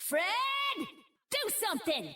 Fred, do something!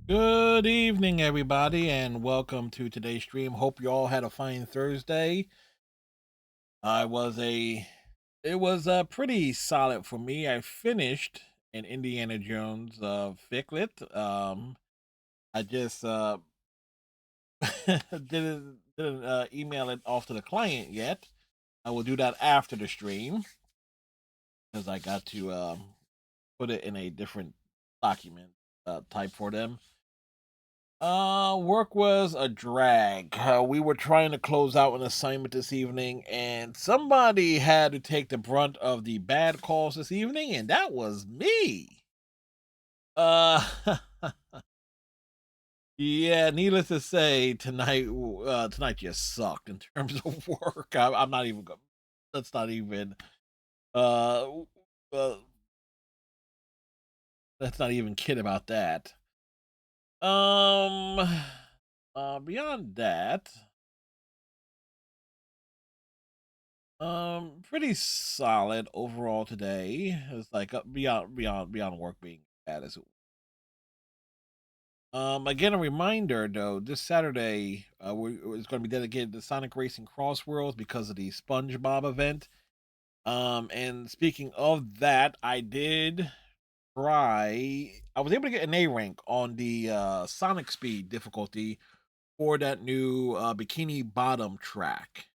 Good evening, everybody, and welcome to today's stream. Hope you all had a fine Thursday. I was a, it was pretty solid for me. I finished an Indiana Jones ficlet. I just didn't email it off to the client yet. I will do that after the stream because I got to put it in a different document type for them. Work was a drag. We were trying to close out an assignment this evening, and somebody had to take the brunt of the bad calls this evening, and that was me. Uh, yeah. Needless to say, tonight just sucked in terms of work. I'm not even. Let's not even. Uh, uh, let's not even kid about that. Um. Beyond that. Pretty solid overall today. It's like beyond work being bad as it. Again, a reminder though, this Saturday, it's going to be dedicated to Sonic Racing Cross Worlds because of the SpongeBob event. And speaking of that, I was able to get an A rank on the Sonic Speed difficulty for that new Bikini Bottom track.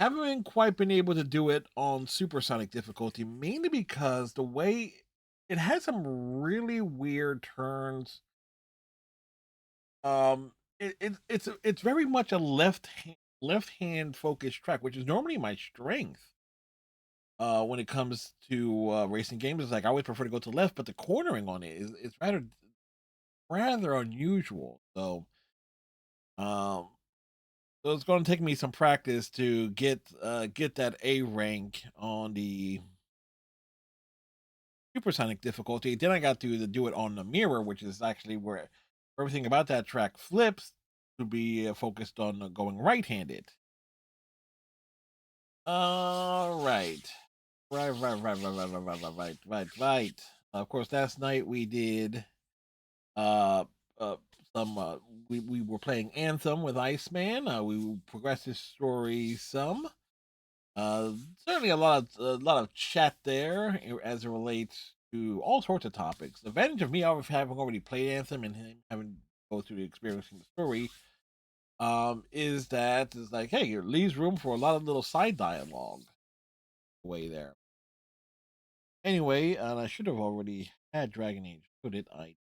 Haven't quite been able to do it on supersonic difficulty, mainly because the way it has some really weird turns. It's very much a left hand focused track, which is normally my strength. When it comes to racing games, it's like I always prefer to go to the left, but the cornering on it is rather unusual. Um, so it's going to take me some practice to get that A rank on the supersonic difficulty. Then I got to do it on the mirror, which is actually where everything about that track flips to be focused on going right-handed. All right. Right. Of course, last night we did uh some we were playing Anthem with Iceman. We progressed his story some. Uh, Certainly a lot of chat there as it relates to all sorts of topics. The advantage of me having already played Anthem and him having go through the experiencing the story, is that it's like, hey, it leaves room for a lot of little side dialogue way there. Anyway, and I should have already Had Dragon Age. Put it. I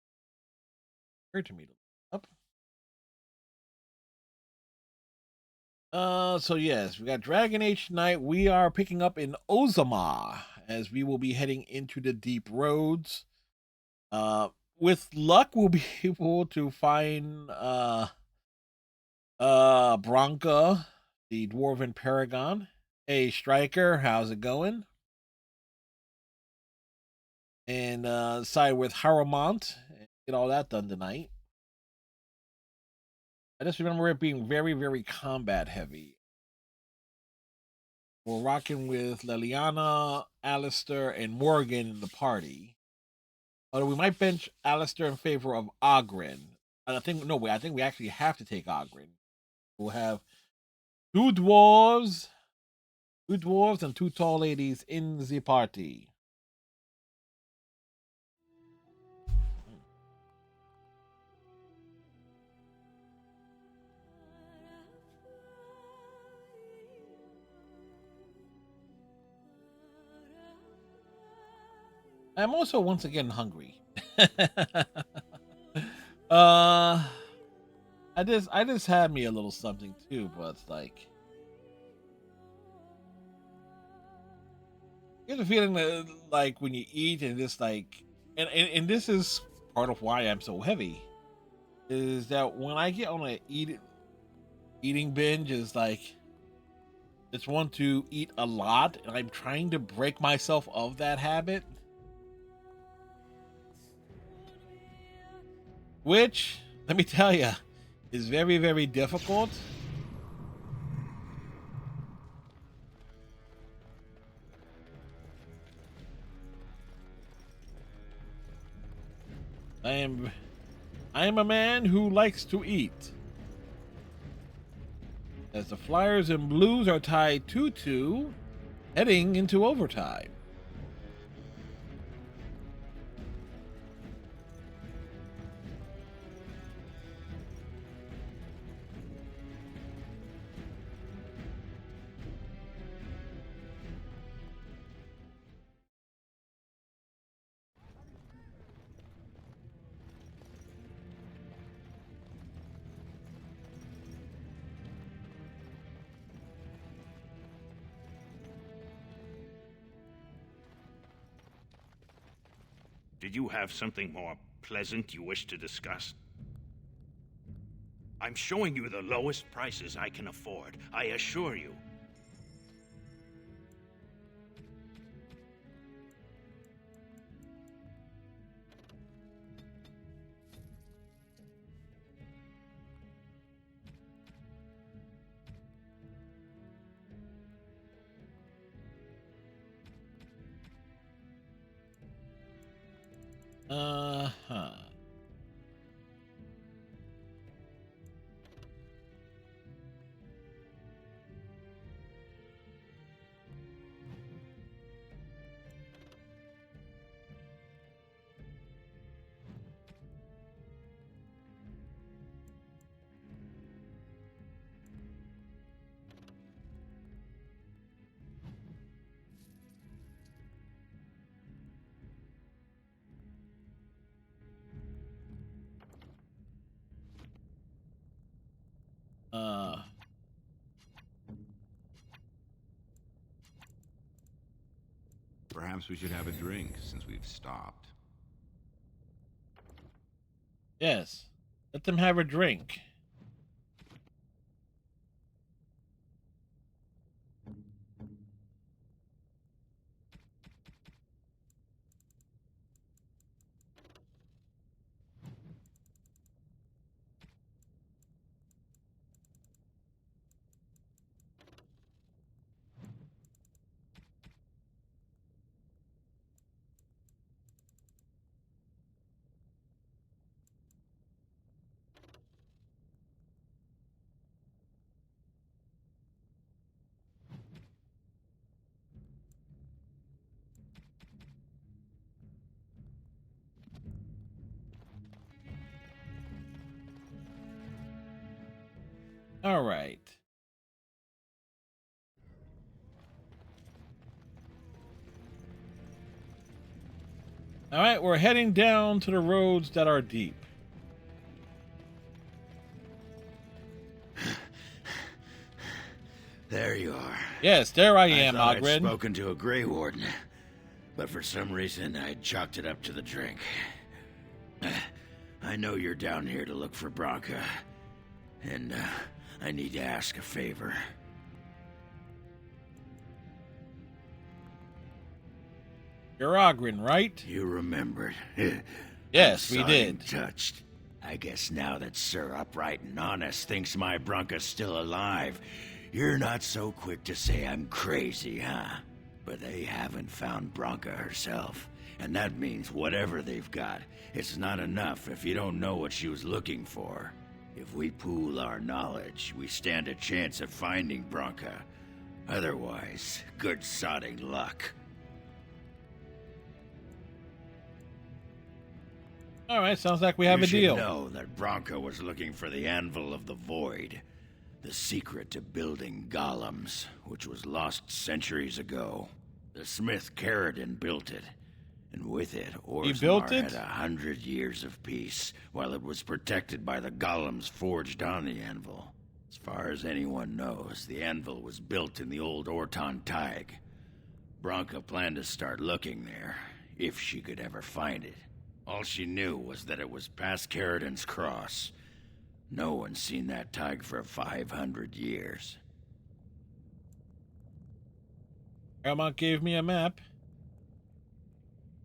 occurred to me to look up. So yes, we got Dragon Age tonight. We are picking up in Ozama as we will be heading into the deep roads. With luck, we'll be able to find Bronca, the dwarven Paragon. Hey, Striker, how's it going? And side with Haramont and get all that done tonight. I just remember it being very, very combat heavy. We're rocking with Liliana, Alistair, and Morgan in the party. Although we might bench Alistair in favor of Ogren. I think no way. I think we actually have to take Ogren. We'll have two dwarves, and two tall ladies in the party. I'm also once again hungry. uh I just had me a little something too, but it's like you get the feeling that like when you eat and just like and this is part of why I'm so heavy is that when I get on a eating binge is like it's want to eat a lot and I'm trying to break myself of that habit, which let me tell you is very, very difficult. I am a man who likes to eat. As the Flyers and Blues are tied 2-2, heading into overtime. Did you have something more pleasant you wish to discuss? I'm showing you the lowest prices I can afford, I assure you. Uh-huh. Uh, Perhaps we should have a drink since we've stopped. yes. Let them have a drink. All right. All right, we're heading down to the roads that are deep. There you are. Yes, there I I am, thought I'd Ogren. spoken to a Grey Warden, but for some reason I chalked it up to the drink. I know you're down here to look for Bronca, and I need to ask a favor. You're Ogren, right? You remembered. Yes, I'm we did. touched. I guess now that Sir Upright and Honest thinks my Bronca's still alive, you're not so quick to say I'm crazy, huh? But they haven't found Bronca herself, and that means whatever they've got, it's not enough if you don't know what she was looking for. If we pool our knowledge, we stand a chance of finding Bronca. Otherwise, good sodding luck. All right, sounds like we have a You deal. should know that Bronca was looking for the Anvil of the Void, the secret to building golems, which was lost centuries ago. The smith Paragon built it, and with it, built Orzammar it? had 100 years of peace, while it was protected by the golems forged on the Anvil. As far as anyone knows, the Anvil was built in the old Orton Tig. Bronca planned to start looking there, if she could ever find it. All she knew was that it was past Caridon's Cross. No one's seen that Tig for 500 years. Paramount gave me a map.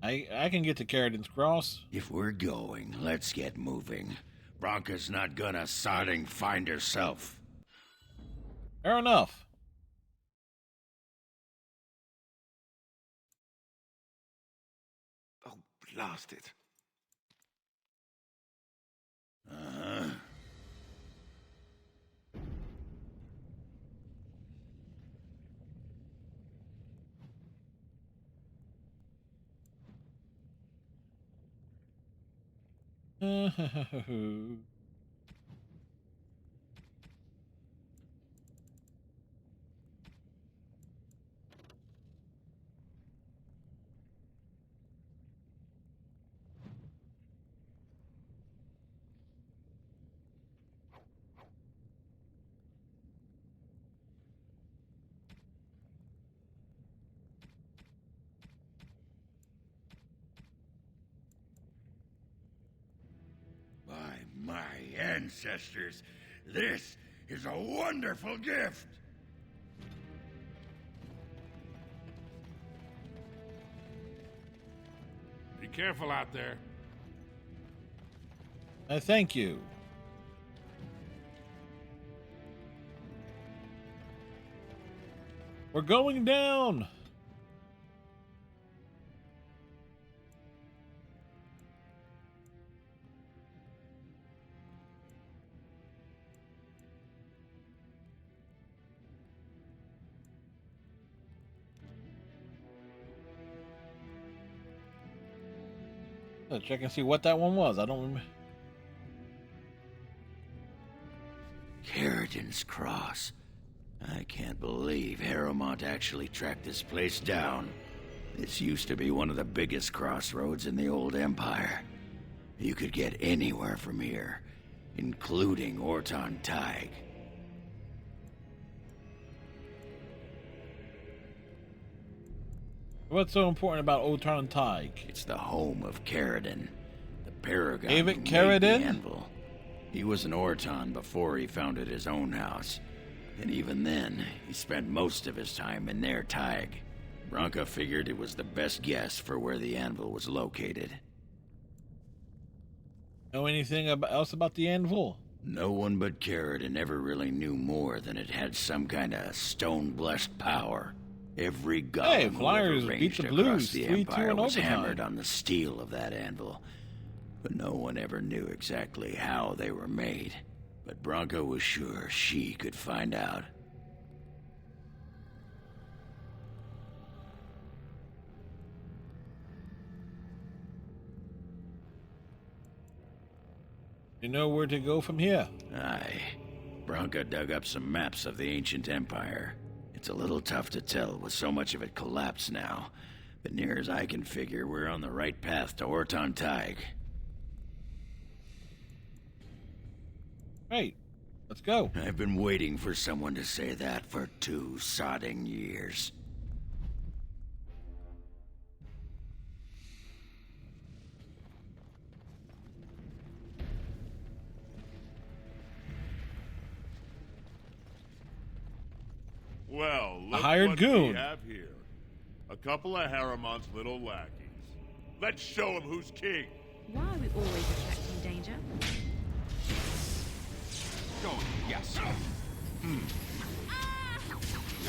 I can get to Caridon's Cross. If we're going, let's get moving. Bronca's not gonna sodding find herself. Fair enough. Oh, blast it. Uh-huh. By my ancestors, this is a wonderful gift! Be careful out there. Thank you. We're going down. Let's check and see what that one was. I don't remember. Caridon's Cross. I can't believe Harrowmont actually tracked this place down. This used to be one of the biggest crossroads in the old Empire. You could get anywhere from here, including Orton Tig. What's so important about Orton Tig? It's the home of Caridon, the Paragon David who made the Caridon? Anvil. He was an Orton before he founded his own house, and even then, he spent most of his time in their Tig. Bronca figured it was the best guess for where the Anvil was located. Know anything else about the Anvil? No one but Caridon ever really knew more than it had some kind of stone-blessed power. Every golem who Flyers ever beat ranged the across Blues the 3-2 Empire in was overtime. hammered on the steel of that anvil. But no one ever knew exactly how they were made. But Bronca was sure she could find out. You know where to go from here? Aye. Bronca dug up some maps of the ancient empire. It's a little tough to tell with so much of it collapsed now, But near as I can figure, we're on the right path to Orton Teig. Right. Let's go. I've been waiting for someone to say that for 2 sodding years. Well, look hired what goon. we have here. A couple of Harriman's little lackeys. Let's show him who's king. Why are we always attracting danger? Going, yes. And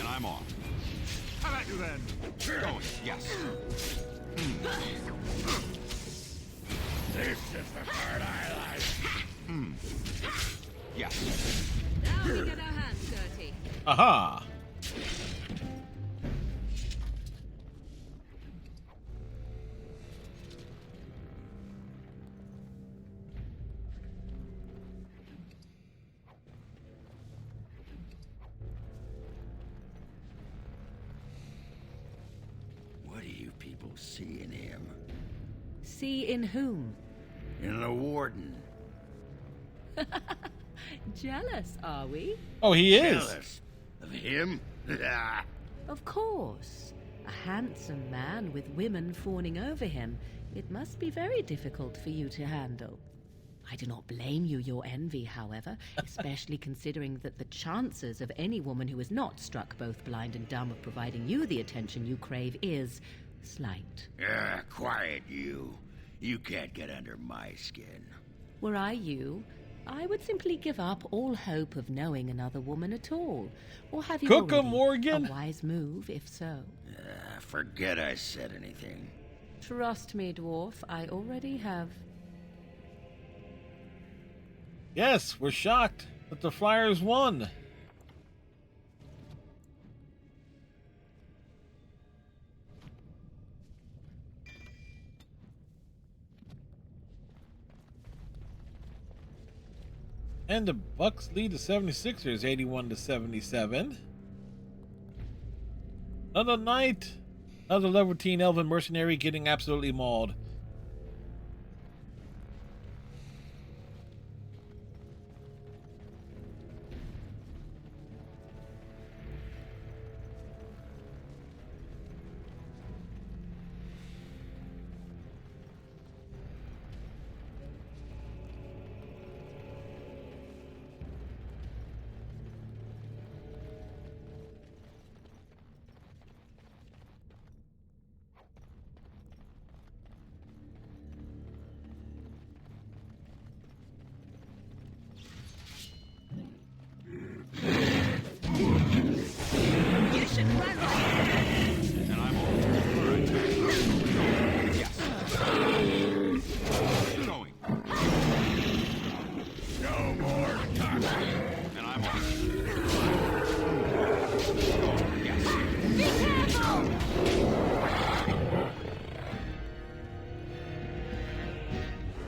I'm off. How about you then? Going, yes. This is the part I like. Yes. Now we get our hands dirty. Aha. What do you people see in him? See in whom? In the warden. Jealous, are we? Oh, he is. Jealous of him? Of course. A handsome man with women fawning over him. It must be very difficult for you to handle. I do not blame you your envy, however, especially considering that the chances of any woman who is not struck both blind and dumb of providing you the attention you crave is slight. Quiet you. You can't get under my skin. Were I you, I would simply give up all hope of knowing another woman at all. Or have you Cook 'em, already? Morgan. A wise move, if so. Forget I said anything. Trust me, dwarf, I already have. Yes, we're shocked that the Flyers won. And the Bucks lead the 76ers 81-77. Another night. Another level teen elven mercenary getting absolutely mauled. You should run right. And I'm off. All right. Yes. Going. No more talking. And I'm off. Going, yes. Be careful!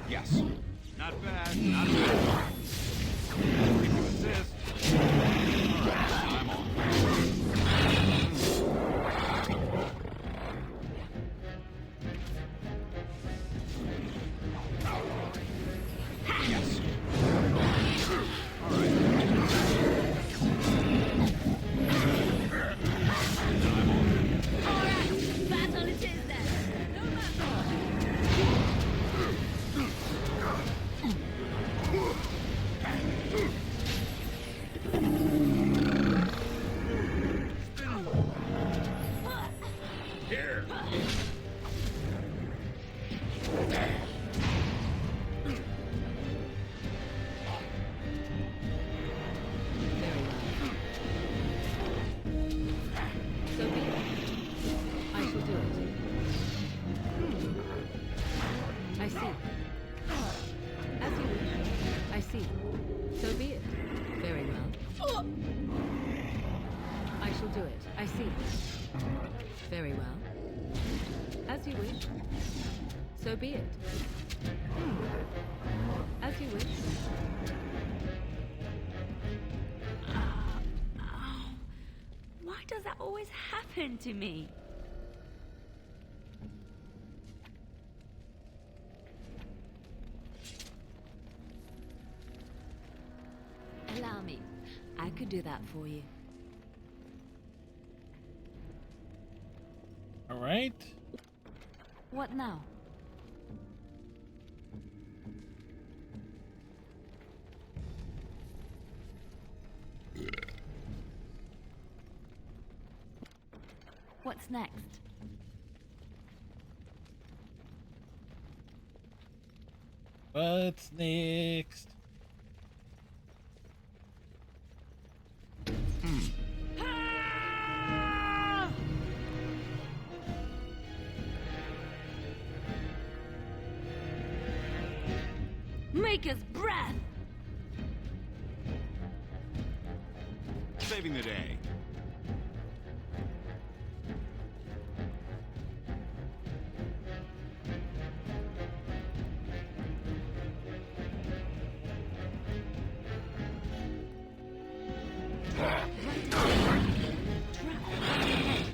Yes. Not bad, not bad. If you insist. All right, I'm on. Yes. All right. I'm on. Alright, battle it is then. No matter. Here. Very well. So be it. I shall do it. I see. As you wish. I see. So be it. Very well. I shall do it. I see. Very well. As you wish. So be it. As you wish. Why does that always happen to me? do that for you. All right. What now? What's next? What's next? Maker's breath! Saving the day.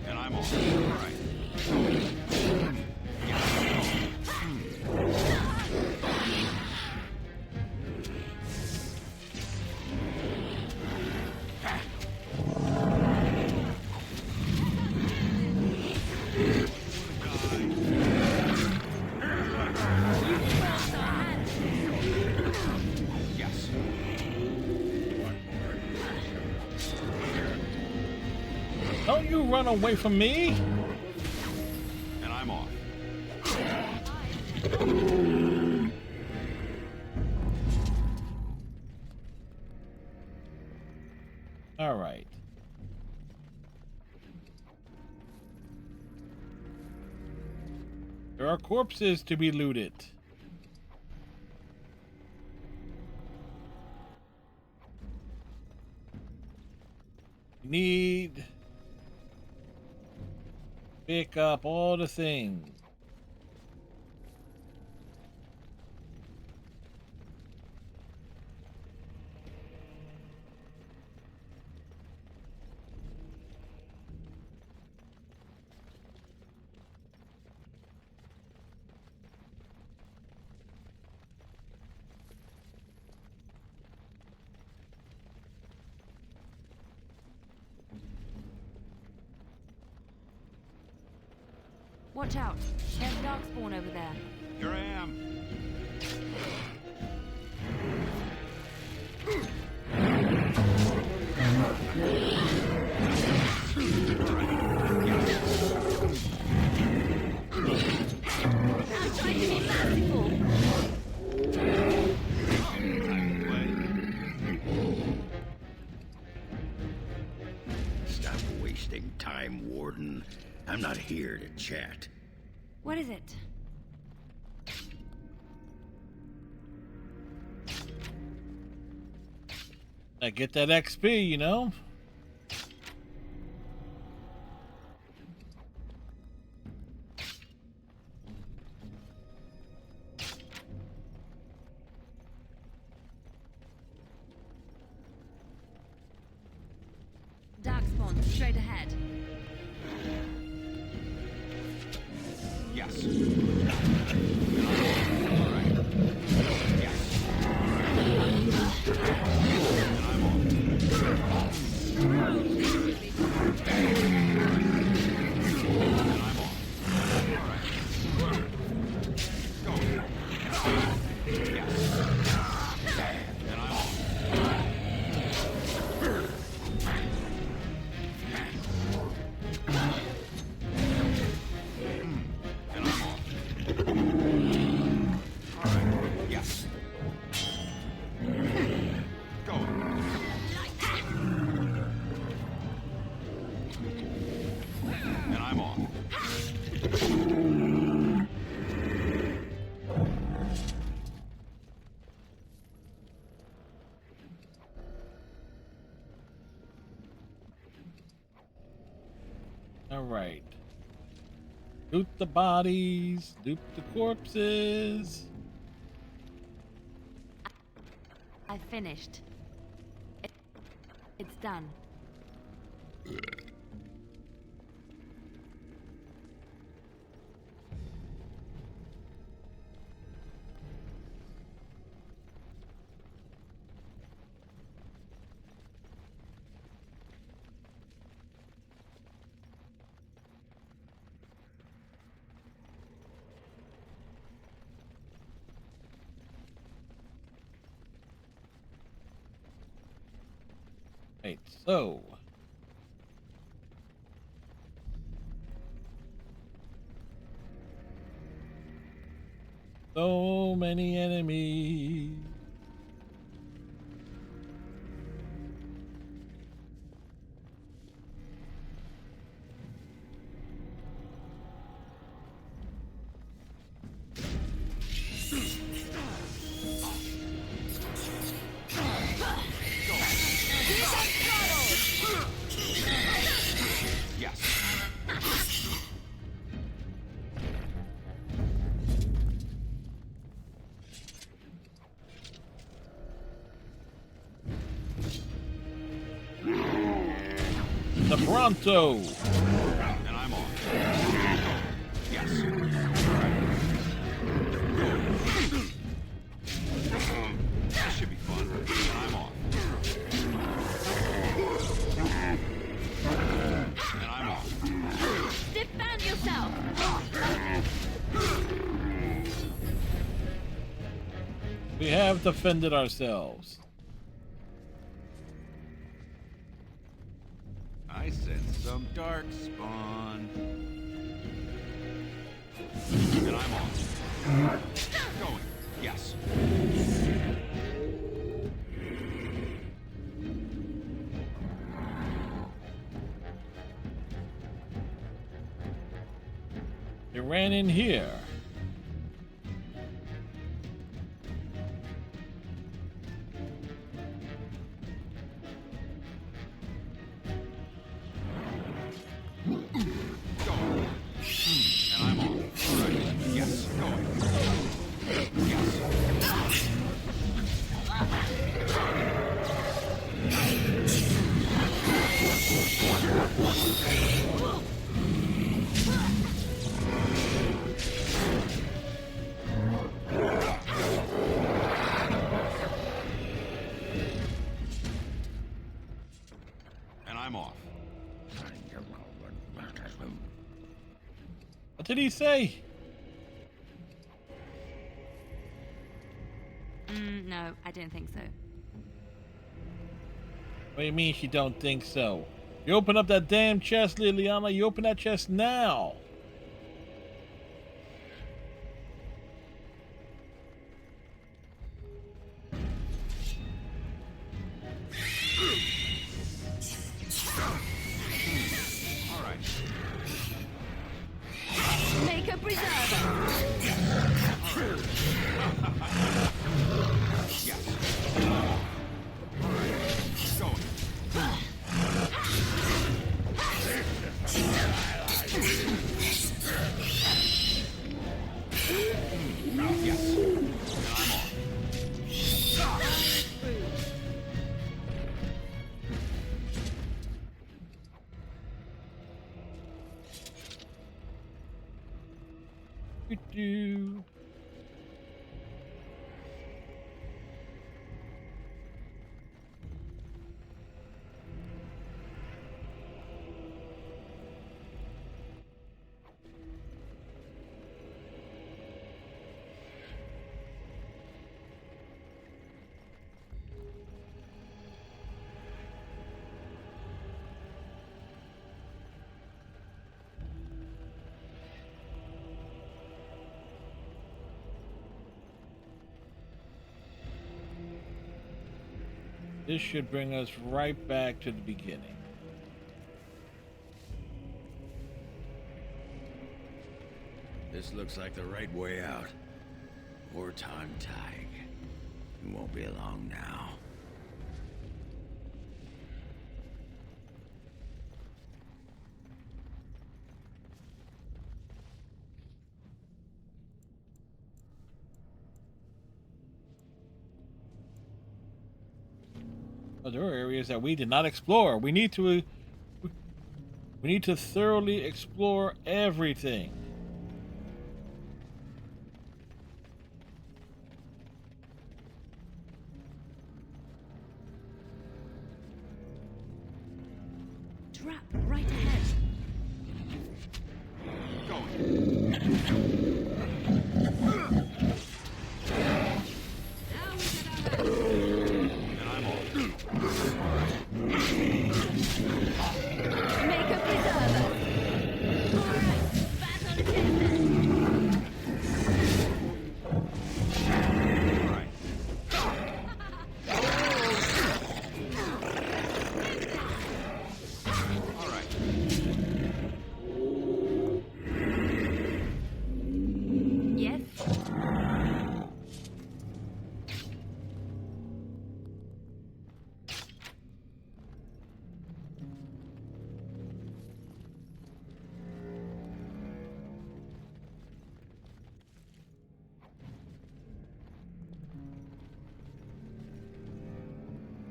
And I'm off. All right. Yes. Don't you run away from me! And I'm off. All right. There are corpses to be looted. You need pick up all the things. Watch out. There's a darkspawn over there. Here I am. I'm trying to be merciful. Stop wasting time, Warden. I'm not here to chat. What is it? I get that XP, you know? Darkspawn, straight ahead. Yes. All right. Yes. And I'm off. And I'm off. All right. Go. Yes. And I'm off. And I'm off. All right. Yes. Go. And I'm off. All right. Loot the bodies, loot the corpses. I finished. It's done. Right, so many enemies. The Bronto. And I'm on. Yes. This should be fun. And I'm on. And I'm on. Defend yourself! We have defended ourselves. I sense some dark spawn. And I'm on. Going. Yes. They ran in here. Going. And I'm on. Right. Yes. Going. Yes. And I'm off. What did he say? No, I don't think so. What do you mean she don't think so? You open up that damn chest, Liliana. You open that chest now. All right. Make a preserver! Yes. All right. Going. Yes. And I'm on. Do. This should bring us right back to the beginning. This looks like the right way out. Wartime Tig. It won't be long now. But there are areas that we did not explore. We need to thoroughly explore everything. Trap right ahead. Going. Now we get our And I'm off. All right.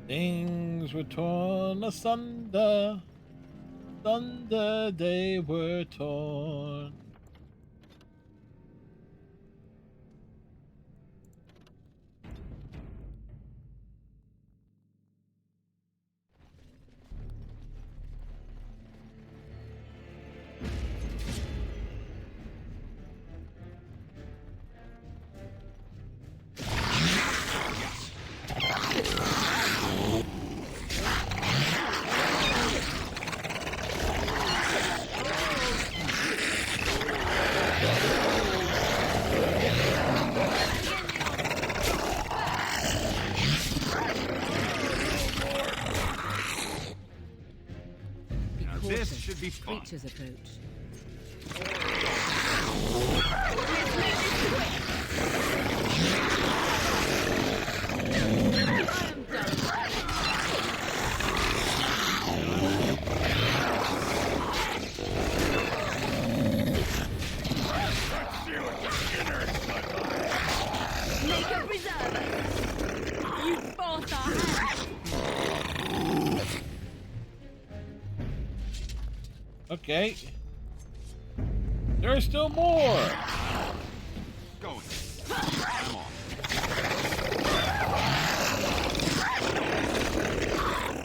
Things were torn asunder, asunder they were torn. This should be fun. Creatures approach. Make a preserver. You both are. Okay. There's still more. Going. I'm on.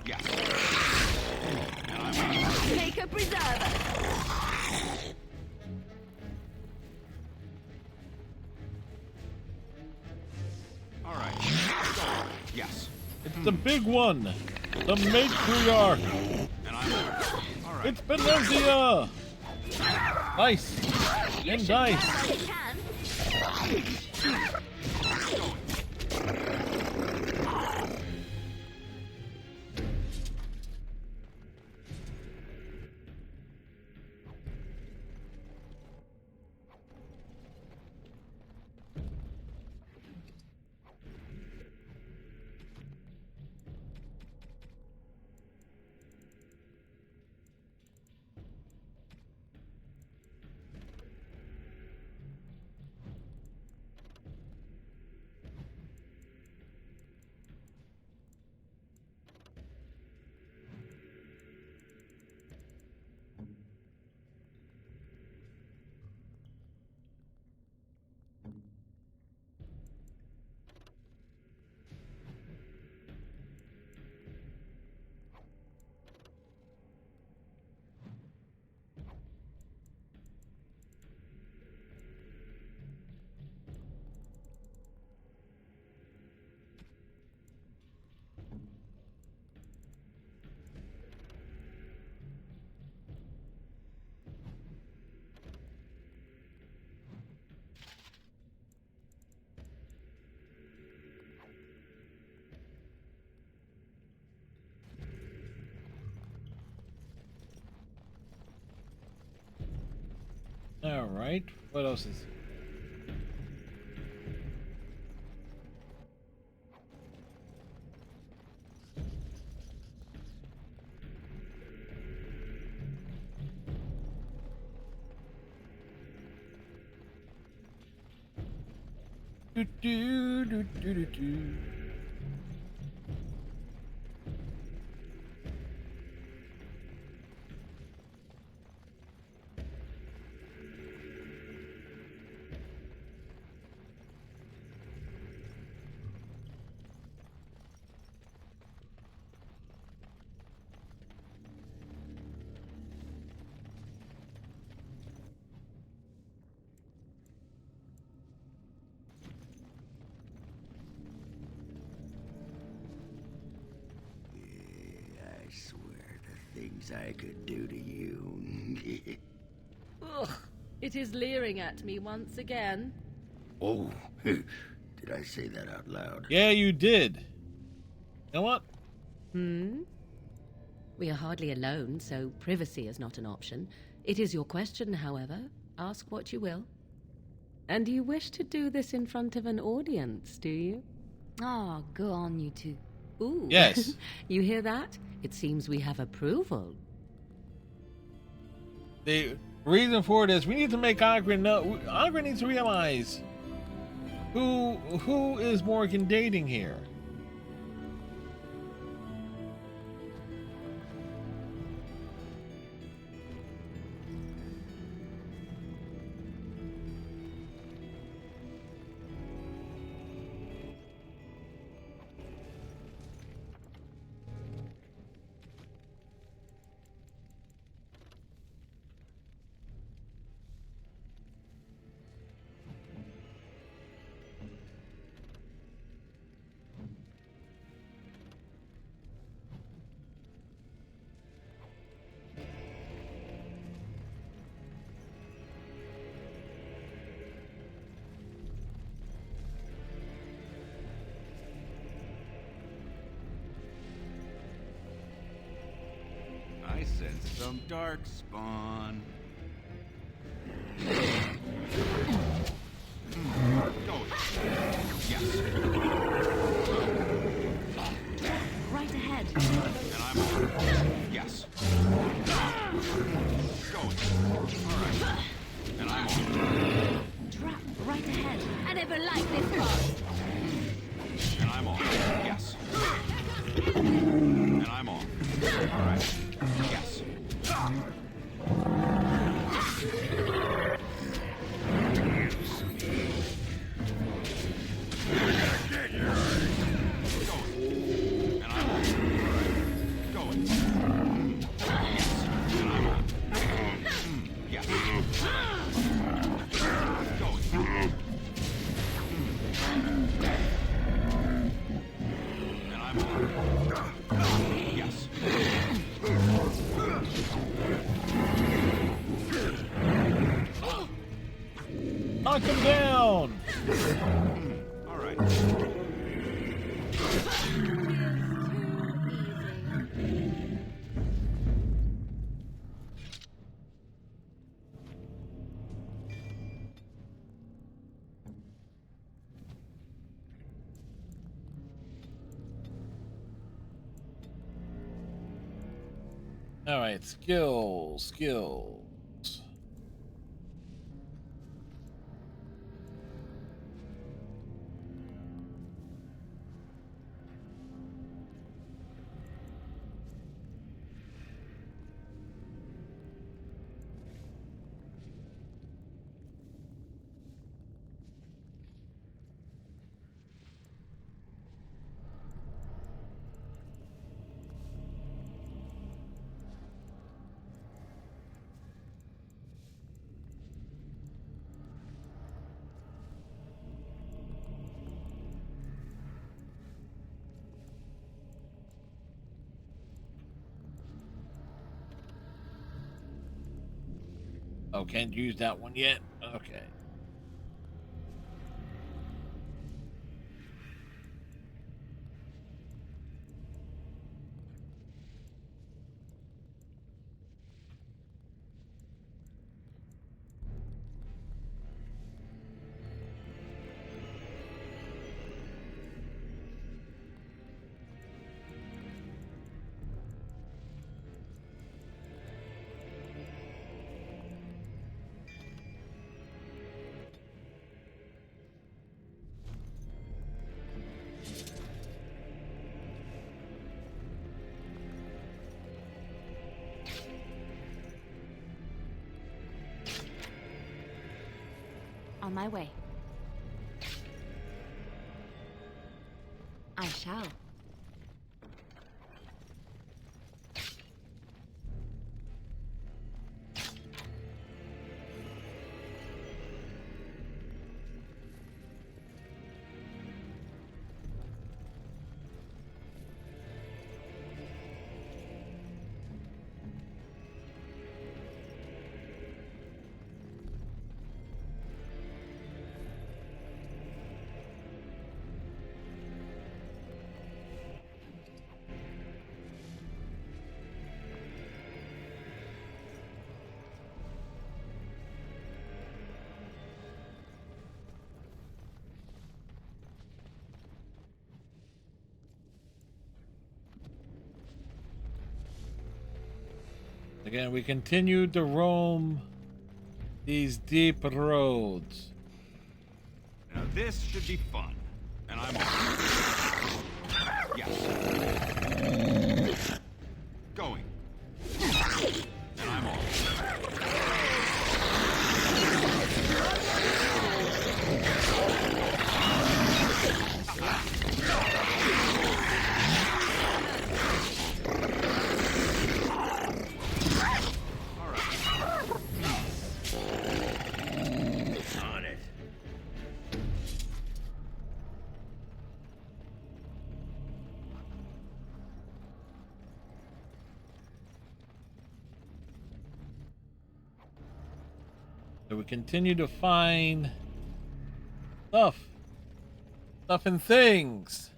Yes. And I'm on. Make a preserver. All right. Going. Yes. It's the big one. The matriarch. And I'm on. All right. It's Benozia. Nice. And dice. Like you can. All right. What else is? Do do do do do do. I swear the things I could do to you. Ugh, it is leering at me once again. Oh, did I say that out loud? Yeah, you did. You know what? We are hardly alone, so privacy is not an option. It is your question, however. Ask what you will. And you wish to do this in front of an audience, do you? Oh, go on, you two. Ooh. Yes. You hear that? It seems we have approval. The reason for it is we need to make Agra know. Agra needs to realize who is Morgan dating here. some dark spawn. Going. Yes. Right ahead. And I'm on. Yes. Going. All right. And I'm on. Trap right ahead. I never liked this part. And I'm on. Yes. And I'm on. All right. Yes. Going. And I'm on. All right. Going. Yes. And I'm on. Yes. Going. And I'm on. Yes. Knock him down! All right. All right, skills. Oh, can't use that one yet? Okay. On my way. I shall. Again, we continue to roam these deep roads. Now this should be fun. And I'm on. Yes. Going. And I'm on. All right. On it. So we continue to find stuff and things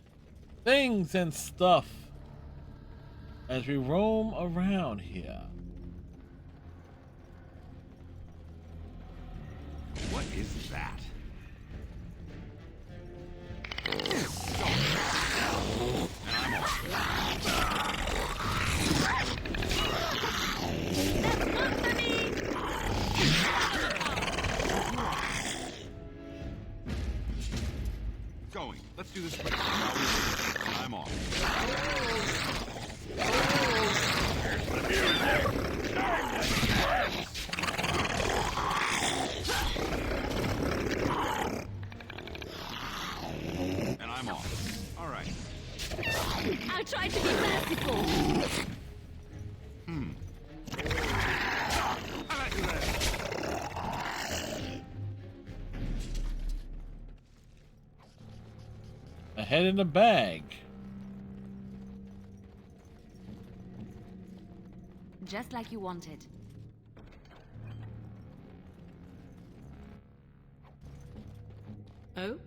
and stuff as we roam around here. is that? And I'm off. Going. Let's do this quick. And I'm off. And I'm off. All right. I'll try to be merciful. I like that. A head in the bag. Just like you wanted. Oh?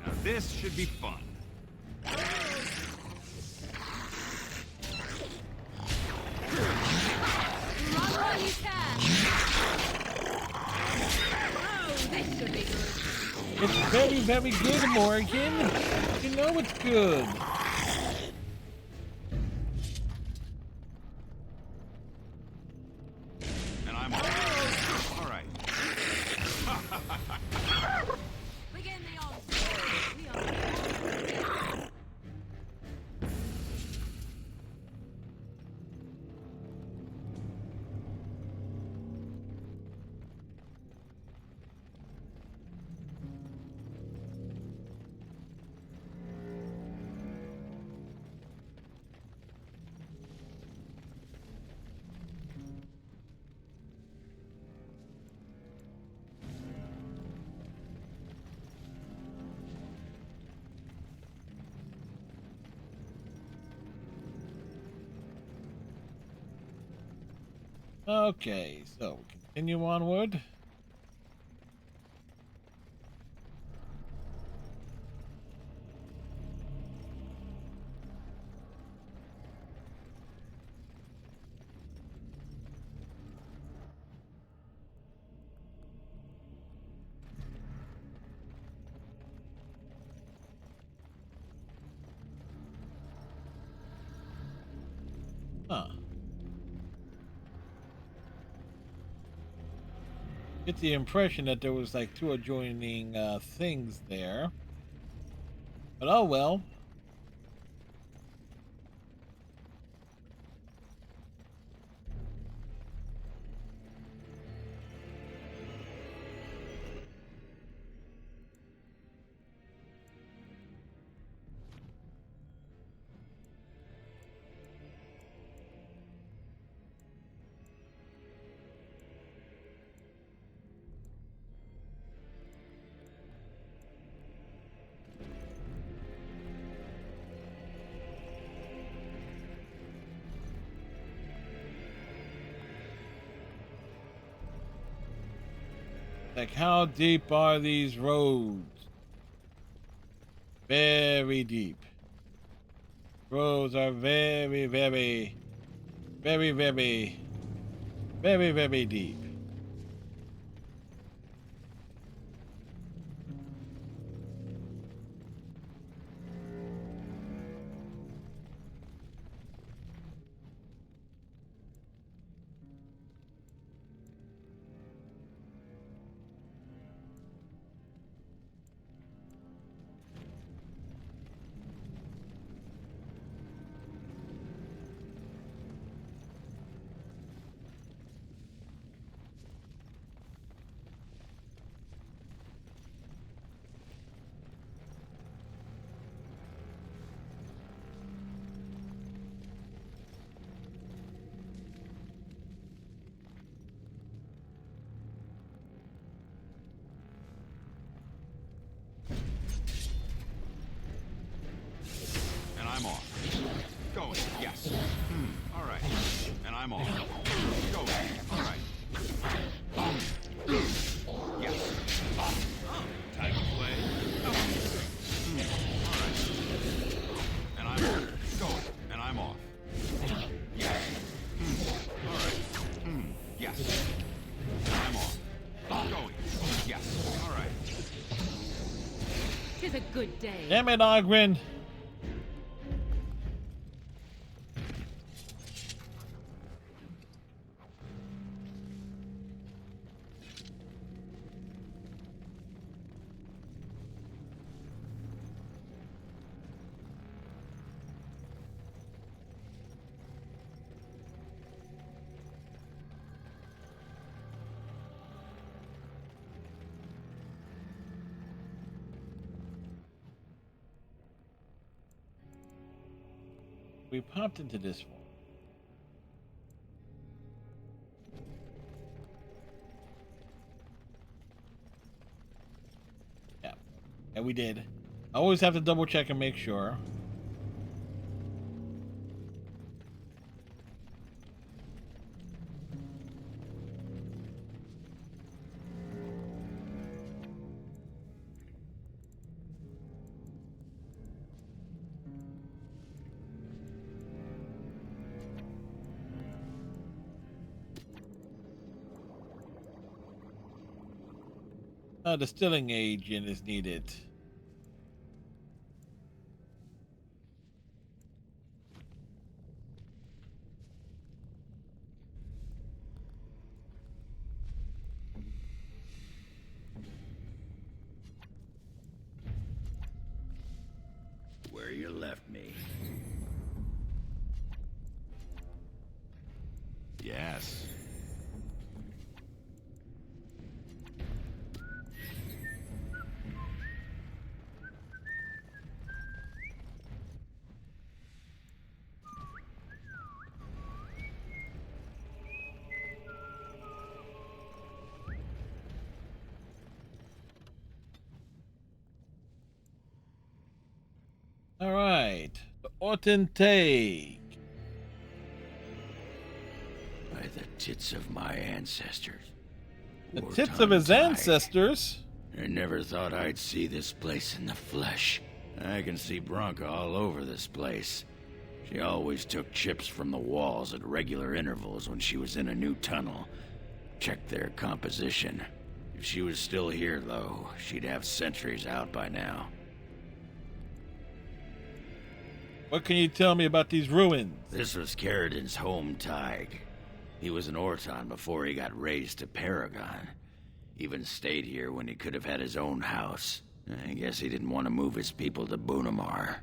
Now this should be fun. Run while you can. Oh, this should be good. It's very, very good, Morgan. You know it's good. And I'm off. All right. Begin the onslaught. We are. Okay, so continue onward. Huh. Get the impression that there was like two adjoining things there. But oh well. Like, how deep are these roads? Very deep. Roads are very, very, very, very, very, very deep. And I'm off. Going. Yes. All right. And I'm off. Going. All right. Yes. Time to play. All right. And I'm off. Going. And I'm off. Yes. All right. good day. Damn it, Ogren. We popped into this one. Yeah. Yeah, we did. I always have to double check and make sure. Distilling agent is needed. Where you left me. Yes. All right. The Authentic. By the tits of my ancestors. The War tits of his time tide. ancestors. I never thought I'd see this place in the flesh. I can see Bronca all over this place. She always took chips from the walls at regular intervals when she was in a new tunnel. Checked their composition. If she was still here, though, she'd have sentries out by now. What can you tell me about these ruins? This was Carradin's home Tig. He was an Orton before he got raised to Paragon. Even stayed here when he could have had his own house. I guess he didn't want to move his people to Bunamar.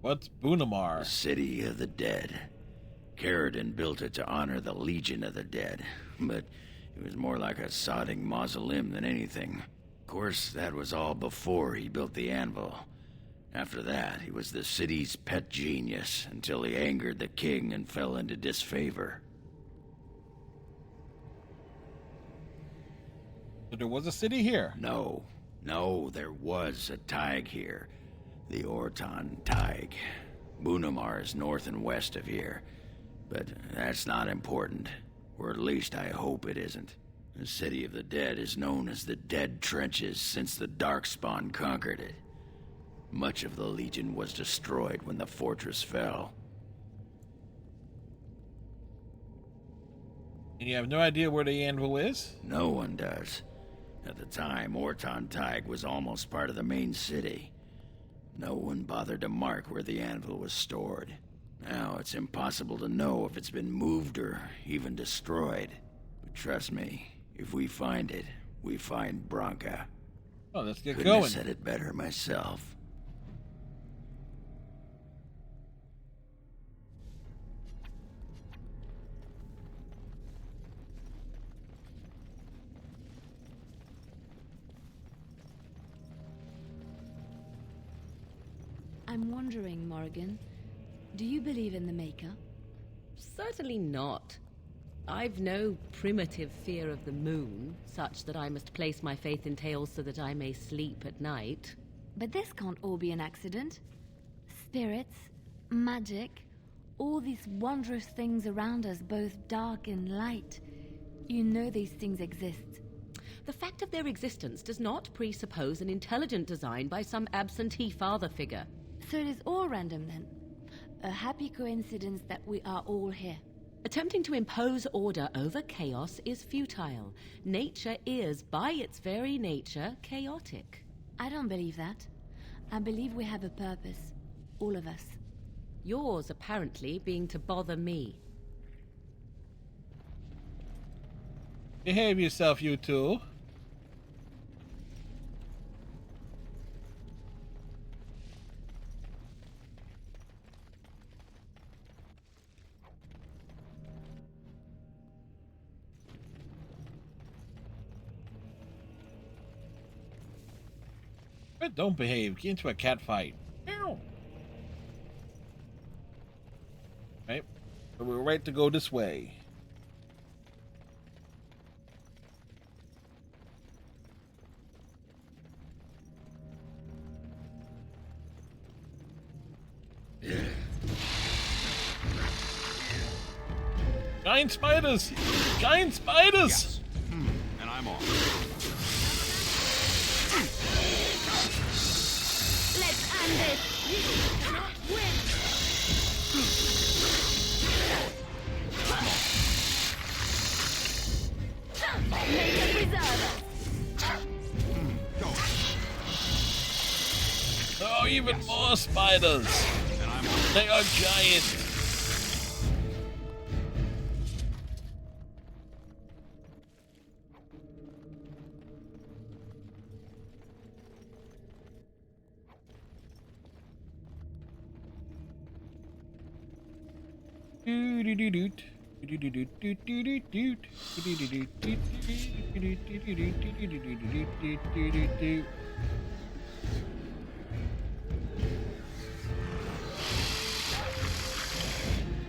What's The Bunamar? city of the dead. Carradin built it to honor the Legion of the Dead, but it was more like a sodding mausoleum than anything. Of course, that was all before he built the Anvil. After that, he was the city's pet genius until he angered the king and fell into disfavor. So there was a city here. No, there was a Tig here. The Orton Tig. Bunamar is north and west of here. But that's not important. Or at least I hope it isn't. The City of the Dead is known as the Dead Trenches since the Darkspawn conquered it. Much of the Legion was destroyed when the fortress fell. And you have no idea where the Anvil is? No one does. At the time, Orton Tig was almost part of the main city. No one bothered to mark where the Anvil was stored. Now it's impossible to know if it's been moved or even destroyed. But trust me, if we find it, we find Bronca. Oh, let's get Couldn't have going. said it better myself. I'm wondering, Morrigan, do you believe in the Maker? Certainly not. I've no primitive fear of the moon, such that I must place my faith in tales so that I may sleep at night. But this can't all be an accident. Spirits, magic, all these wondrous things around us, both dark and light. You know these things exist. The fact of their existence does not presuppose an intelligent design by some absentee father figure. So it is all random then. A happy coincidence that we are all here. Attempting to impose order over chaos is futile. Nature is, by its very nature, chaotic. I don't believe that. I believe we have a purpose. All of us. Yours, apparently, being to bother me. Behave yourself, you two. But don't behave. Get into a cat fight. Ow. Right. So we're right to go this way. Giant spiders! Giant spiders! Yes. And I'm off. Let's end this! You cannot win! May they preserve us! Go. Oh, even more spiders! And I'm off. They are giant!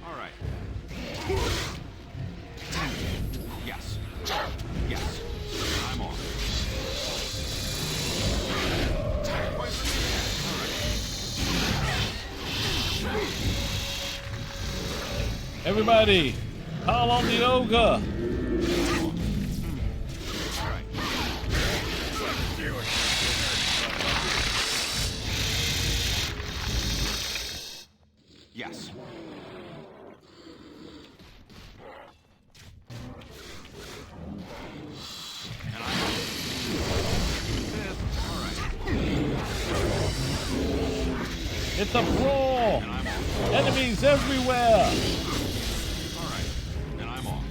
All right. Yes. Yes. I'm off. Poison me. All right. Everybody, call on the ogre! All right. Yes. And I'm all right. It's a brawl! And I'm off. Enemies everywhere! All right. And I'm off.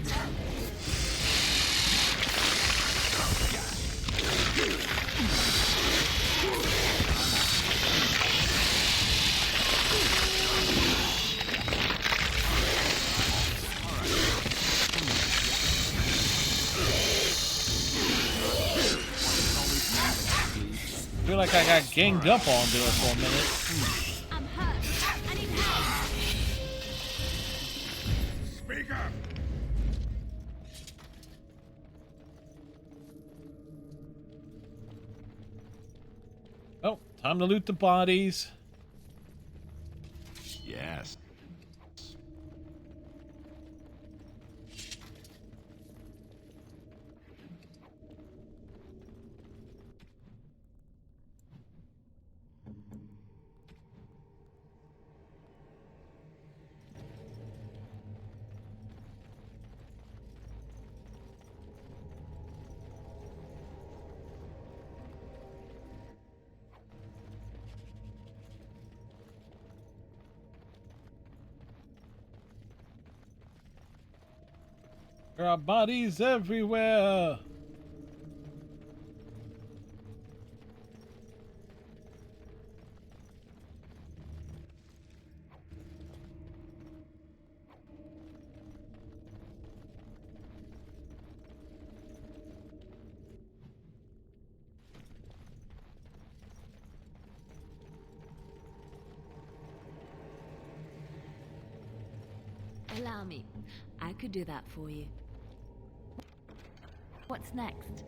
Yes. I feel like I got ganged up on there for a minute. I'm hurt. I need help. Speak up! Oh, time to loot the bodies. Yes. There are bodies everywhere. Allow me. I could do that for you. What's next?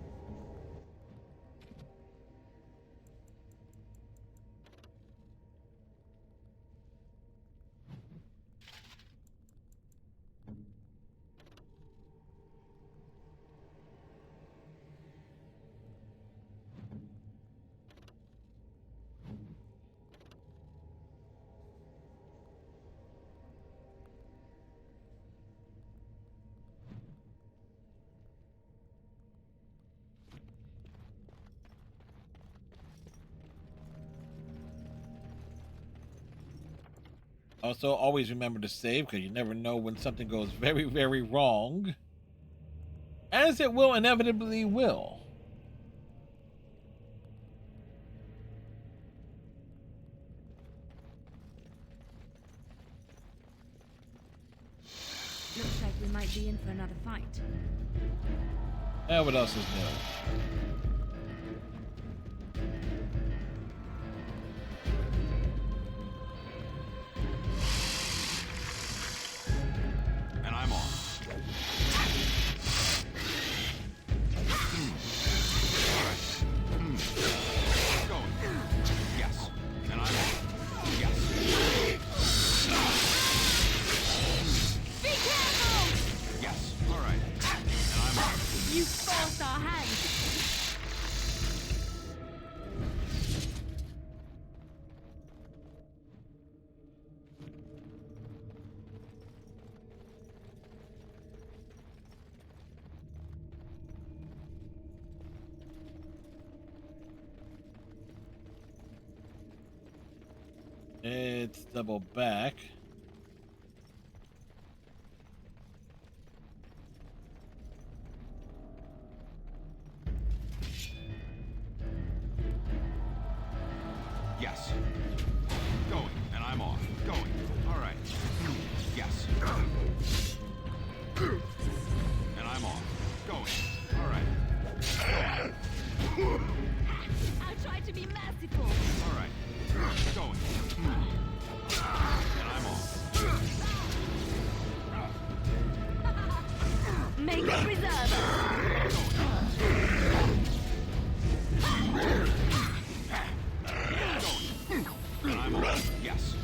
Also, always remember to save, because you never know when something goes very, very wrong. As it will inevitably will. Looks like we might be in for another fight. What else is new? And I'm off. Going. Yes. And I'm off. Yes. Be careful! Yes. All right. And I'm off. You forced our hand. It's double back. Yes. Going. And I'm off. Going. All right. Yes. And I'm off. Going. All right. I'll try to be merciful. All right. Going. And I'm off. Make a preserver. And I'm off. Yes.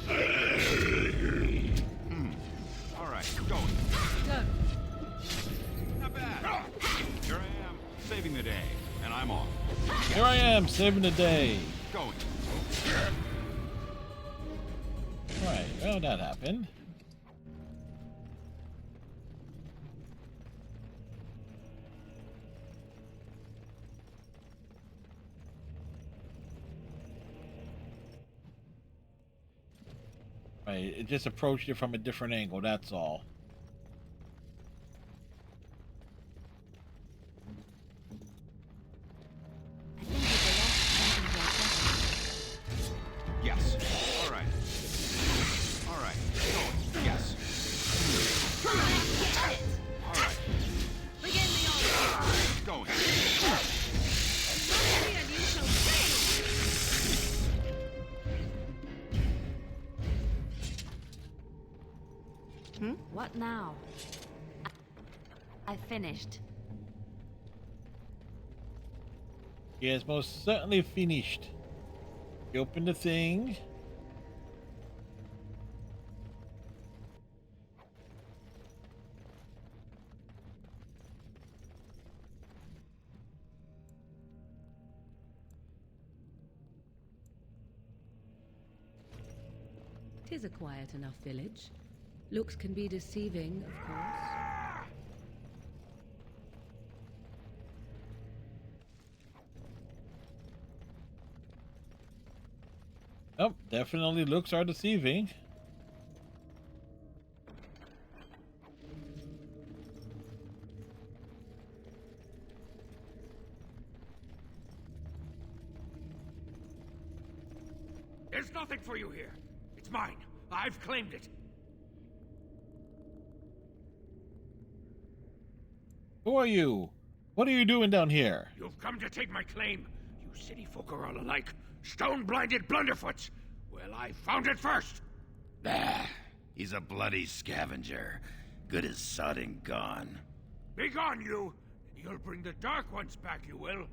All right. Going. Go. Not bad. Here I am, saving the day. And I'm off. Here I am, saving the day. Going. Right, well, that happened. Right, it just approached it from a different angle, that's all. I think we belong to something like Yes. All right. All right. Going. Yes. that. All right. Begin the order. Going. Here you shall see. What now? I finished. He has most certainly finished. He opened the thing. Tis a quiet enough village. Looks can be deceiving, of course. Oh, definitely looks are deceiving. There's nothing for you here. It's mine. I've claimed it. Who are you? What are you doing down here? You've come to take my claim. You city folk are all alike. Stone-blinded blunderfoots. Well, I found it first. Bah, he's a bloody scavenger. Good as sod and gone. Begone, you! You'll bring the Dark Ones back, you will.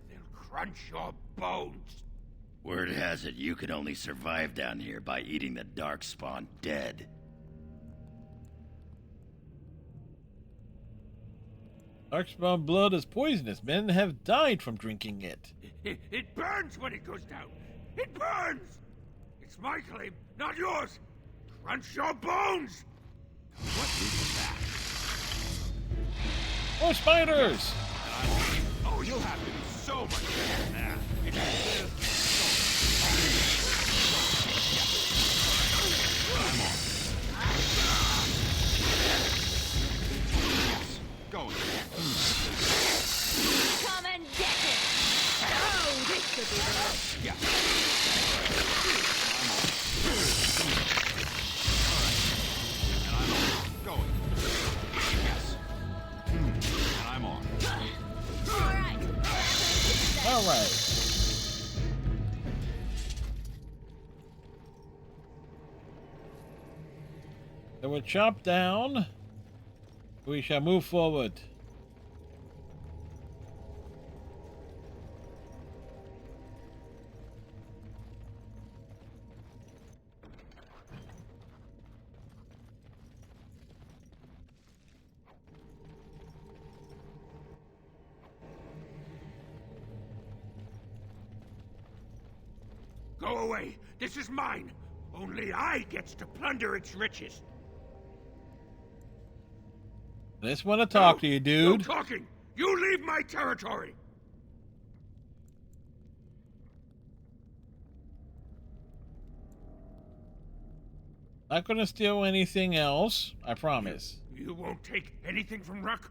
They'll crunch your bones. Word has it you can only survive down here by eating the Darkspawn dead. Darkspawn blood is poisonous. Men have died from drinking it. It burns when it goes down. It burns! It's my claim, not yours. Crunch your bones! What is that? More spiders! Oh, you'll have to do so much better than that. It's this. I'm off. going. Come and get it! Oh, this could be the... Yeah. And I'm on. Going. Yes. And I'm on. All right. So we're chopped down. We shall move forward. Go away. This is mine. Only I gets to plunder its riches. I just want to talk to you, No dude. talking. You leave my territory. Not gonna steal anything else, I promise. You won't take anything from Ruck?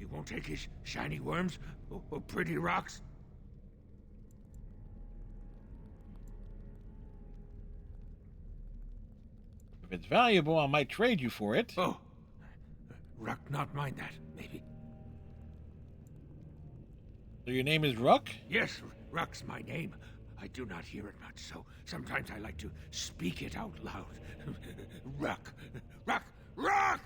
You won't take his shiny worms or pretty rocks? If it's valuable, I might trade you for it. Oh. Ruck not mind that, maybe. So your name is Ruck? Yes, Ruck's my name. I do not hear it much, so sometimes I like to speak it out loud. Ruck! Ruck! Ruck!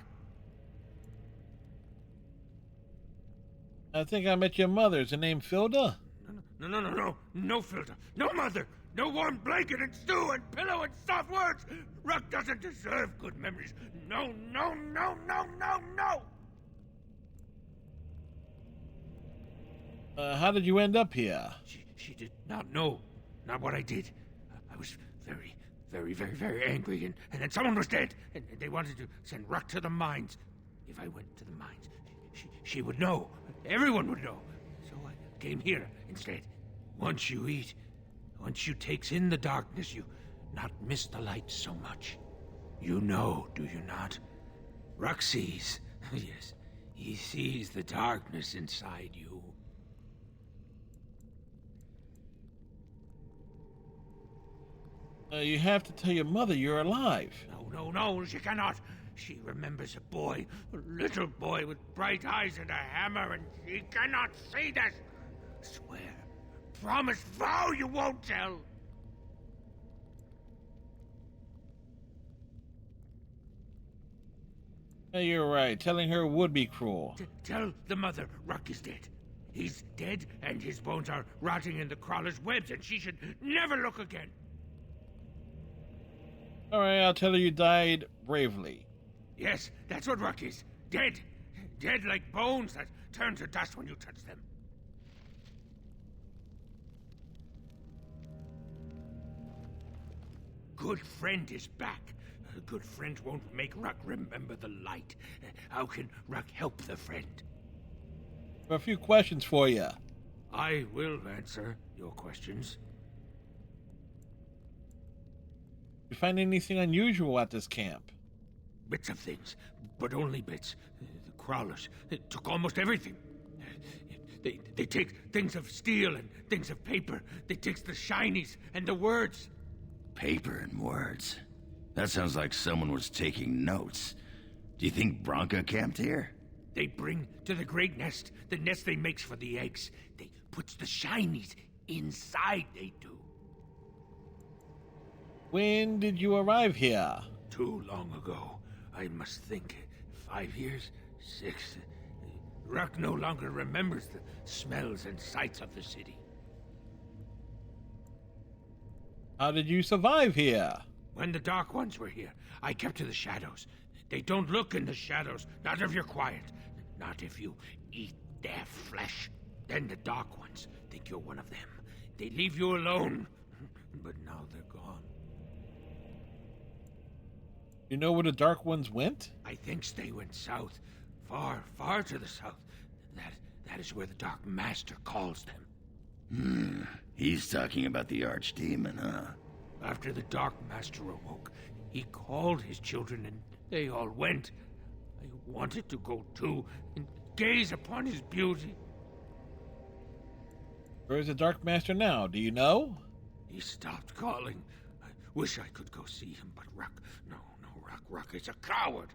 I think I met your mother. Is her name Filda? No. No filter. No mother. No warm blanket and stew and pillow and soft words. Ruck doesn't deserve good memories. No. How did you end up here? She did not know. Not what I did. I was very angry, and then someone was dead, and they wanted to send Ruck to the mines. If I went to the mines, she would know. Everyone would know. So I came here instead. Once you eat, once you takes in the darkness, you not miss the light so much. You know, do you not? Ruck sees. Yes, he sees the darkness inside you. You have to tell your mother you're alive. No, she cannot. She remembers a boy, a little boy with bright eyes and a hammer, and she cannot see this. Swear, promise, vow you won't tell. You're right. Telling her would be cruel. Tell the mother Ruck is dead. He's dead, and his bones are rotting in the crawler's webs, and she should never look again. All right, I'll tell her you died bravely. Yes, that's what Ruck is. Dead. Dead like bones that turn to dust when you touch them. Good friend is back. A good friend won't make Ruck remember the light. How can Ruck help the friend? I have a few questions for you. I will answer your questions. You find anything unusual at this camp? Bits of things, but only bits. The crawlers took almost everything. They take things of steel and things of paper. They takes the shinies and the words. Paper and words. That sounds like someone was taking notes. Do you think Bronca camped here? They bring to the great nest, the nest they makes for the eggs. They puts the shinies inside, they do. When did you arrive here? Too long ago. I must think. 5 years? 6? Ruck no longer remembers the smells and sights of the city. How did you survive here? When the Dark Ones were here, I kept to the shadows. They don't look in the shadows, not if you're quiet. Not if you eat their flesh. Then the Dark Ones think you're one of them. They leave you alone. But now they're gone. You know where the Dark Ones went? I think they went south. Far to the south. That is where the Dark Master calls them. He's talking about the Archdemon, huh? After the Dark Master awoke, he called his children and they all went. I wanted to go too, gaze upon his beauty. Where is the Dark Master now? Do you know? He stopped calling. I wish I could go see him, but Ruck, no, Ruck is a coward.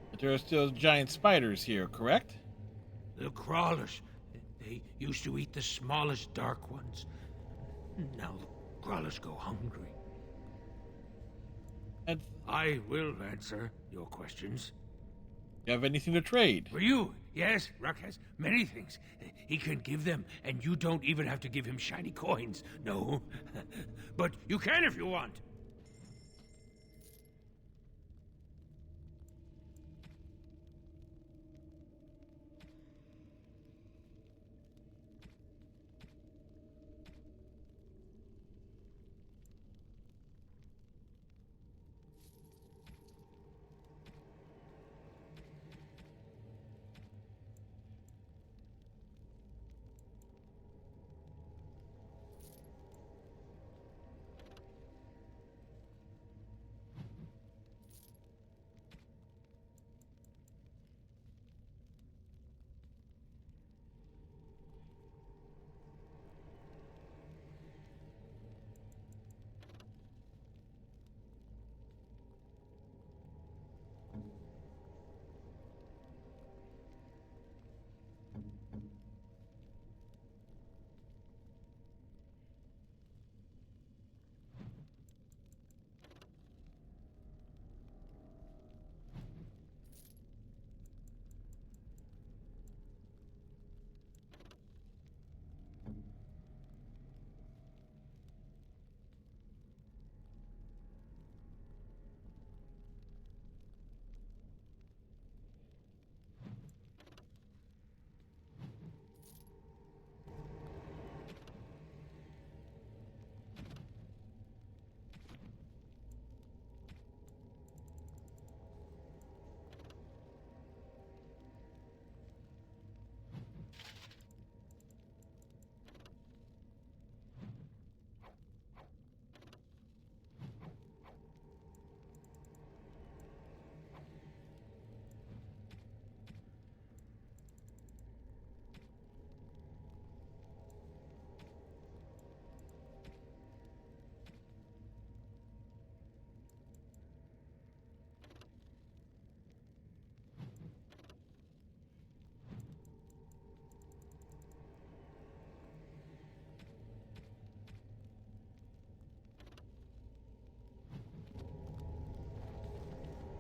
But there are still giant spiders here, correct? The crawlers, they used to eat the smallest dark ones. Now the crawlers go hungry. And I will answer your questions. do you have anything to trade? For you, yes, Ruck has many things. He can give them, and you don't even have to give him shiny coins. No. But you can if you want.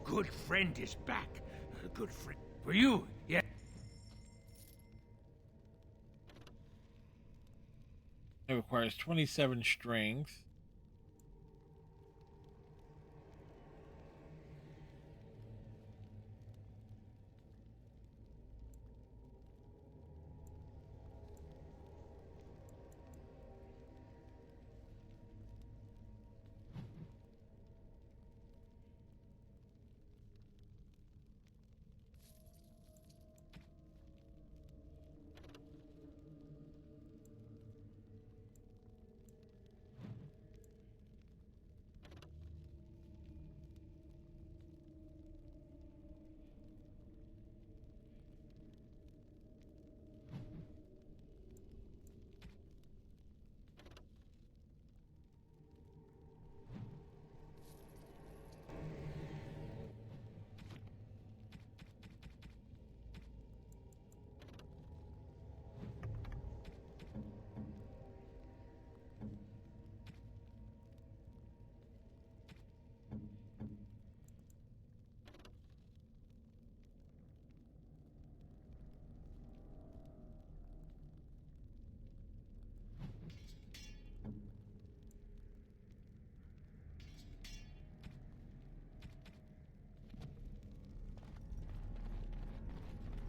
Good friend is back. A good friend. For you, yeah. It requires 27 strength.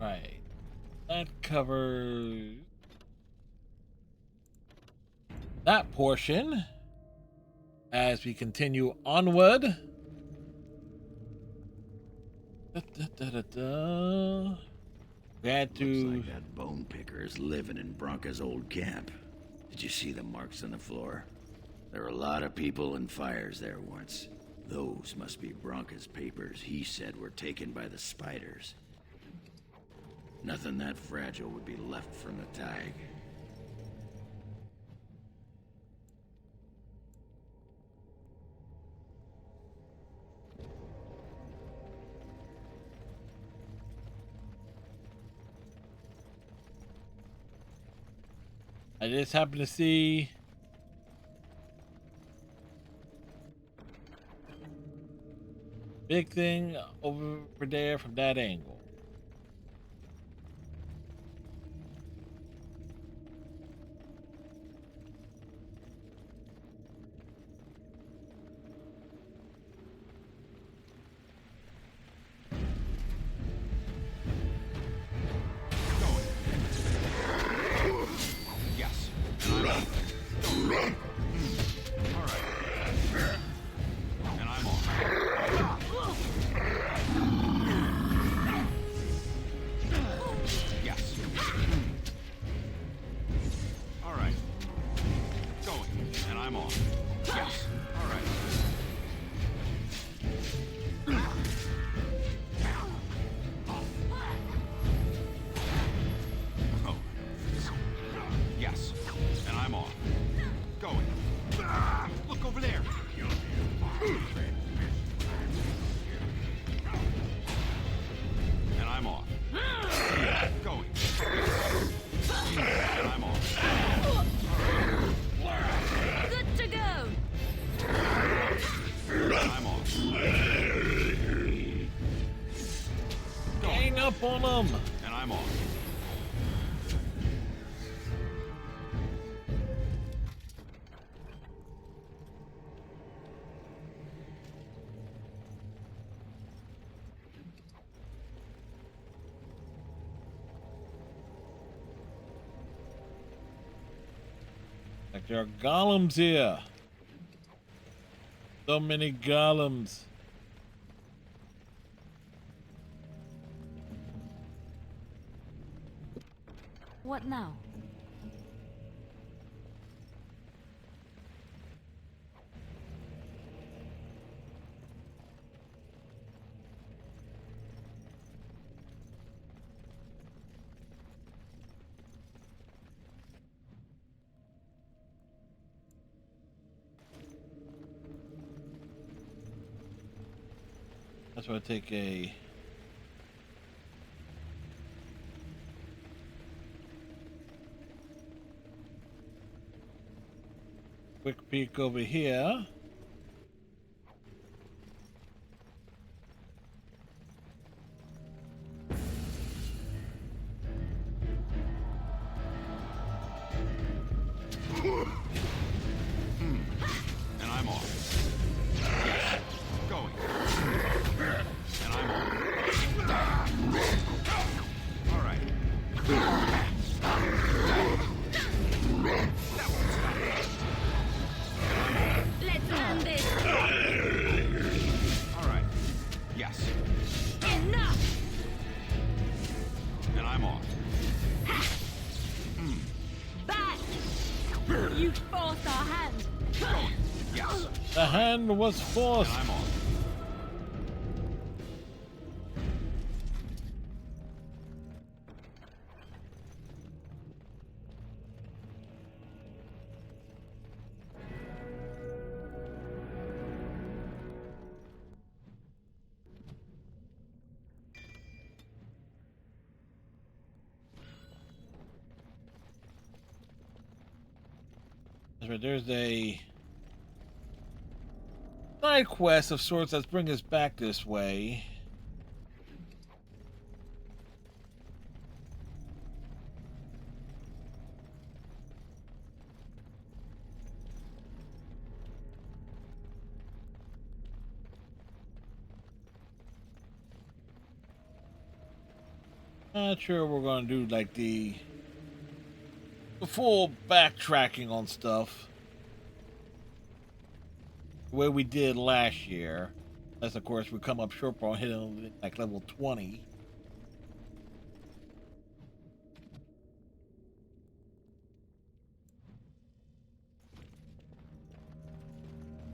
Right. That covers that portion. As we continue onward. We had to. Looks like that bone picker is living in Bronca's old camp. Did you see the marks on the floor? There were a lot of people and fires there once. Those must be Bronca's papers he said were taken by the spiders. Nothing that fragile would be left from the tag. I just happened to see big thing over there from that angle. Yes. And I'm on. All right. And I'm on. Yes. All right. Going. And I'm on. Yes. All right. Oh. Yes. And I'm on. Going. Look over there. And I'm off. Going. And I'm off. Good to go. And I'm off. Gang up on them. And I'm off. Like there are golems here. So many golems. What now? That's why I take a quick peek over here. And I'm off. Going. And I'm off. All right. Let's end this. All right. Yes. Enough. And I'm off. Back. You forced our hand. Going. Yes. The hand was forced. And I'm off. That's right, there's a side quest of sorts that's bringing us back this way. Not sure we're gonna do like the full backtracking on stuff the way we did last year. Unless of course we come up short on hitting like level 20.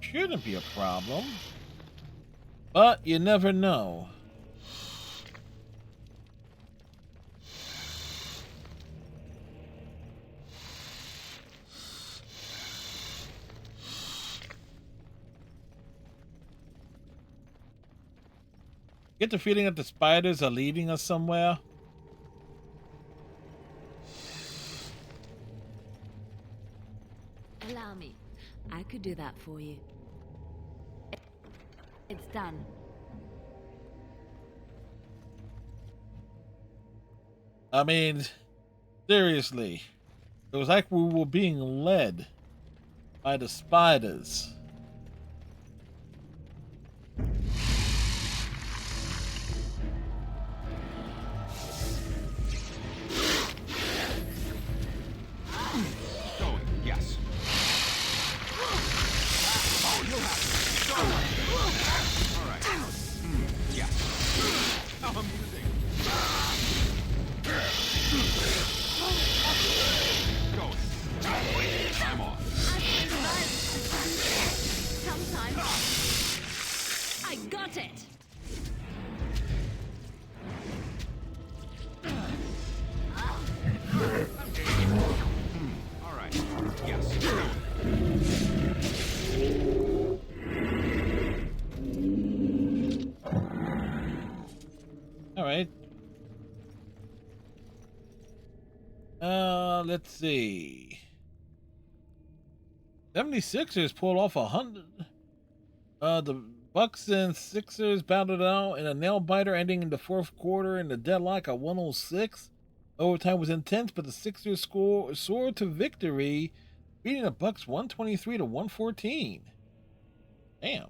Shouldn't be a problem. But you never know. Get the feeling that the spiders are leading us somewhere. Allow me. I could do that for you. It's done. I mean, seriously. It was like we were being led by the spiders. Going. Yes. Oh, you'll have it. Go. All right. Yes. How amusing. Going. I'm off. Sometimes I got it. All right. Yes. All right. Let's see. 76ers pulled off 100. The Bucks and Sixers battled out in a nail biter, ending in the fourth quarter in the deadlock at 106. Overtime was intense, but the Sixers soared to victory, beating the Bucks 123 to 114. Damn.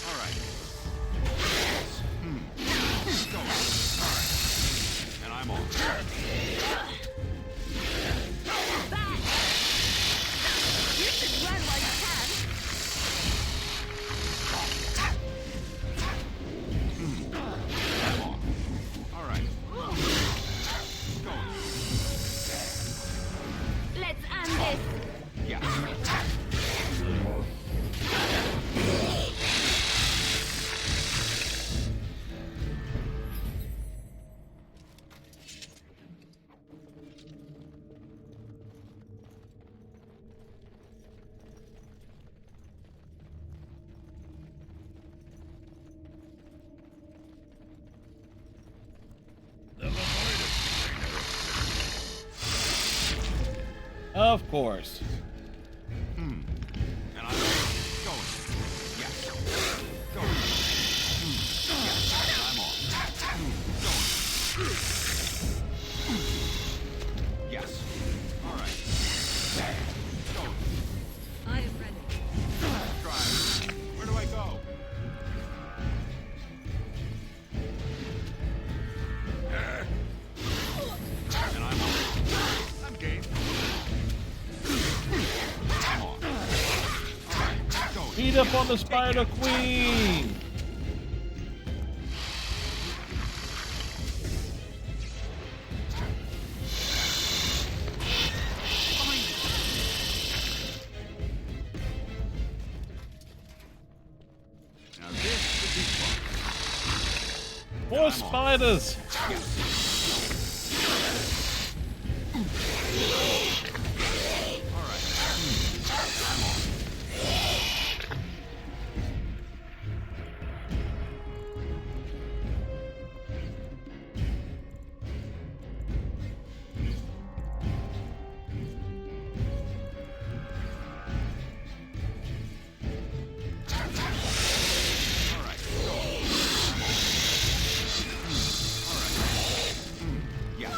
All right. Yes. Going. All right. And I'm off. You should run while you can. I'm off. All right. Going. Let's end this. Yes. Of course. And I'm going. Yes. Going. Yes. And I'm off. Going. Yes. All right. Going. I am ready. Try. Where do I go? And I'm off. I'm game. I'm off. All right. Going. Beat up on the Spider Queen. Now this should be fun. More spiders. All right. I'm on. All right. Go. All right. Yes.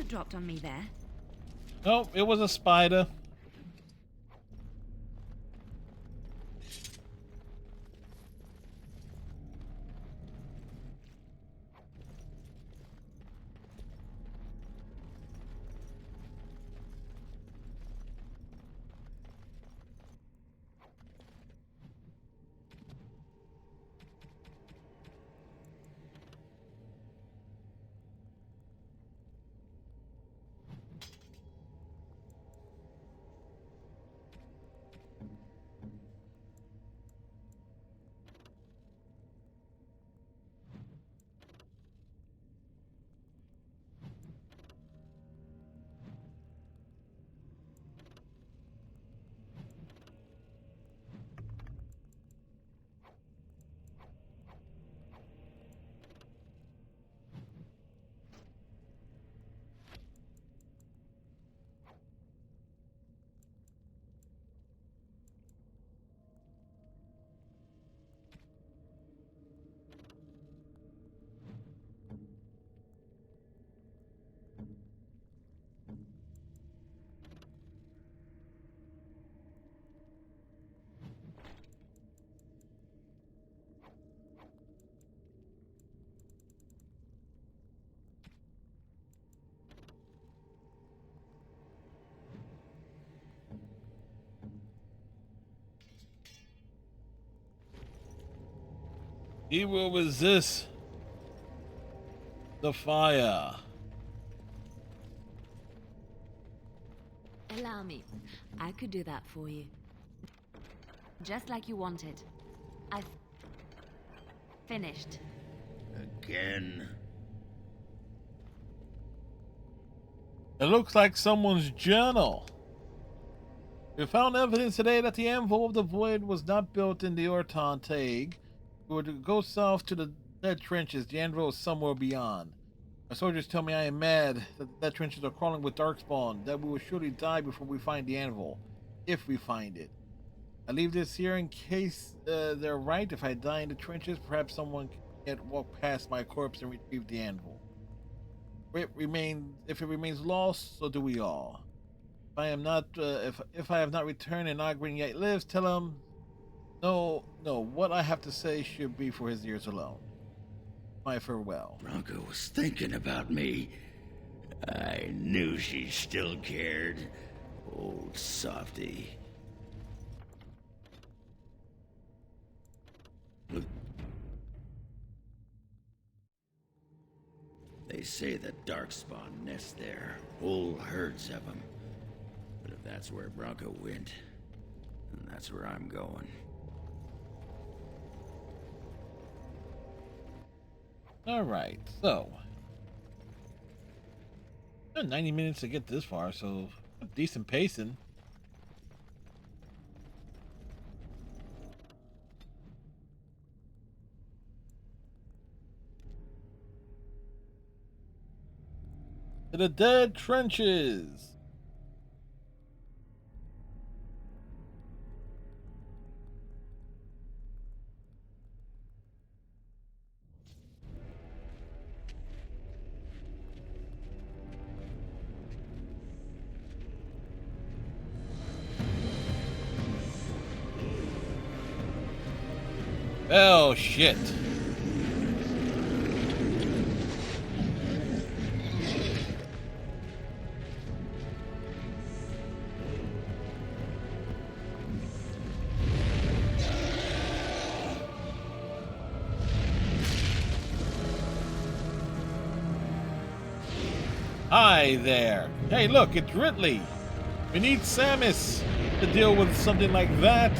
have dropped on me there. Nope, it was a spider. He will resist the fire. Allow me. I could do that for you. Just like you wanted. I've finished. Again? It looks like someone's journal. We found evidence today that the Anvil of the Void was not built in the Ortantag. We were to go south to the dead trenches. The Anvil is somewhere beyond. My soldiers tell me I am mad, that the dead trenches are crawling with darkspawn, that we will surely die before we find the Anvil, if we find it. I leave this here in case they're right. If I die in the trenches, perhaps someone can walk past my corpse and retrieve the Anvil. If it remains lost, so do we all. If I am not, if I have not returned and Ogren yet lives, tell him, no, what I have to say should be for his ears alone. My farewell. Bronca was thinking about me. I knew she still cared. Old softy. Look. They say that darkspawn nest there. Whole herds of them. But if that's where Bronca went, then that's where I'm going. Alright, so 90 minutes to get this far, so decent pacing. To the dead trenches. Oh shit. Hi there. Hey, look, it's Ridley. We need Samus to deal with something like that.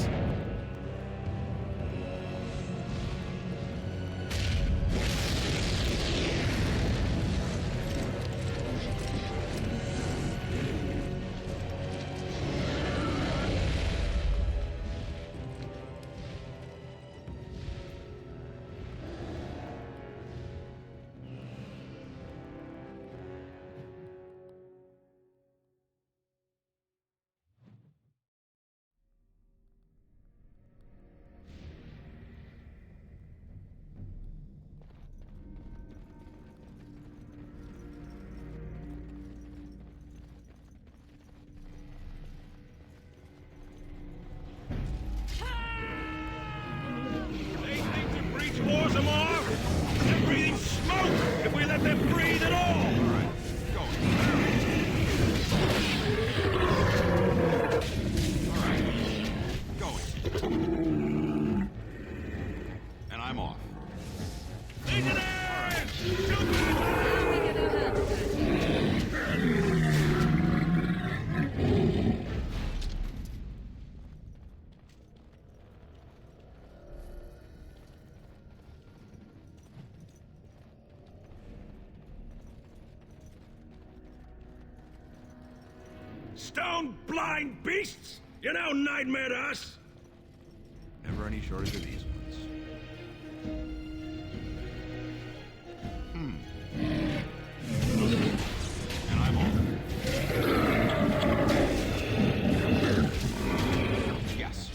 Stone blind beasts! You no nightmare to us! Never any shortage of these ones. And I'm on. Yes.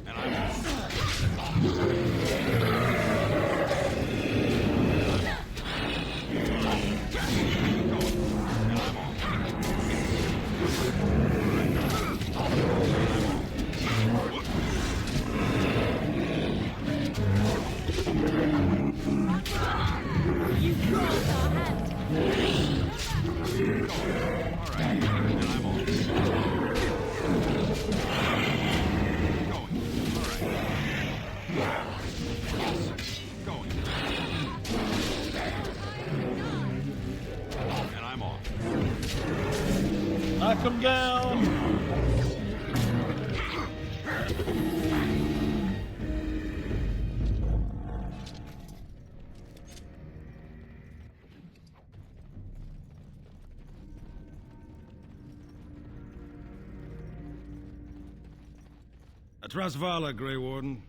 And I'm on. Knock him down. Trasvala, Grey Warden.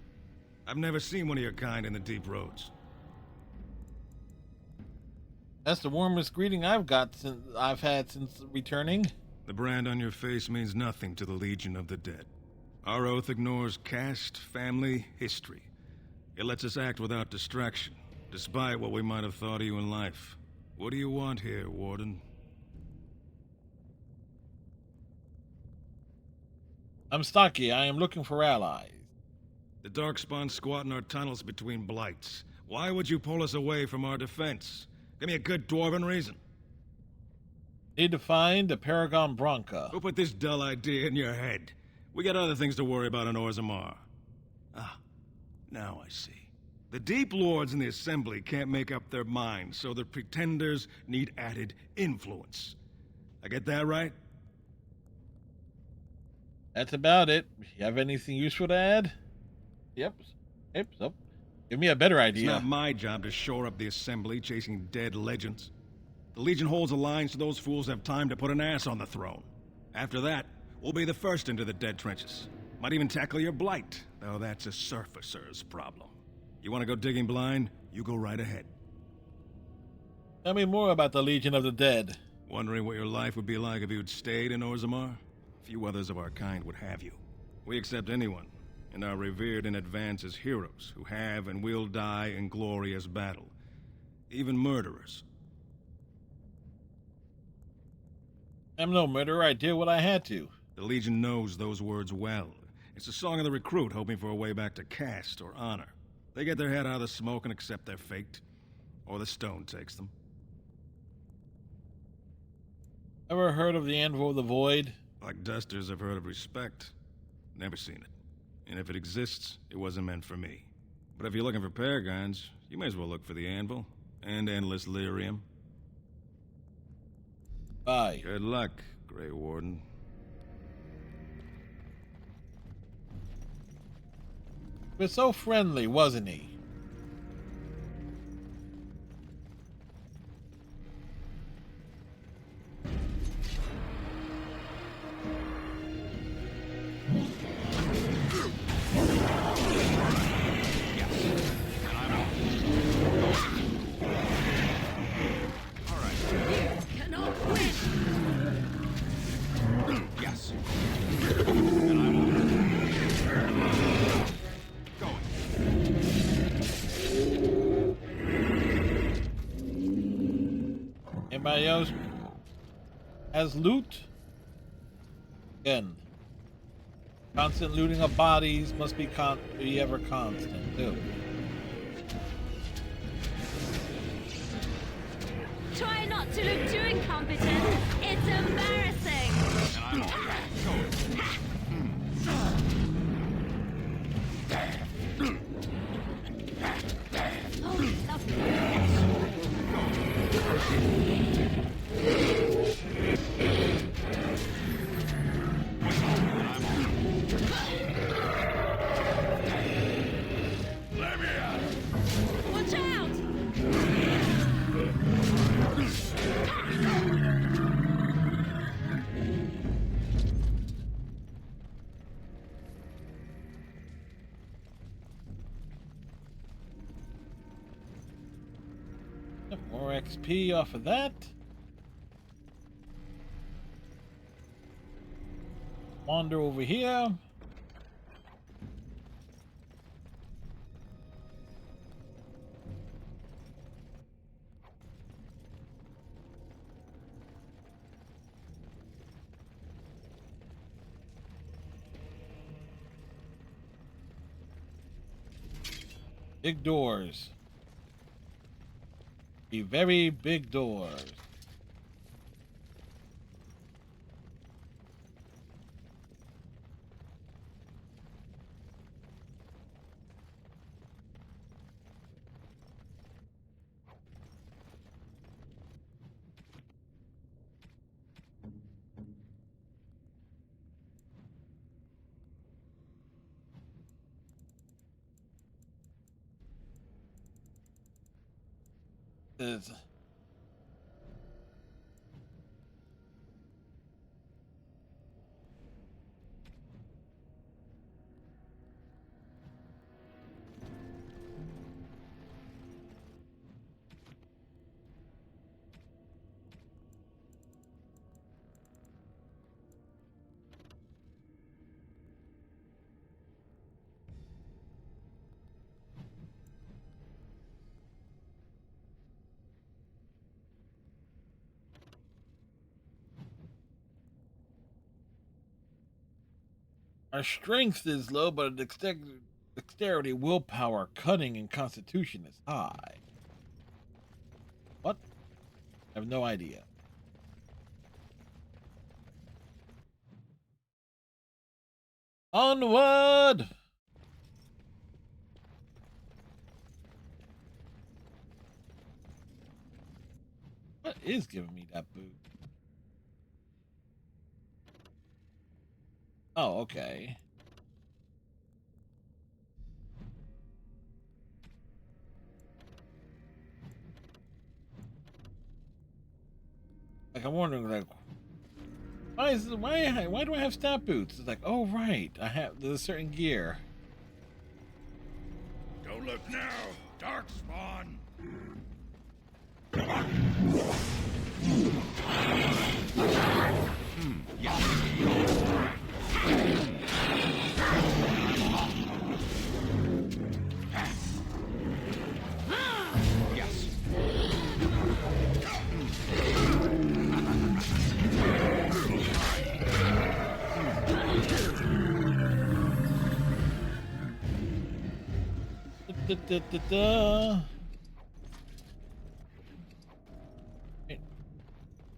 I've never seen one of your kind in the deep roads. That's the warmest greeting I've had since returning. The brand on your face means nothing to the Legion of the Dead. Our oath ignores caste, family, history. It lets us act without distraction, despite what we might have thought of you in life. What do you want here, Warden? I'm Stocky. I am looking for allies. The Darkspawn squat in our tunnels between blights. Why would you pull us away from our defense? Give me a good dwarven reason. Need to find the Paragon Bronca. Who put this dull idea in your head? We got other things to worry about in Orzammar. Ah, now I see. The Deep Lords in the Assembly can't make up their minds, so the Pretenders need added influence. I get that right? That's about it. You have anything useful to add? Yep. Give me a better idea. It's not my job to shore up the Assembly chasing dead legends. The Legion holds a line so those fools have time to put an ass on the throne. After that, we'll be the first into the dead trenches. Might even tackle your blight, though that's a surfacer's problem. You want to go digging blind? You go right ahead. Tell me more about the Legion of the Dead. Wondering what your life would be like if you'd stayed in Orzammar? Few others of our kind would have you. We accept anyone, and are revered in advance as heroes who have and will die in glorious battle. Even murderers. I'm no murderer. I did what I had to. The Legion knows those words well. It's a song of the recruit hoping for a way back to caste or honor. They get their head out of the smoke and accept their fate. Or the stone takes them. Ever heard of the Anvil of the Void? Like dusters, I've heard of respect. Never seen it. And if it exists, it wasn't meant for me. But if you're looking for paragons, you may as well look for the Anvil. And endless lyrium. Bye. Good luck, Grey Warden. He was so friendly, wasn't he? Anybody else has loot? Again, constant looting of bodies must be ever constant too. Try not to look too incompetent. It's embarrassing. And I'm on. Go. Let me out! Watch out! More XP off of that. Wander over here. Big doors. Be very big doors. Is our strength is low, but dexterity, willpower, cunning, and constitution is high. What? I have no idea. Onward! What is giving me that boot? Oh, okay. Like, I'm wondering, like, why do I have stat boots? It's like, oh right, I have there's a certain gear. Don't look now! Dark spawn!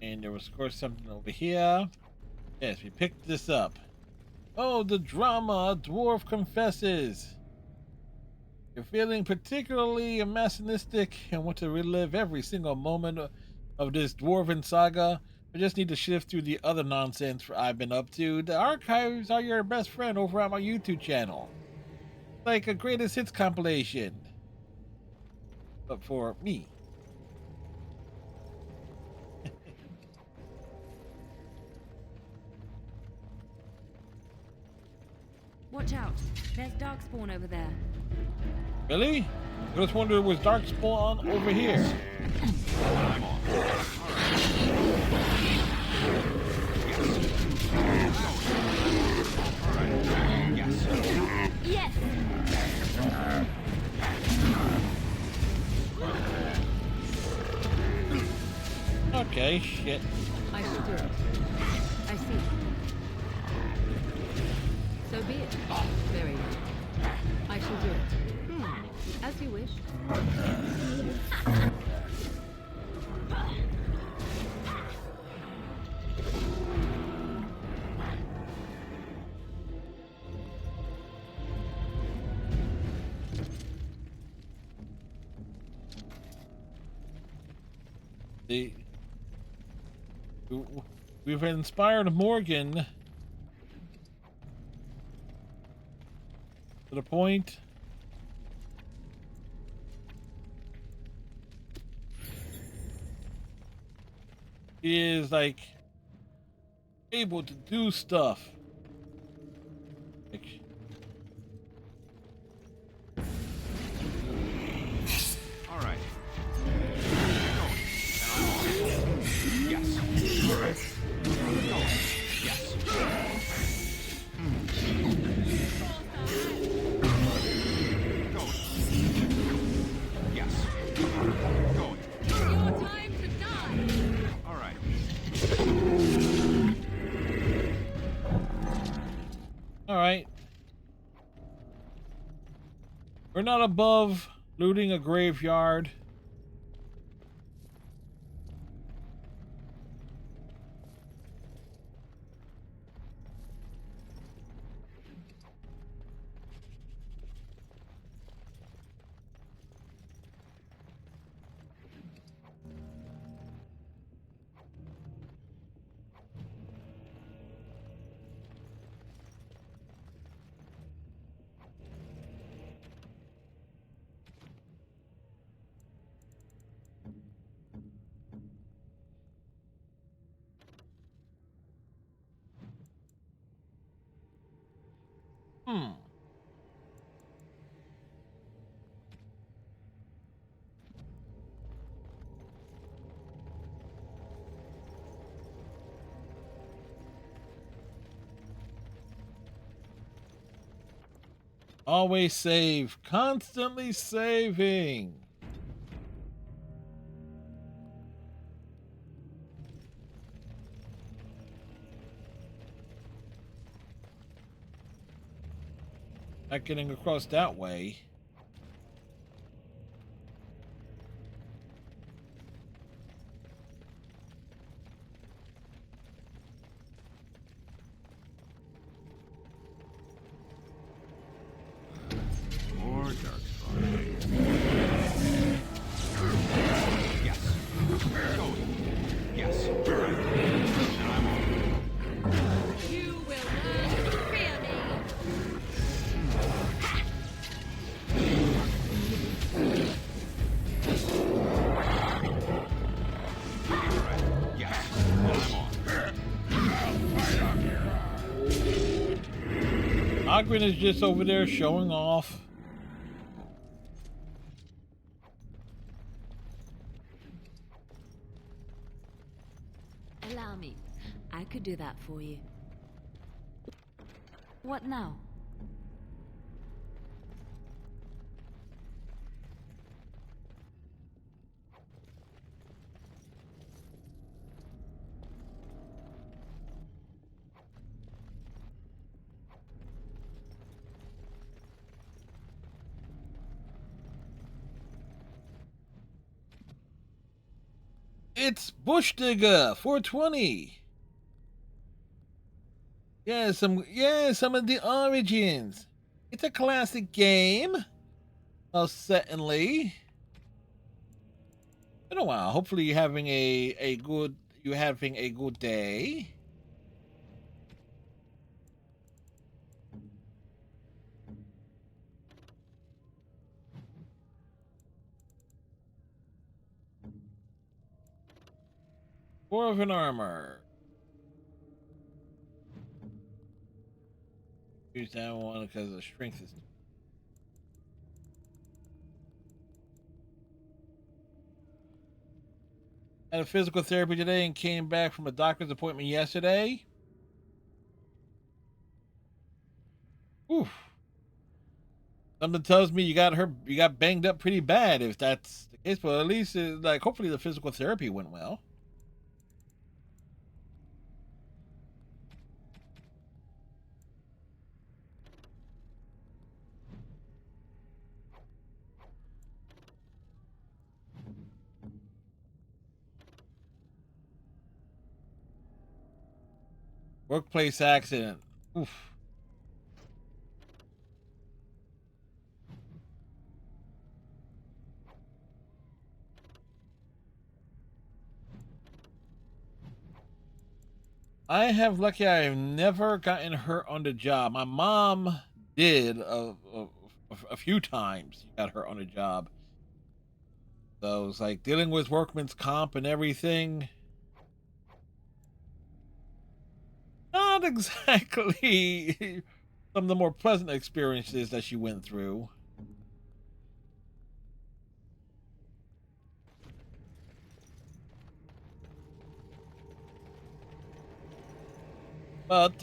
And there was, of course, something over here. Yes, we picked this up. Oh, the drama! A dwarf confesses. You're feeling particularly messianistic and want to relive every single moment of this dwarven saga. I just need to shift through the other nonsense I've been up to. The archives are your best friend over on my YouTube channel. Like a greatest hits compilation. But for me. Watch out. There's Darkspawn over there. Really? I just wondered it was Darkspawn over here. Yes! Okay, shit. I shall do it. I see. So be it. Very well. I shall do it. As you wish. We've inspired Morgan to the point is like able to do stuff. Like, All right. Going. And I'm on. Yes. Going. Yes. Going. Yes. Going. Your time to die! All right. all right. We're not above looting a graveyard. Hmm. Always save. Constantly saving. Not getting across that way. More dark spot. Yes. Going. Yes. All right. And I'm on. You will learn to fear me! All right. Yes. And I'm on. Ogren is just over there showing off. Allow me. I could do that for you. What now? It's Bush Digger 420. Some of the origins. It's a classic game. Certainly. Been a while. Hopefully you're having a good day. Dwarven armor. Use that one because the strength is. Had a physical therapy today and came back from a doctor's appointment yesterday. Oof. Something tells me you got banged up pretty bad if that's the case, but at least hopefully the physical therapy went well. Workplace accident. Oof. I've never gotten hurt on the job. My mom did a few times. She got hurt on the job. So it's like dealing with workman's comp and everything. not exactly some of the more pleasant experiences that she went through. But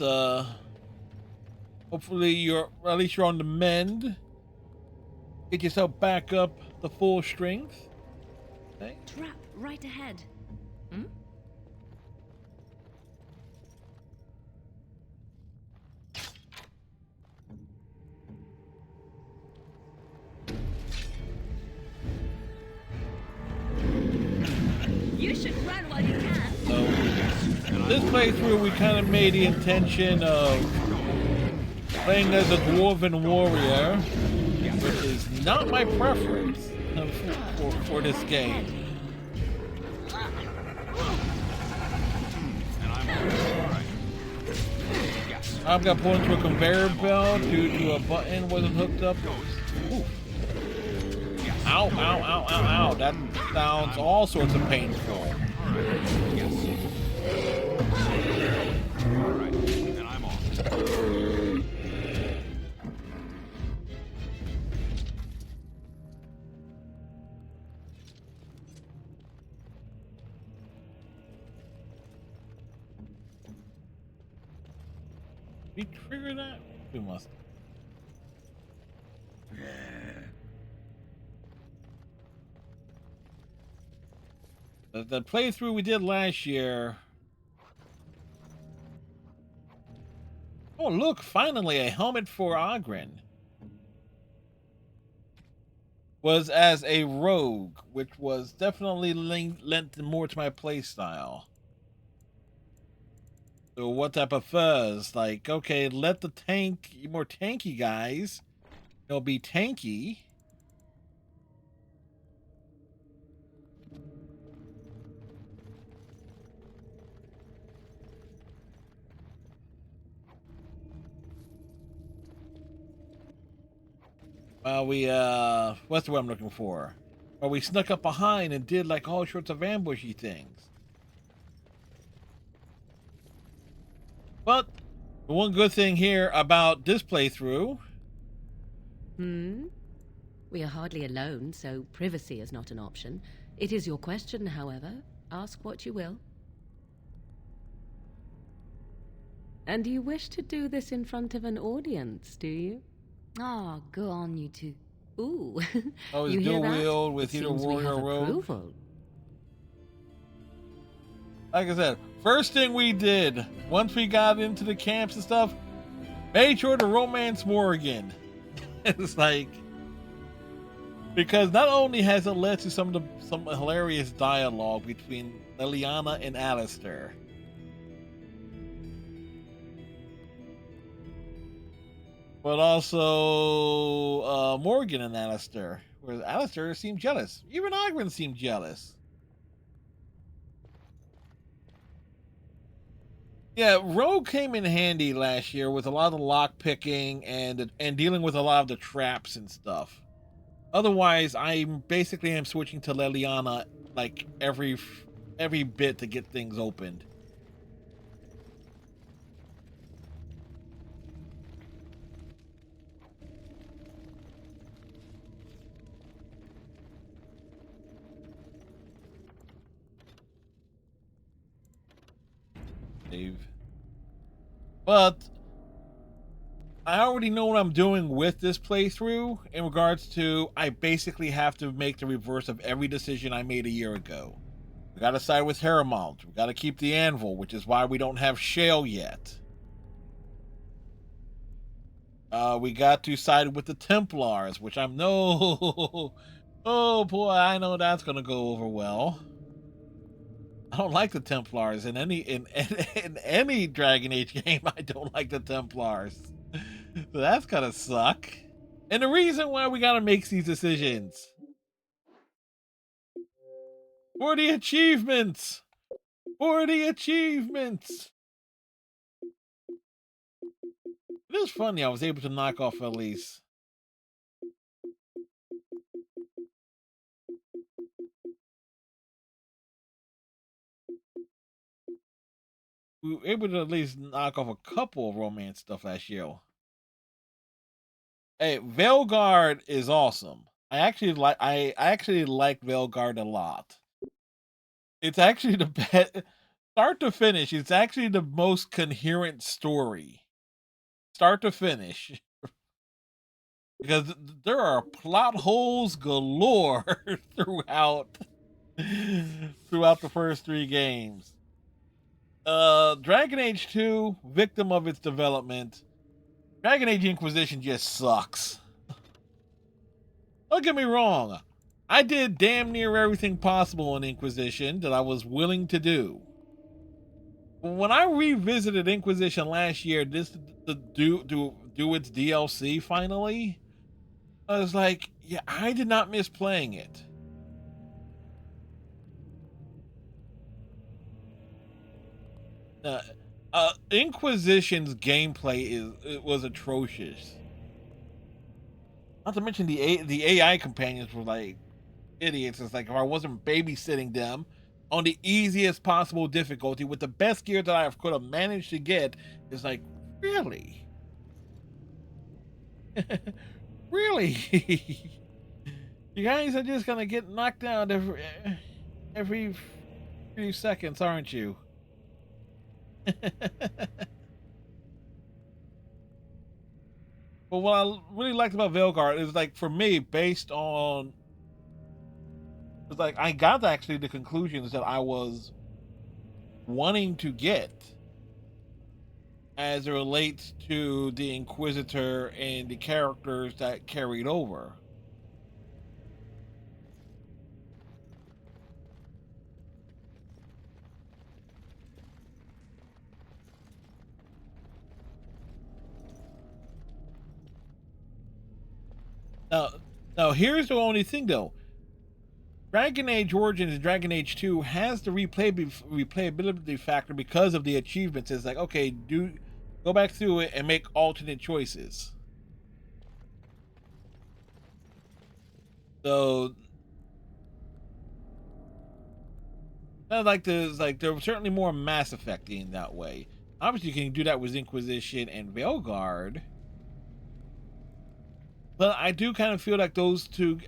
hopefully at least you're on the mend. Get yourself back up to full strength. Okay. Trap right ahead. Hmm? You should run while you can. So this playthrough, we kind of made the intention of playing as a dwarven warrior, which is not my preference for this game. And I'm all right. Yes. I've got pulled into a conveyor belt due to a button wasn't hooked up. Ooh. Ow, ow, ow, ow, ow. That sounds all sorts of painful. All right. Yes. All right. And I'm off. We trigger that? We must. The playthrough we did last year. Oh, look, finally a helmet for Ogren. Was as a rogue, which was definitely lent more to my playstyle. So what type of fuzz? Like, okay, let the more tanky guys, they'll be tanky. What's the word I'm looking for? Well, we snuck up behind and did like all sorts of ambushy things. But the one good thing here about this playthrough. We are hardly alone, so privacy is not an option. It is your question, however. Ask what you will. And you wish to do this in front of an audience, do you? Oh, go on, you two. Ooh, Oh, it's you hear dual that? wield with It either seems we warrior have or rogue. approval. Like I said, first thing we did once we got into the camps and stuff, made sure to romance Morrigan. It's like, because not only has it led to some hilarious dialogue between Liliana and Alistair, but also Morgan and Alistair, where Alistair seemed jealous. Even Ogren seemed jealous. Yeah, Rogue came in handy last year with a lot of the lock picking and dealing with a lot of the traps and stuff. Otherwise, I basically am switching to Liliana like every bit to get things opened. Dave. But I already know what I'm doing with this playthrough in regards to I basically have to make the reverse of every decision I made a year ago. We gotta side with Haramount. We gotta keep the Anvil, which is why we don't have Shale yet. We got to side with the Templars, which I'm no. Oh boy, I know that's gonna go over well. I don't like the Templars in in any Dragon Age game. I don't like the Templars, so that's gonna suck. And the reason why we gotta make these decisions for the achievements, for the achievements. It is funny. I was able to knock off Elise. we were able to at least knock off a couple of romance stuff last year. Hey, Veilguard is awesome. I actually like Veilguard a lot. It's actually the best start to finish. It's actually the most coherent story, start to finish, because there are plot holes galore throughout the first 3 games. Dragon Age 2, victim of its development. Dragon Age Inquisition just sucks. Don't get me wrong. I did damn near everything possible in Inquisition that I was willing to do. When I revisited Inquisition last year, just to do its DLC finally, I was like, yeah, I did not miss playing it. Inquisition's gameplay was atrocious. Not to mention the AI companions were like idiots. It's like if I wasn't babysitting them on the easiest possible difficulty with the best gear that I could have managed to get, it's like, really? Really? You guys are just gonna get knocked down every few seconds, aren't you? But what I really liked about Veilguard is, like, for me, based on, it's like I got actually the conclusions that I was wanting to get as it relates to the Inquisitor and the characters that carried over. Now here's the only thing though. Dragon Age Origins and Dragon Age 2 has the replayability factor because of the achievements. It's like, okay, go back through it and make alternate choices. So there's certainly more Mass Effect in that way. Obviously, you can do that with Inquisition and Veilguard. But I do kind of feel like those two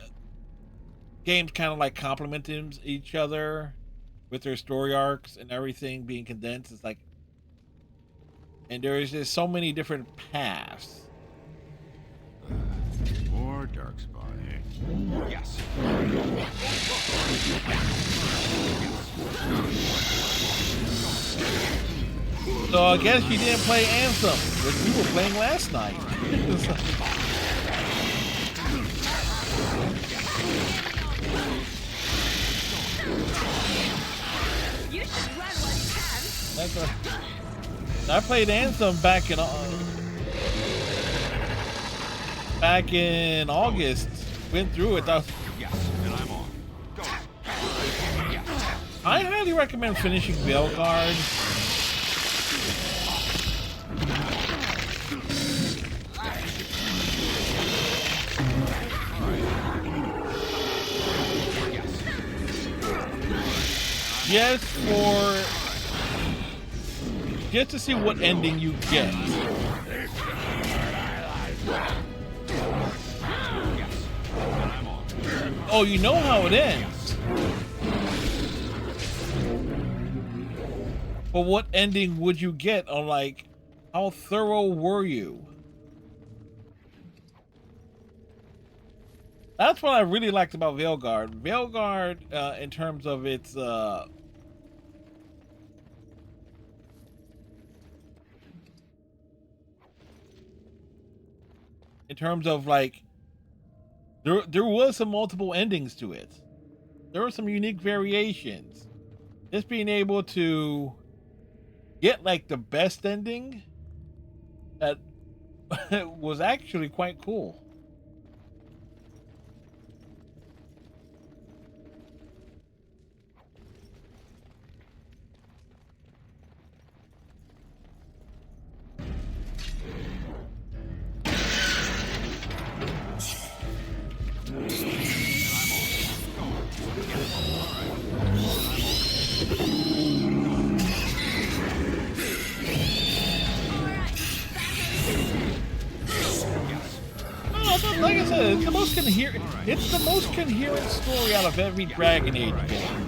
games kind of like complement each other with their story arcs and everything being condensed. It's like, and there is just so many different paths. More darkspawn. Yes. So I guess you didn't play Anthem, which we were playing last night. You should run while you can. I played Anthem back in August. Went through it. Yes, and I'm on. Go. I highly recommend finishing Veilguard. Just to see what ending you get. Oh, you know how it ends. But what ending would you get? Or like, how thorough were you? That's what I really liked about Veilguard. Veilguard, in terms of its in terms of like, there was some multiple endings to it. There were some unique variations. Just being able to get like the best ending that was actually quite cool. coherent. It's the most coherent story out of every Dragon Age game.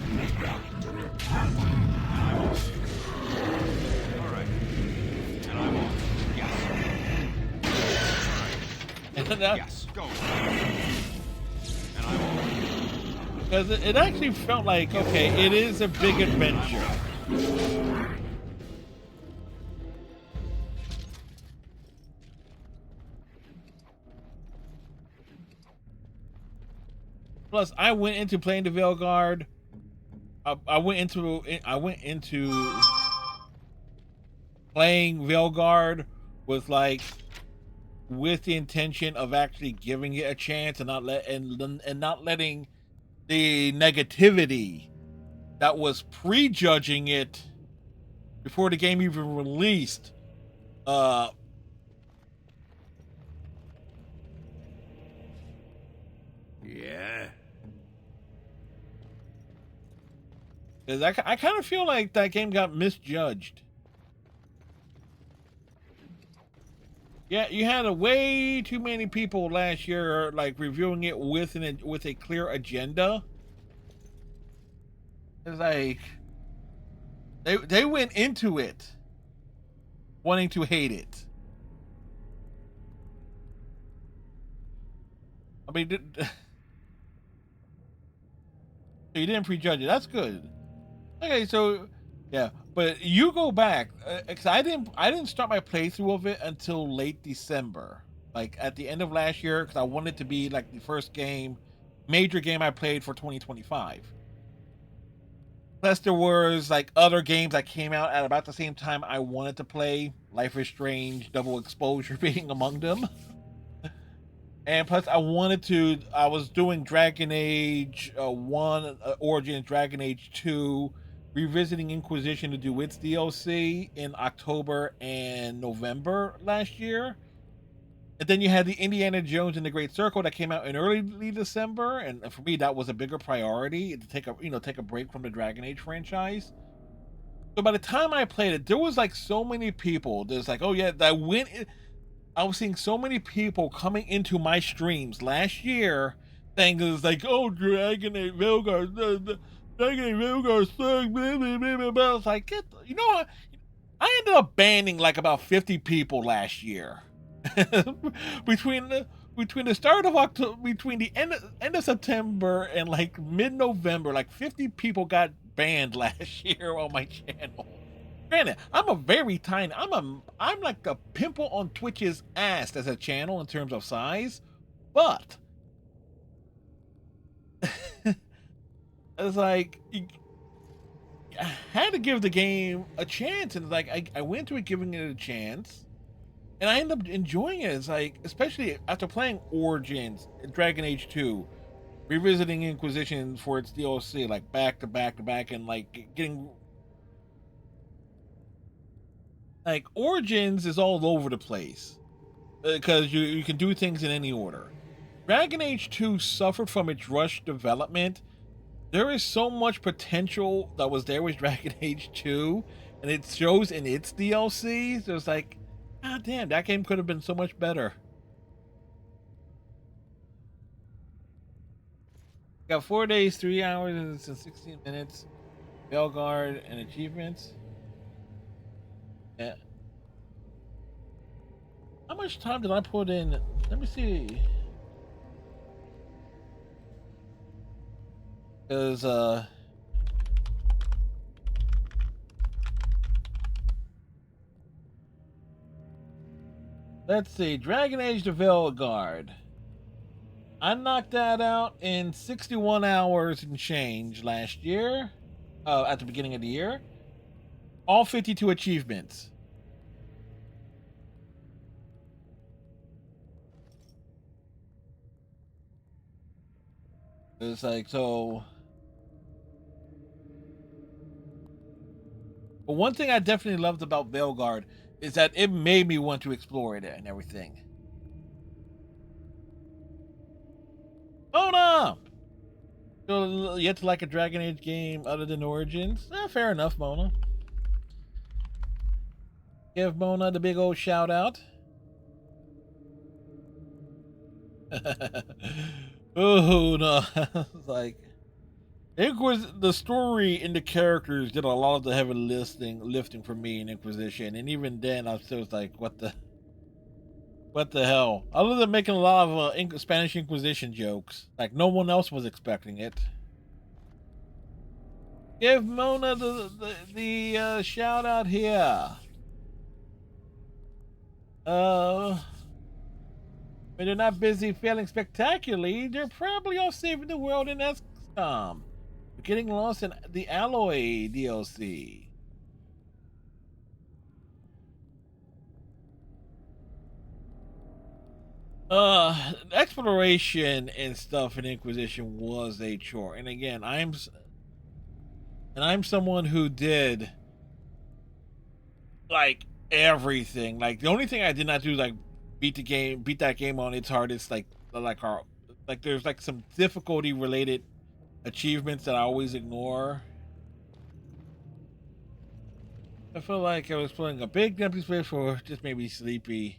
And I'm on. Yes. And Yes. Go. And I'm on. because it actually felt like, okay, it is a big adventure. Plus, I went into playing the Veilguard. I went into playing Veilguard with with the intention of actually giving it a chance and not letting the negativity that was prejudging it before the game even released Yeah? because I kind of feel like that game got misjudged. Yeah, you had a way too many people last year reviewing it with a clear agenda. It's like they went into it wanting to hate it. I mean, you didn't prejudge it. That's good. Okay, so yeah, but you go back because I didn't start my playthrough of it until late December, like at the end of last year, because I wanted it to be like the first major game I played for 2025. Plus, there was like other games that came out at about the same time I wanted to play. Life is Strange, Double Exposure being among them. And plus, I was doing Dragon Age 1, Origins, Dragon Age 2, revisiting Inquisition to do its DLC in October and November last year. And then you had the Indiana Jones and the Great Circle that came out in early December, and for me that was a bigger priority to take a break from the Dragon Age franchise. So by the time I played it, there was like so many people. There's like, oh yeah, I was seeing so many people coming into my streams last year saying it was like, oh, Dragon Age Veilguard, Dragon Age Veilguard sucks, blah, blah, blah, blah, blah. I was like, you know what? I ended up banning like about 50 people last year. between the start of October, between the end of September and like mid-November, like 50 people got banned last year on my channel. Granted, I'm like a pimple on Twitch's ass as a channel in terms of size, but it's like I had to give the game a chance, and like I went to it giving it a chance, and I ended up enjoying it. It's like, especially after playing Origins, Dragon Age 2, revisiting Inquisition for its DLC, like back to back to back, and like getting like Origins is all over the place because you can do things in any order. Dragon Age 2 suffered from its rush development. There is so much potential that was there with Dragon Age 2, and it shows in its DLCs. There's like, god damn, that game could have been so much better. Got 4 days, 3 hours, and 16 minutes. Veilguard and achievements. Yeah. How much time did I put in? Let me see. Because let's see, Dragon Age the Veilguard. I knocked that out in 61 hours and change last year, at the beginning of the year. All 52 achievements. It's like, so. But one thing I definitely loved about Veilguard is that it made me want to explore it and everything. Oh no! So yet to like a Dragon Age game other than Origins? Fair enough, Mona. Give Mona the big old shout out. Oh no, like the story and the characters did a lot of the heavy lifting for me in Inquisition, and even then, I still was like, what the hell? Other than making a lot of Spanish Inquisition jokes, like no one else was expecting it. Give Mona the shout out here. When they're not busy failing spectacularly, they're probably all saving the world in XCOM. We're getting lost in the Alloy DLC. Exploration and stuff in Inquisition was a chore, and again, I'm someone who did like everything. Like the only thing I did not do is like beat that game on its hardest. Like there's like some difficulty related achievements that I always ignore. I feel like I was playing a big empty space for just made me sleepy.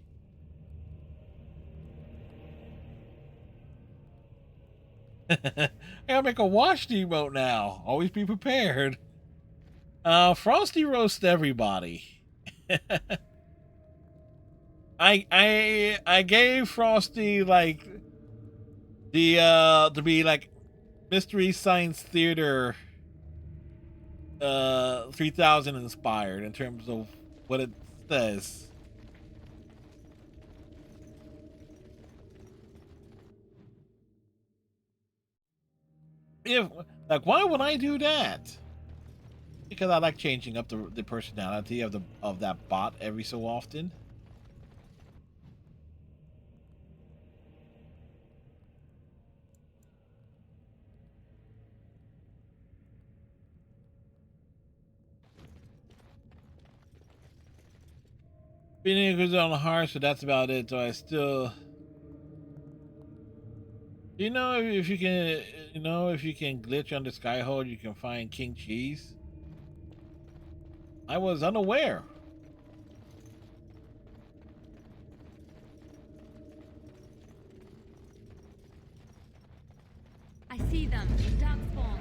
I gotta make a wash emote now. Always be prepared. Frosty roast everybody. I gave Frosty like the to be like Mystery Science Theater 3000 inspired in terms of what it says. If like why would I do that? Because I like changing up the personality of that bot every so often. Being goes on hard, so that's about it. So I still, if you can, if you can glitch on the Skyhold, you can find King Cheese. I was unaware. I see them. Dark spawn.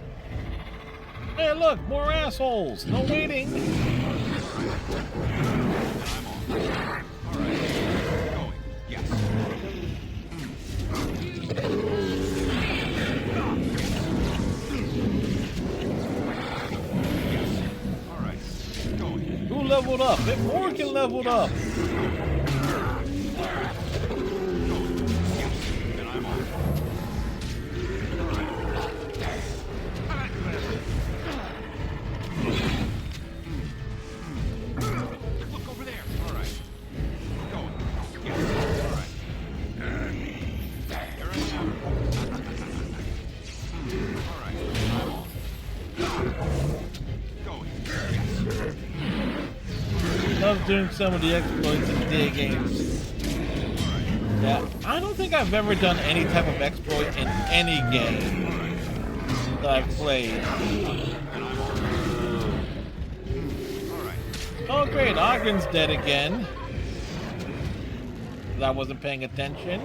Hey, look, more assholes. No waiting. Who leveled up? Morgan leveled up. Love doing some of the exploits in the day games. Yeah, I don't think I've ever done any type of exploit in any game that I've played. Oh great, Ogden's dead again. I wasn't paying attention.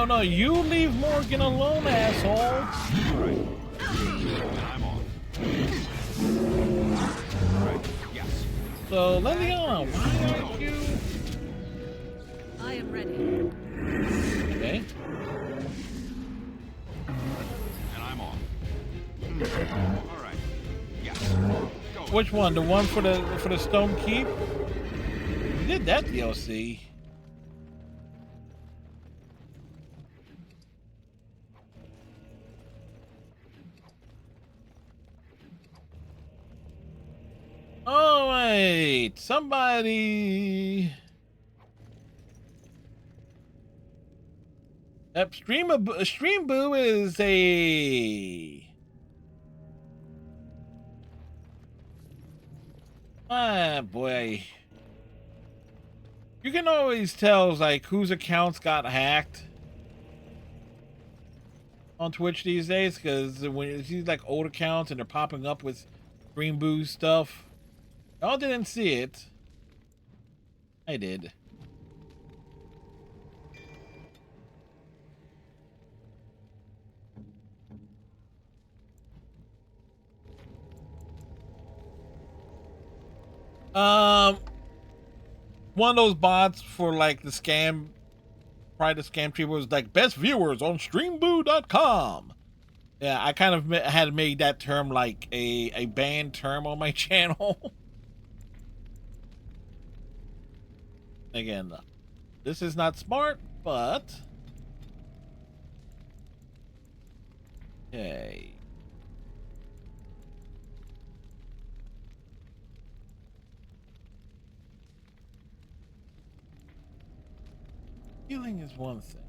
No, you leave Morgan alone, asshole. So, Leliana, why aren't you? I am ready. Okay. And I'm on. All right. Yes. Go. Which one? The one for the Stone Keep? We did that DLC. All right, somebody. Stream Boo is a. Ah, boy. You can always tell like whose accounts got hacked. on Twitch these days, because when you see like old accounts and they're popping up with Green Boost stuff, y'all didn't see it. I did. One of those bots for like the scam, probably the scam tree was like best viewers on streamboo.com. Yeah, I kind of had made that term like a banned term on my channel. Again, this is not smart, but okay. Healing is one thing.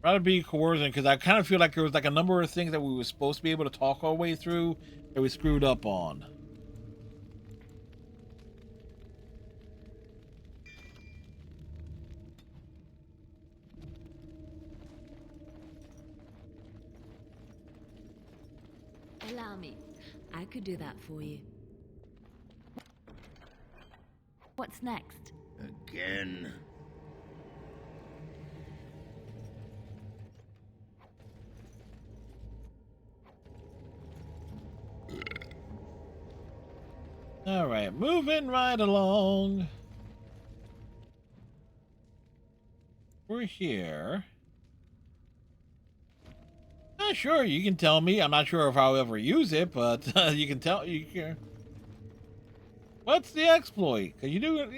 Rather be coercion, because I kind of feel like there was like a number of things that we were supposed to be able to talk our way through that we screwed up on. Allow me. I could do that for you. What's next? Again. All right, moving right along. We're here. Sure, you can tell me. I'm not sure if I'll ever use it, but you can tell. You can. What's the exploit? Can you do it?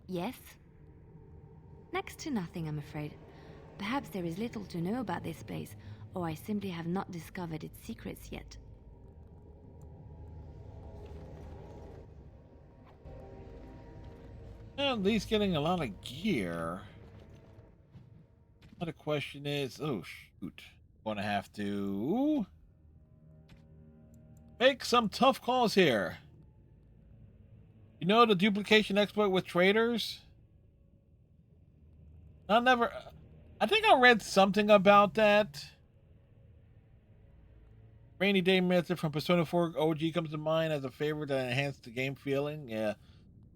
Yes? Next to nothing, I'm afraid. Perhaps there is little to know about this place, or I simply have not discovered its secrets yet. Well, at least getting a lot of gear. Now the question is, oh shoot, gonna have to make some tough calls here. You know the duplication exploit with traders? I think I read something about that. Rainy Day method from Persona 4 OG comes to mind as a favorite that enhanced the game feeling. Yeah.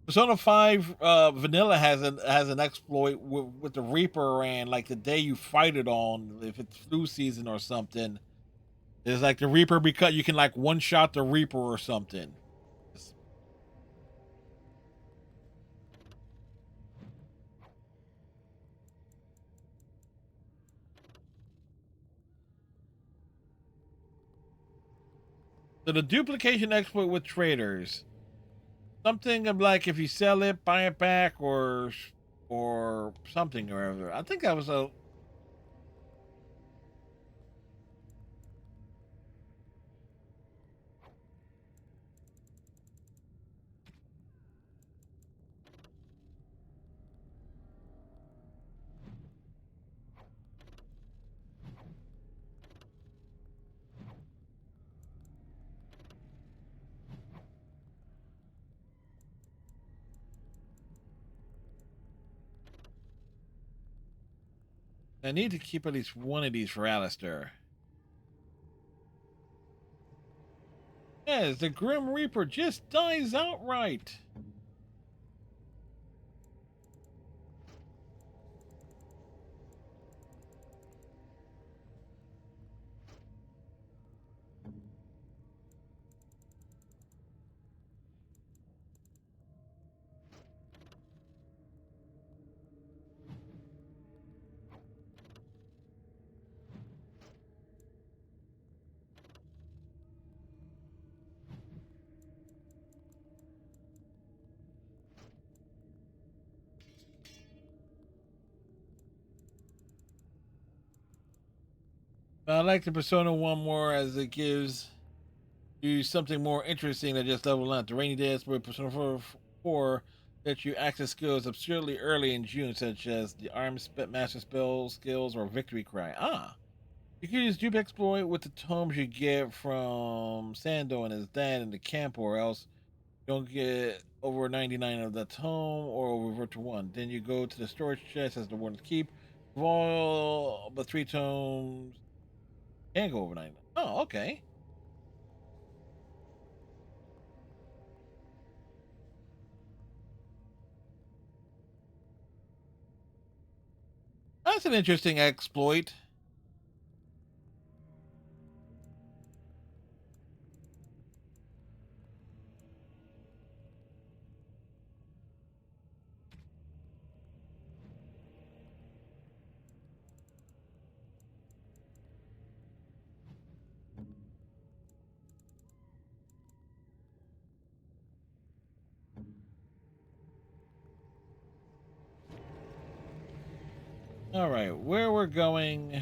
Persona 5 Vanilla has an exploit with the Reaper, and like the day you fight it on, if it's flu season or something, it's like the Reaper, because you can like one shot the Reaper or something. So the duplication exploit with traders, something of like if you sell it, buy it back, or something or other. I think that was a. I need to keep at least one of these for Alistair. Yes, the Grim Reaper just dies outright. I like the Persona 1 more as it gives you something more interesting than just leveling up. The Rainy Day with Persona 4 that you access skills absurdly early in June, such as the Master Spell skills or Victory Cry. Ah, you can use Dupe Exploit with the tomes you get from Sando and his dad in the camp, or else you don't get over 99 of the tome or revert to 1. Then you go to the storage chest as the Warden's Keep. Of all but 3 tomes, can go over 99. Oh, okay. That's an interesting exploit. All right, where we're going,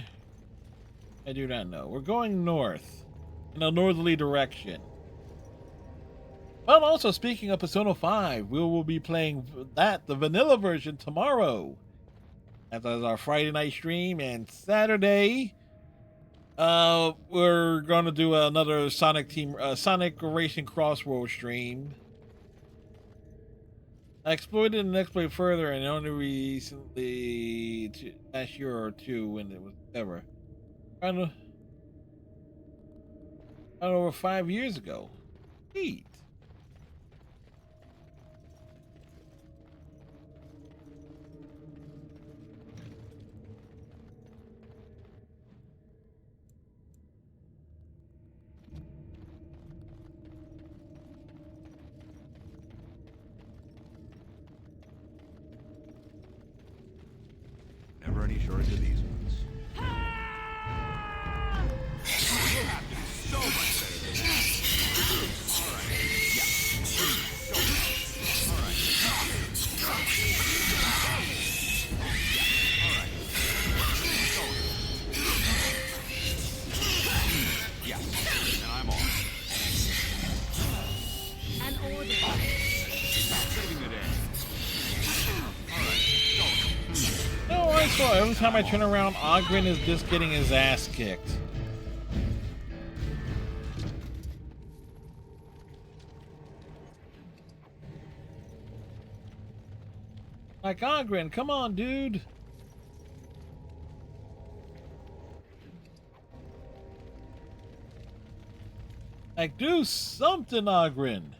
I do not know. We're going north, in a northerly direction. Well, also speaking of Persona 5, we will be playing the vanilla version, tomorrow. That's our Friday night stream, and Saturday, we're gonna do another Sonic Racing Crossroad stream. I exploited and exploited further, and only recently, last year or two, when it was ever. Around over 5 years ago. Neat. Never any shortage of these ones. So much better than that. All right. Yeah. Go. All right. Yeah. All right. Go. Yeah. And I'm on. An order. Saving the day. All right. Go. No, I saw every time I turn around, Ogren is just getting his ass kicked. Like, Ogren, come on, dude. Like, do something, Ogren.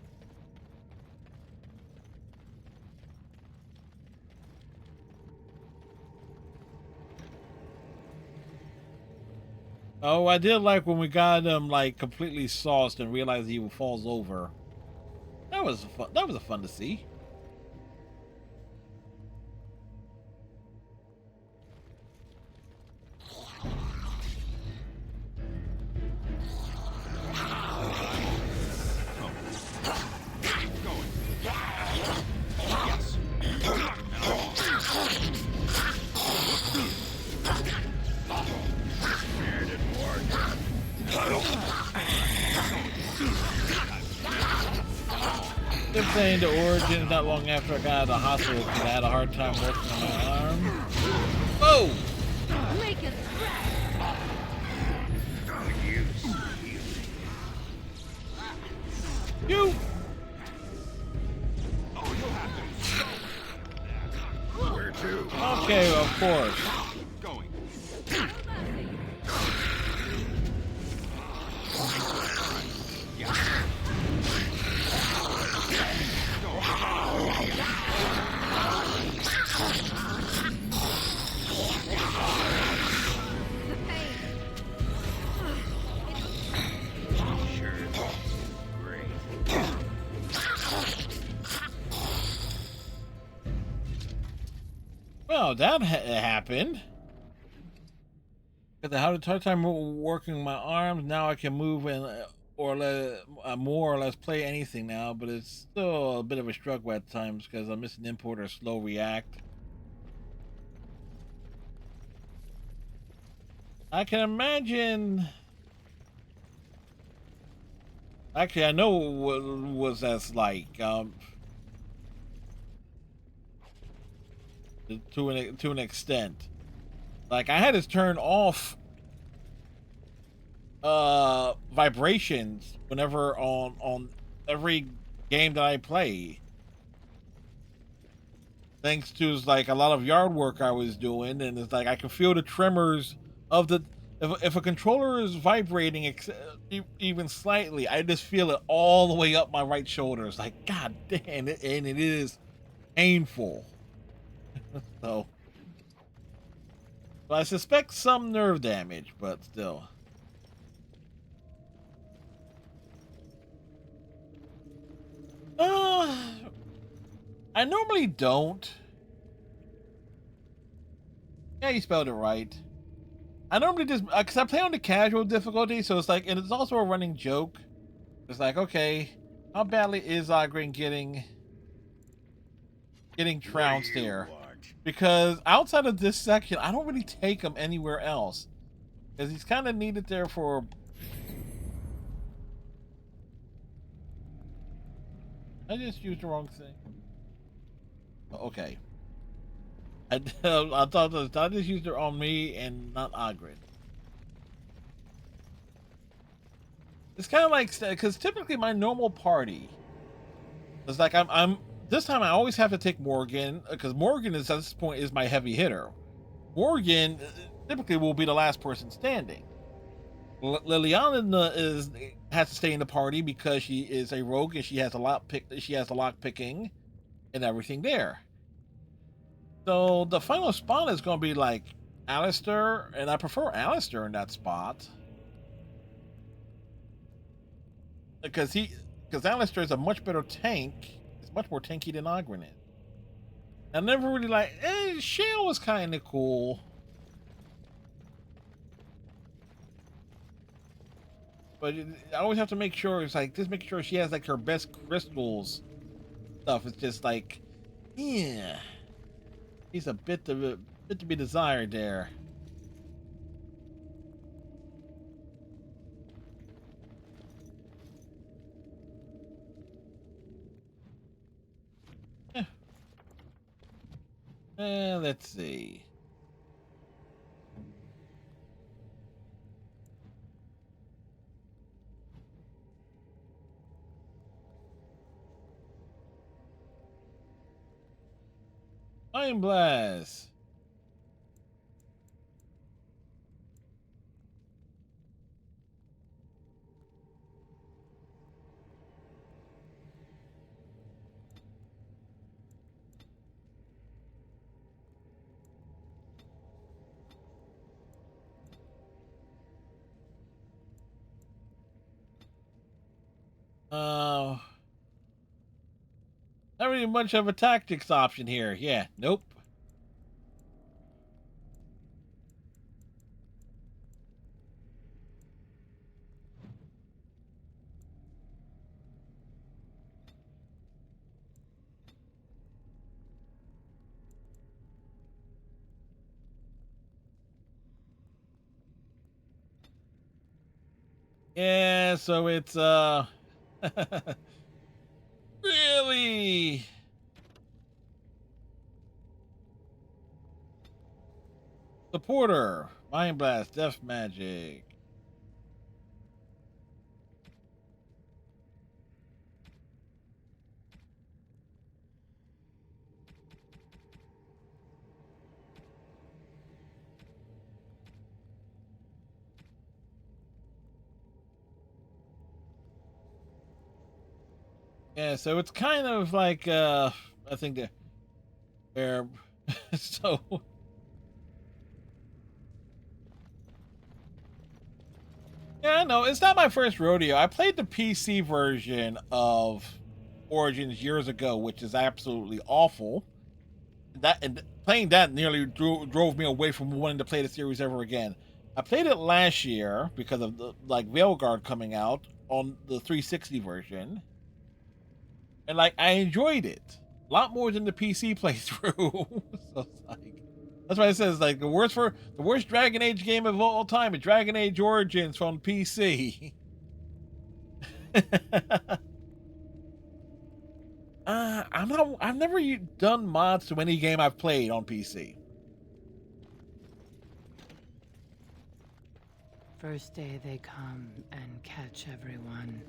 Oh, I did like when we got him like completely sauced and realized he falls over. That was fun. That was fun to see. Yes. They're playing the Origins not long after I got out of the hospital because I had a hard time working on my arm. Whoa! Make us You! Where to? Okay, of course. Going. Yeah. Sure. Great. Well, that happened. Because I had a hard time working my arms. Now I can move and more or less play anything now, but it's still a bit of a struggle at times because I'm missing import or slow react. I can imagine. Actually, I know what was that's like. To an extent, like I had to turn off vibrations whenever on every game that I play, thanks to like a lot of yard work I was doing, and it's like I can feel the tremors of the if a controller is vibrating even slightly, I just feel it all the way up my right shoulder. It's like god damn it, and it is painful. So I suspect some nerve damage, but still. I normally don't. Yeah, you spelled it right. I normally just because I play on the casual difficulty, so it's like, and it's also a running joke. It's like, okay, how badly is Ogren getting trounced here? Because outside of this section, I don't really take him anywhere else because he's kind of needed there for. I just used the wrong thing. Okay. I thought I just used it on me and not Ogren. It's kind of like because typically my normal party is like I'm this time I always have to take Morgan because Morgan is at this point is my heavy hitter. Morgan typically will be the last person standing. Liliana has to stay in the party because she is a rogue and she has the lock picking and everything there. So the final spot is going to be like Alistair, and I prefer Alistair in that spot because Alistair is a much better tank. It's much more tanky than Ogren is. I never really like. Shale was kind of cool, but I always have to make sure it's like just make sure she has like her best crystals stuff. It's just like, yeah, he's a bit to be desired there. Let's see. Iron Blast. Not really much of a tactics option here. Yeah, nope. Yeah, so it's really supporter, Mind Blast, Death Magic. Yeah, so it's kind of like I think that where so yeah, no, it's not my first rodeo. I played the PC version of Origins years ago, which is absolutely awful. That and playing that nearly drove me away from wanting to play the series ever again. I played it last year because of the like Veilguard coming out on the 360 version, and like I enjoyed it a lot more than the PC playthrough. So it's like That's why it says like the worst Dragon Age game of all time is Dragon Age Origins from PC. I've never done mods to any game I've played on PC. First day they come and catch everyone.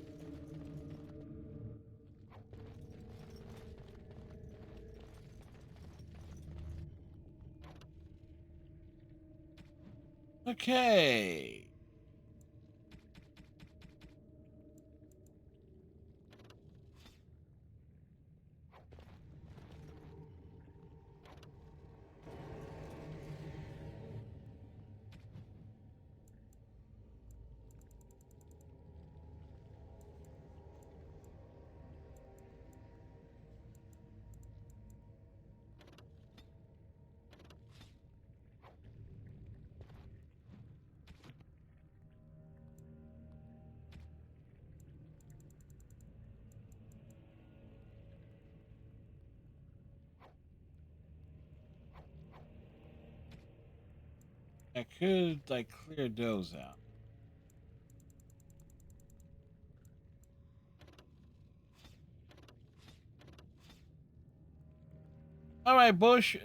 Okay. I could like clear those out. All right, Bush.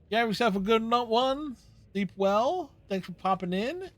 You have yourself a good one. Sleep well. Thanks for popping in.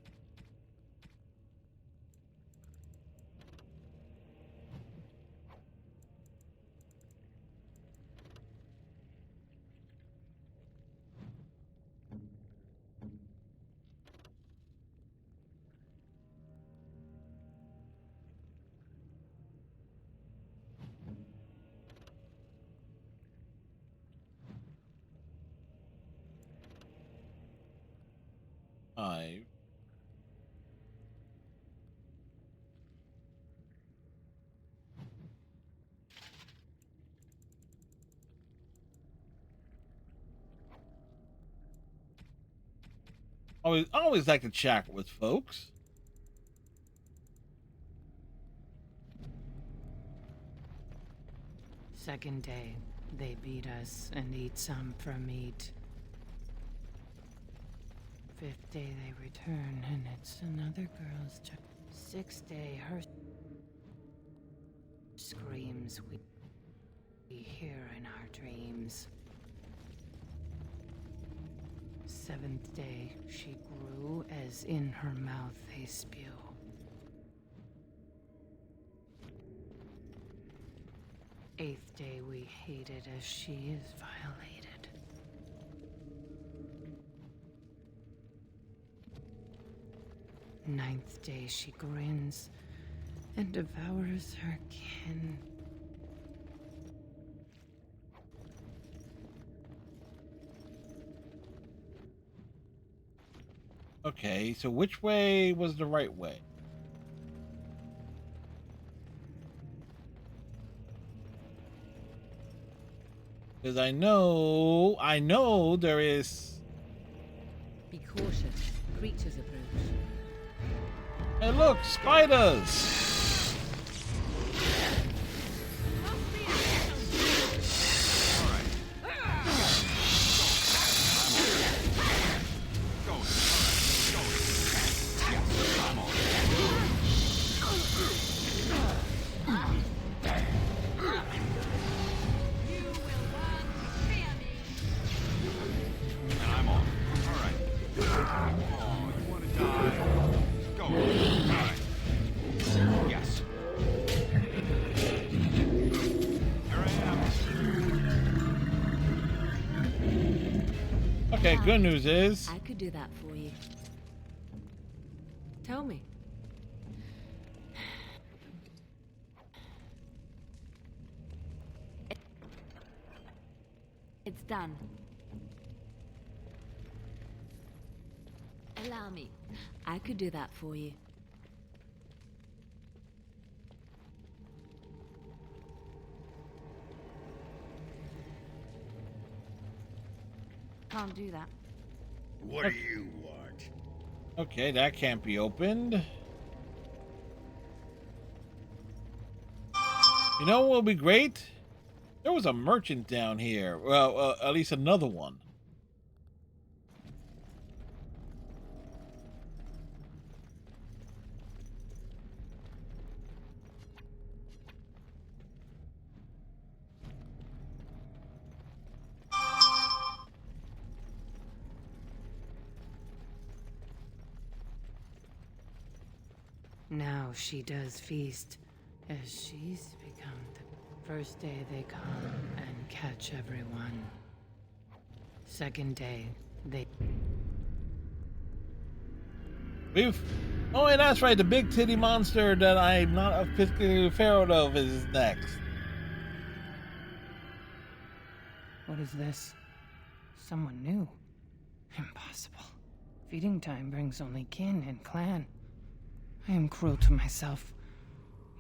I always like to chat with folks. Second day, they beat us and eat some for meat. Fifth day they return and it's another girl's child. Sixth day, her screams we hear in our dreams. Seventh day, she grew as in her mouth they spew. Eighth day, we hated as she is violated. Ninth day, she grins and devours her kin. Okay, so which way was the right way? Because I know there is. Be cautious. Creatures approach. Hey, look, spiders! Okay, good news is I could do that for you. Tell me. It's done. Allow me. I could do that for you. Can't do that. What do you want? okay. That can't be opened. You know what will be great? There was a merchant down here. Well, at least another one. Now she does feast, as she's become the first day they come and catch everyone. Second day, they... Oh, and that's right. The big titty monster that I'm not a particularly fan of is next. What is this? Someone new. Impossible. Feeding time brings only kin and clan. I am cruel to myself.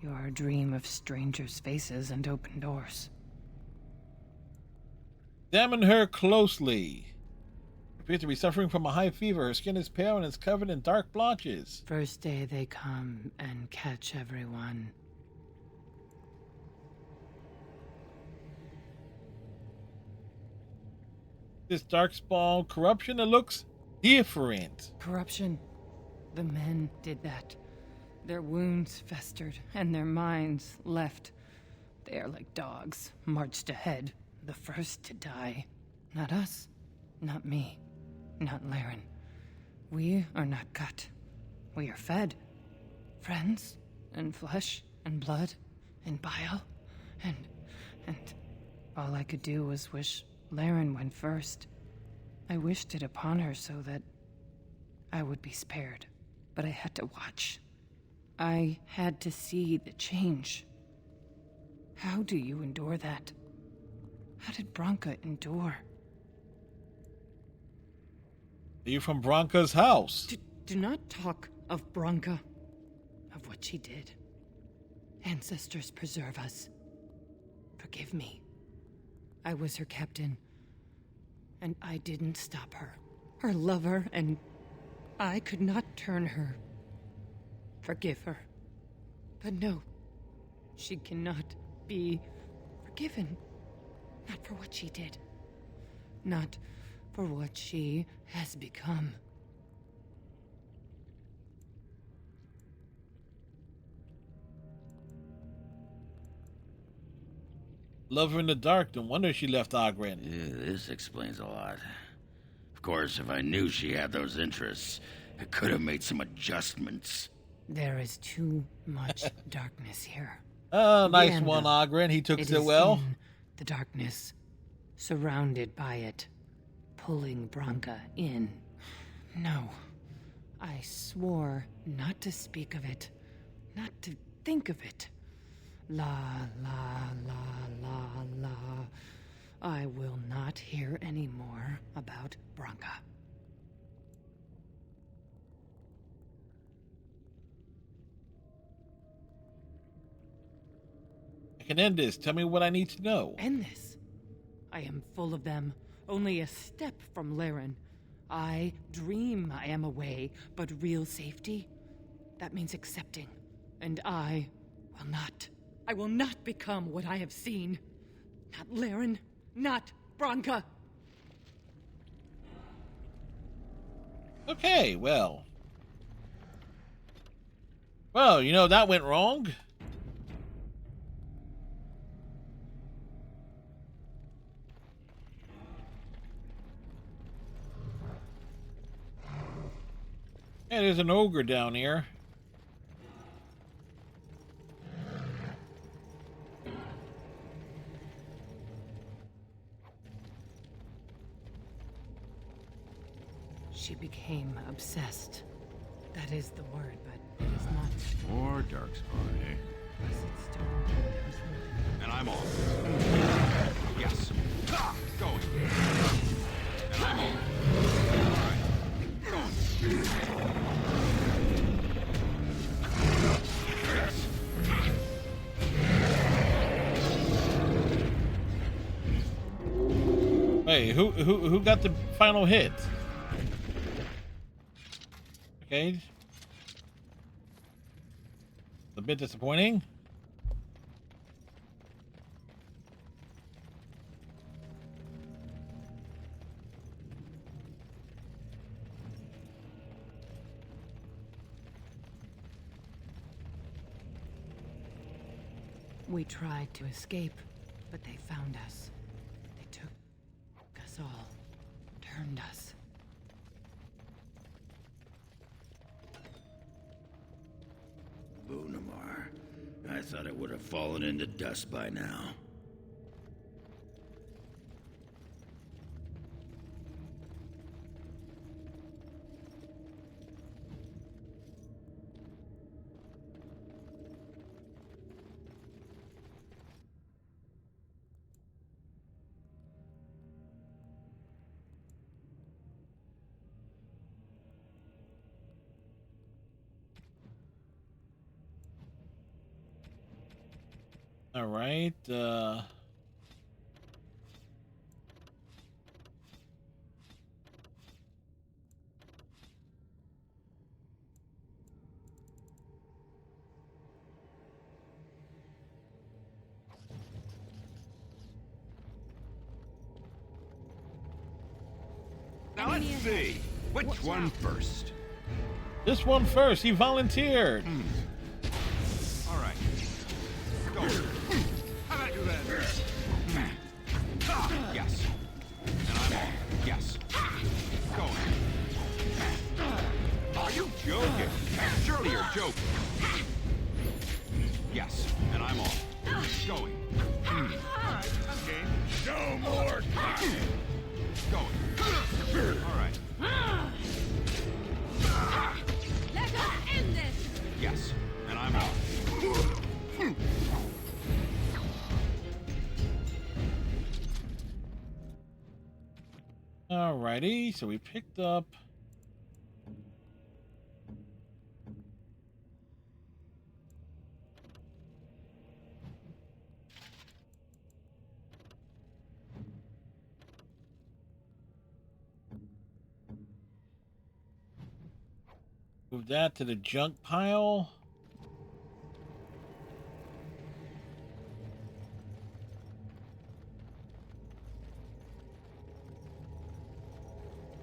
You are a dream of strangers' faces and open doors. Examine her closely. Appears to be suffering from a high fever. Her skin is pale and is covered in dark blotches. First day they come and catch everyone. This darkspawn corruption, it looks different. Corruption. The men did that. Their wounds festered and their minds left. They are like dogs, marched ahead, the first to die. Not us, not me, not Laren. We are not cut. We are fed. Friends, and flesh, and blood, and bile, and all I could do was wish Laren went first. I wished it upon her so that I would be spared, but I had to watch. I had to see the change. How do you endure that? How did Branka endure? Are you from Branka's house? Do not talk of Branka, of what she did. Ancestors preserve us. Forgive me. I was her captain, and I didn't stop her. Her lover, and I could not turn her. Forgive her. But no, she cannot be forgiven. Not for what she did. Not for what she has become. Love her in the dark. No wonder she left Ogren. This explains a lot. Of course, if I knew she had those interests, I could have made some adjustments. There is too much darkness here. Oh, nice Gandalf. one, Ogren. He took It it is well. in the darkness, surrounded by it, pulling Branka in. No, I swore not to speak of it, not to think of it. La, la, la, la, la. I will not hear any more about Branka. I can end this. Tell me what I need to know. End this. I am full of them, only a step from Laren. I dream I am away, but real safety, that means accepting. And I will not. I will not become what I have seen. Not Laren, not Branka. Okay, well. Well, you know, that went wrong. Yeah, there's an ogre down here. She became obsessed. That is the word, but it is not. More darkspawn, eh? Is it still? And I'm on. Yes. Ah, going. And I'm on. Alright. Going. Yes. Hey, who got the final hit? Okay. A bit disappointing. We tried to escape, but they found us. They took us all, turned us. I thought it would have fallen into dust by now. All right. Now let's see. Which one first? This one first. He volunteered. All right. Go. How about you then? Yes. And I'm on. Yes. Going. Are you joking? Surely you're joking. Yes. And I'm on. Going. All right. I'm game. No more time. Going. All right. Let us end this! Yes. And I'm on. Alrighty, so we picked up move that to the junk pile.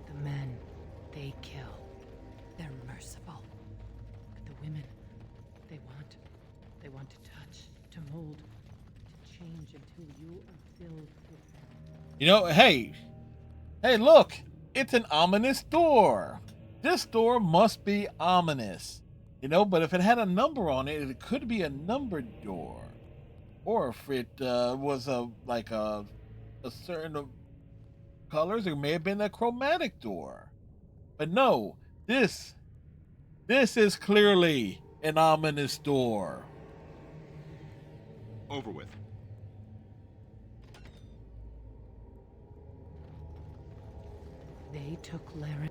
The men they kill, they're merciful. But the women, they want to touch, to mold, to change until you are filled with them. You know, hey, look, it's an ominous door. This door must be ominous, you know, but if it had a number on it, it could be a numbered door. Or if it was a certain colors, it may have been a chromatic door. But no, this is clearly an ominous door. Over with. They took Laren.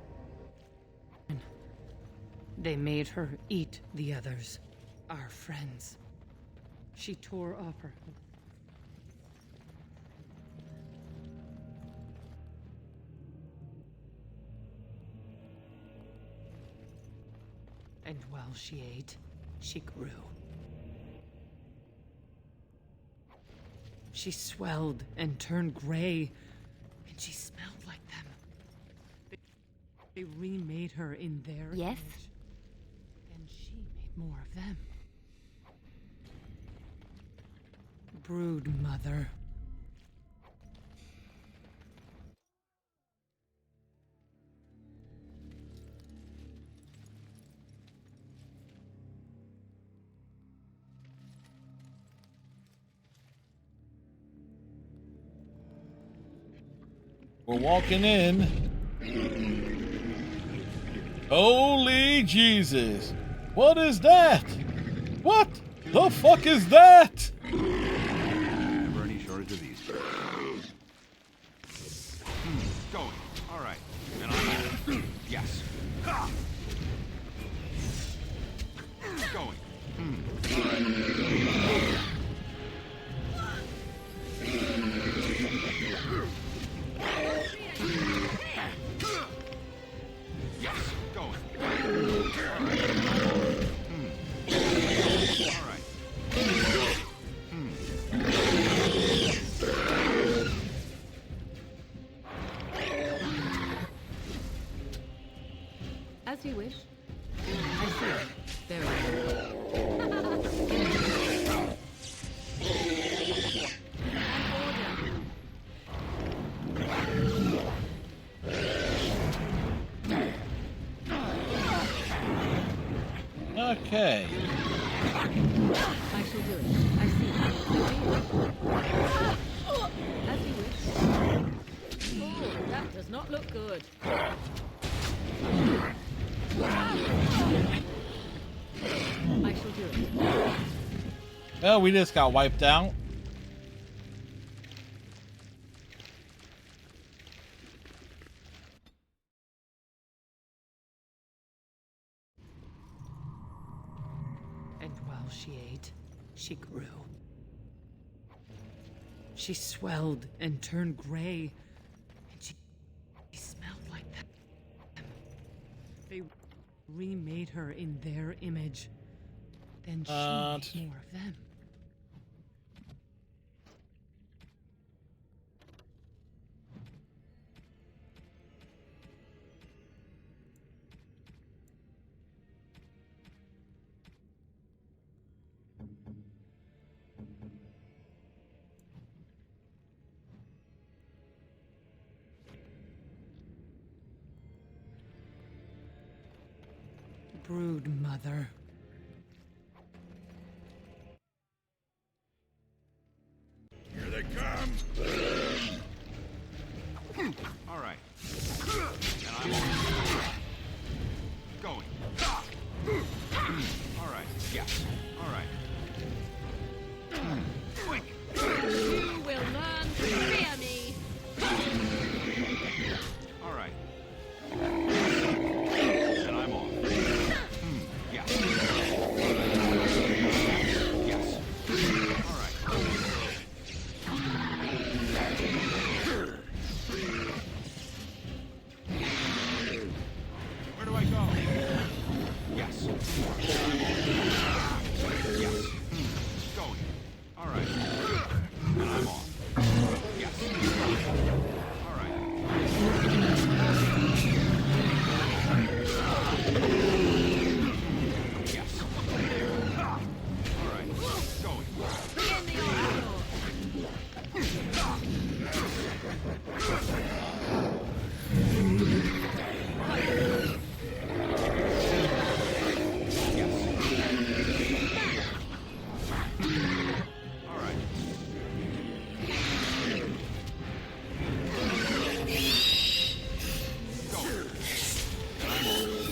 They made her eat the others, our friends. She tore off her. And while she ate, she grew. She swelled and turned gray, and she smelled like them. They remade her in their Yes? image. And she made more of them. Brood mother. We're walking in. Holy Jesus. What is that? What the fuck is that? Never any shortage of these. Going. All right. And I'm yes. Going. Yes. Going. All right. As you wish. I see. Very good. Okay. I shall do Well, we just got wiped out. And while she ate, she grew. She swelled and turned gray, and she smelled like them. They remade her in their image. Then she made more of them. Brood mother. Here they come! All right. And I'm on. Going. All right. Yes. All right. Quick. You will learn to fear me. All right. And I'm off. Yes. Yes. All right. Where do I go? Yes. Yes. Going. All right. And I'm off. Yes. All right. Yes. All right. Going. All right. Go. And I'm on. All right.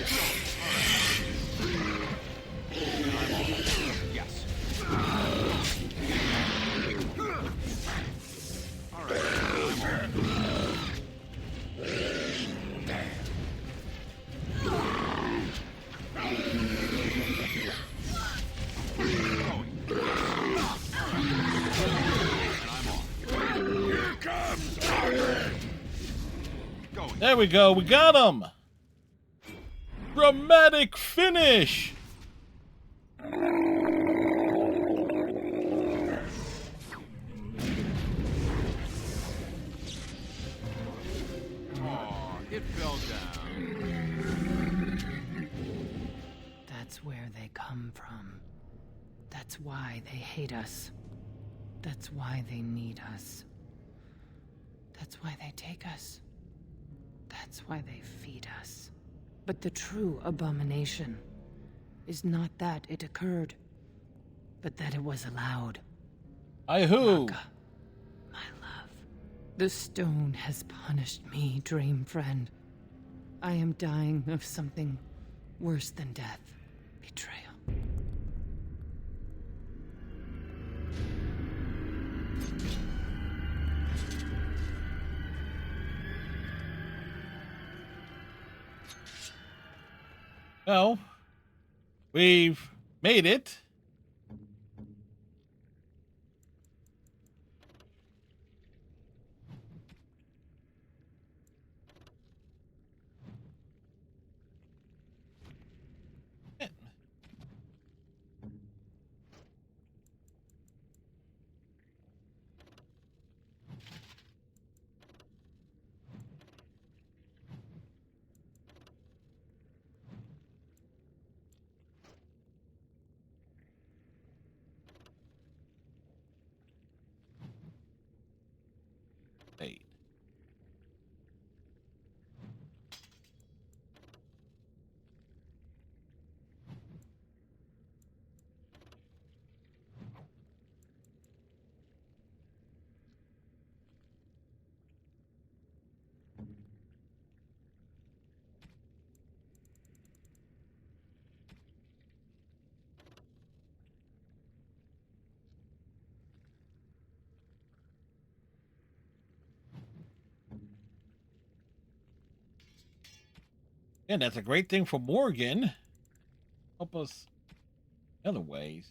Go. All right. And I'm on. Yes. All right. I'm on. Going. And I'm on. Here comes Going. There we go. We got him. Dramatic finish. Aw, it fell down. That's where they come from. That's why they hate us. That's why they need us. That's why they take us. That's why they feed us. But the true abomination is not that it occurred, but that it was allowed. By who? Raka, my love. The stone has punished me, dream friend. I am dying of something worse than death. Betrayal. Well, we've made it. And that's a great thing for Morgan. Help us in other ways.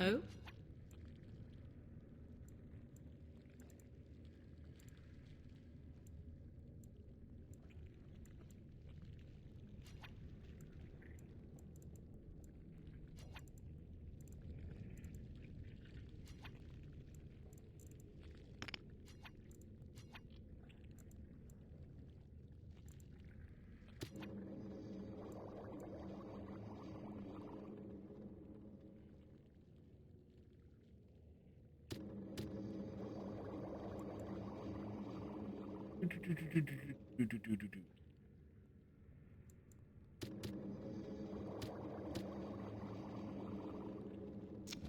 Oh?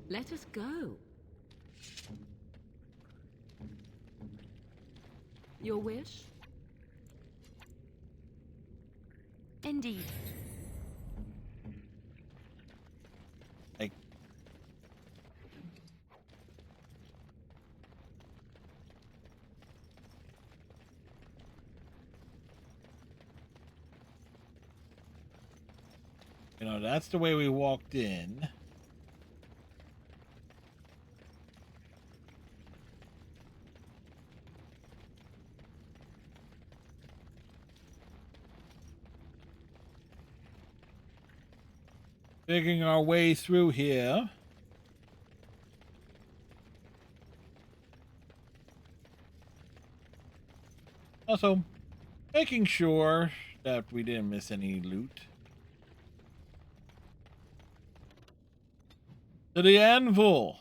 Let us go. Your wish? Indeed. Like, you know, that's the way we walked in. Figuring our way through here. Also, making sure that we didn't miss any loot. To the Anvil.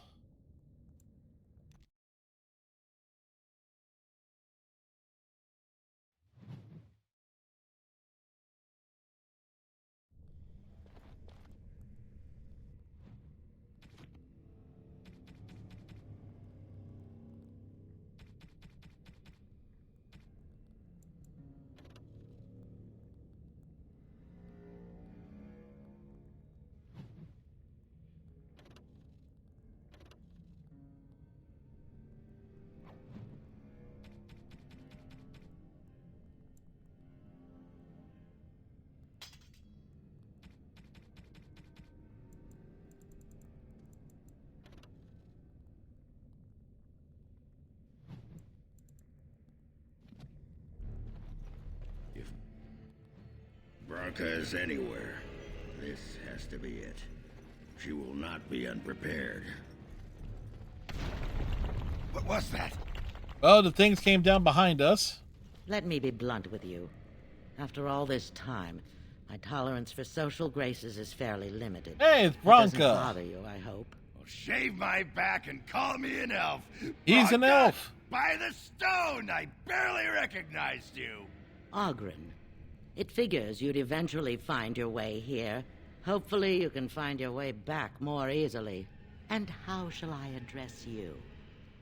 If Branca is anywhere, this has to be it. She will not be unprepared. What was that? Well, the things came down behind us. Let me be blunt with you. After all this time, my tolerance for social graces is fairly limited. Hey, it's That doesn't Branca. bother you, I hope. Well, shave my back and call me an elf. He's an Branca, elf. By the stone, I barely recognized you. Ogren, it figures you'd eventually find your way here. Hopefully you can find your way back more easily. And how shall I address you?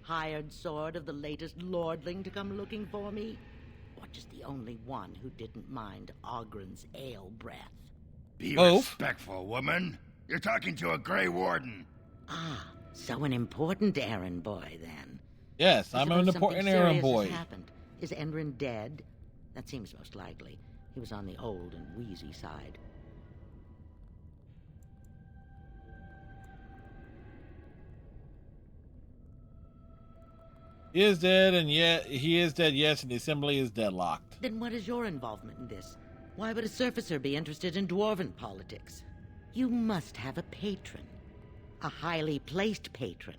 Hired sword of the latest lordling to come looking for me? Or just the only one who didn't mind Ogren's ale breath? Be Both. respectful, woman. You're talking to a Grey Warden. Ah, so an important errand boy, then. Yes, I I'm suppose an something important errand serious has boy. happened. Is Enrin dead? That seems most likely. He was on the old and wheezy side. He is dead, and yet he is dead. Yes, and the assembly is deadlocked. Then what is your involvement in this? Why would a surfacer be interested in dwarven politics? You must have a patron. A highly placed patron.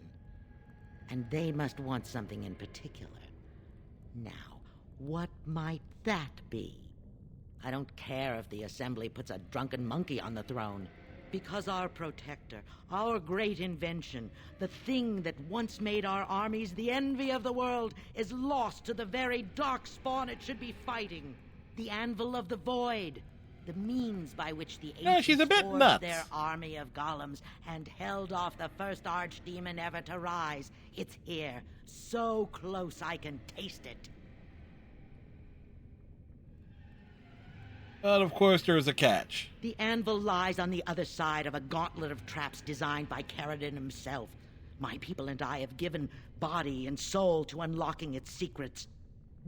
And they must want something in particular. Now, what might that be? I don't care if the Assembly puts a drunken monkey on the throne. Because our protector, our great invention, the thing that once made our armies the envy of the world, is lost to the very dark spawn it should be fighting. The Anvil of the Void. The means by which the Yeah, she's a ancients bit forged nuts. their army of golems and held off the first archdemon ever to rise. It's here, so close I can taste it. But of course, there's a catch. The Anvil lies on the other side of a gauntlet of traps designed by Paragon himself. My people and I have given body and soul to unlocking its secrets.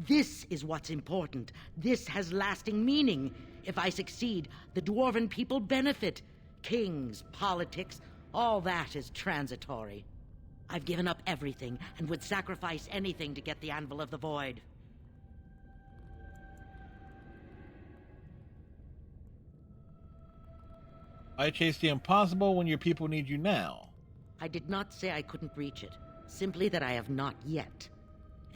This is what's important. This has lasting meaning. If I succeed, the Dwarven people benefit. Kings, politics, all that is transitory. I've given up everything and would sacrifice anything to get the Anvil of the Void. I chase the impossible when your people need you now. I did not say I couldn't reach it, simply that I have not yet.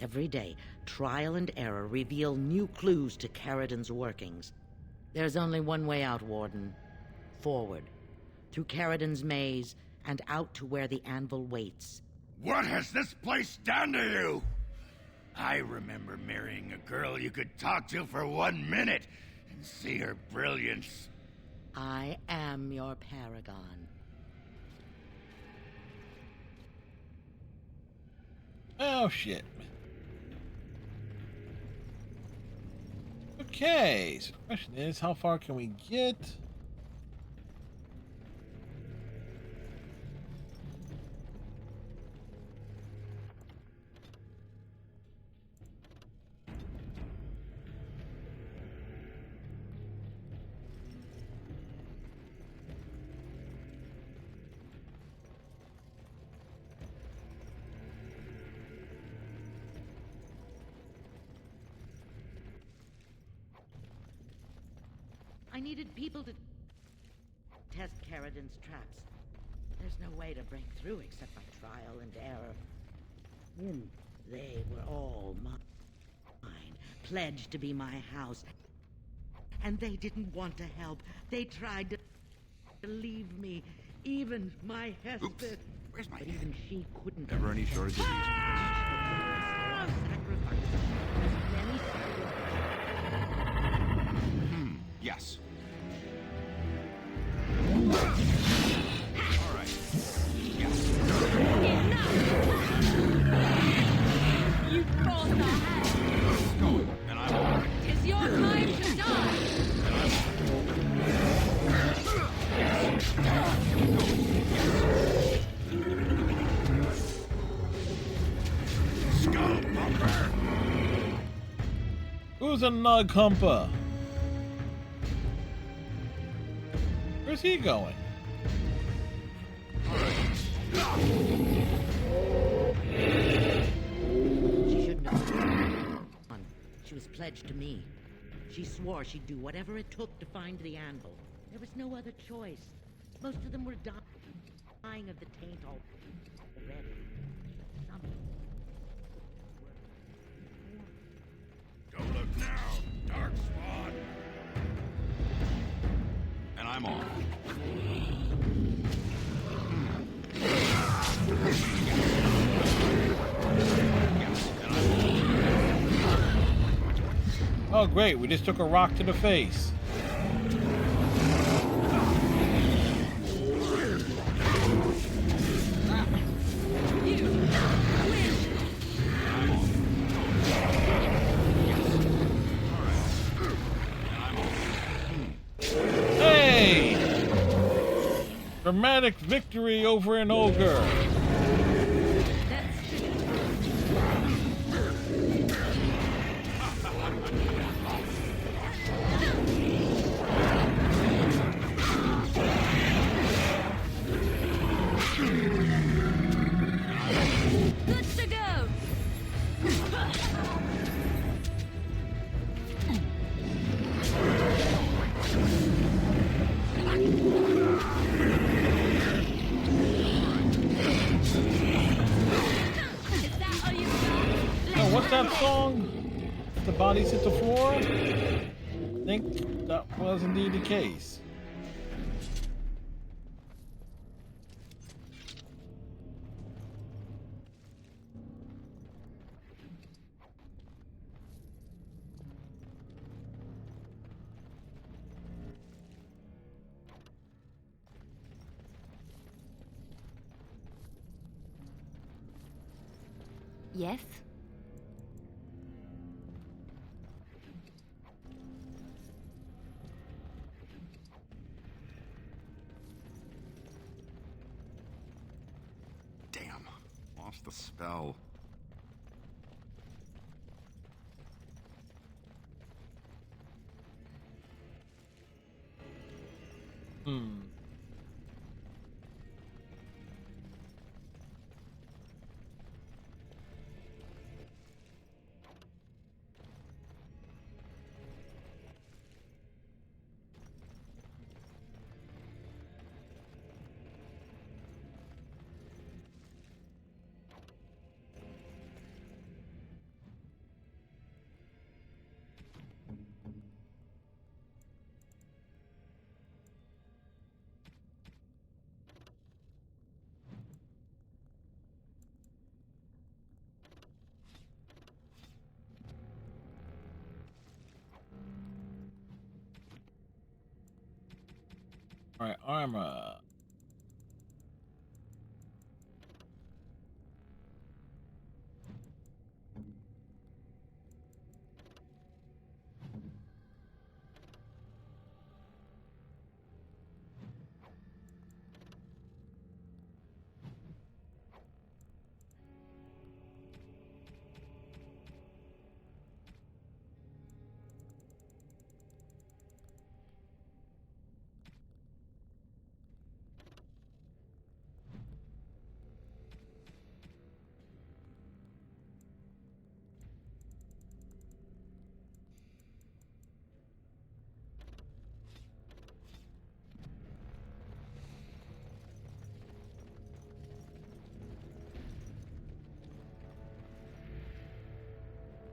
Every day, trial and error reveal new clues to Caridon's workings. There's only one way out, Warden. Forward. Through Caridon's maze, and out to where the Anvil waits. What has this place done to you? I remember marrying a girl you could talk to for 1 minute and see her brilliance. I am your Paragon. Oh, shit. Okay, so the question is, how far can we get? I needed people to test Caridon's traps. There's no way to break through except by trial and error. They were all mine, pledged to be my house. And they didn't want to help. They tried to leave me. Even my Hester. Oops. Where's my But head? even she couldn't. Never any shortage of these. Yes. All right. Yes. You crossed our hands. Going. And I'm on. It's your time to die. Skull bumper! Who's a Nug Humper? Where's he going? She shouldn't have. She was pledged to me. She swore she'd do whatever it took to find the Anvil. There was no other choice. Most of them were dying of the taint already. Some Don't look now, Dark Spawn! And I'm on. Oh, great. We just took a rock to the face. Hey! Dramatic victory over an ogre. Good to go. Is that all you got? Now, what's that song? The bodies hit the floor? I think that was indeed the case. Yes? Lost the spell. All right, armor.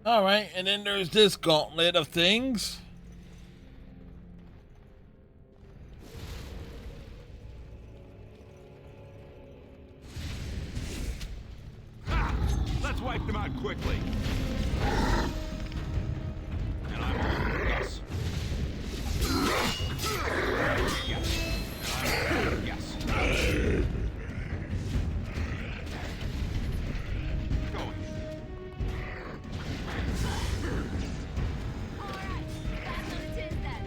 All right, and then there's this gauntlet of things. Ha! Let's wipe them out quickly. And I'm on. Yes. Yes. And I'm on. Yes. Going. Alright, that's what it is then.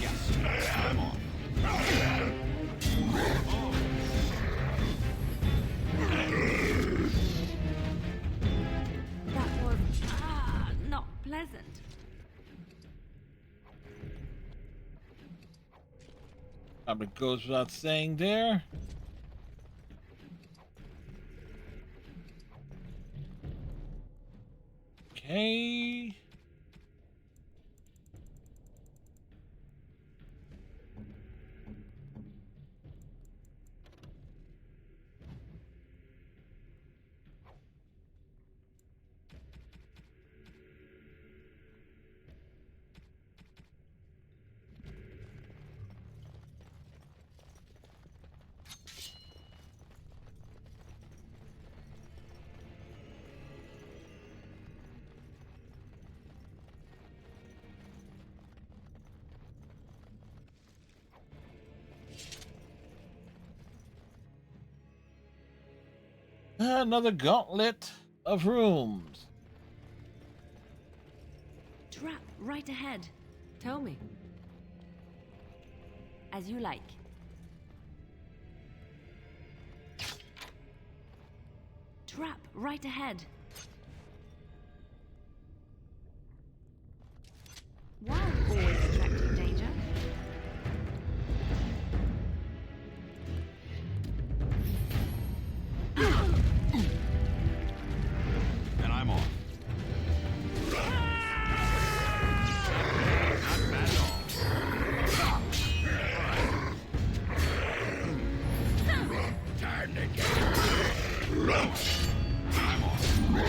Yes. I'm on. That was not pleasant. Probably goes without saying there. Okay. Another gauntlet of rooms. Trap right ahead. Tell me. As you like. Trap right ahead. Wild always attracting danger. And I'm on. Not bad at all. Time to get. I'm on.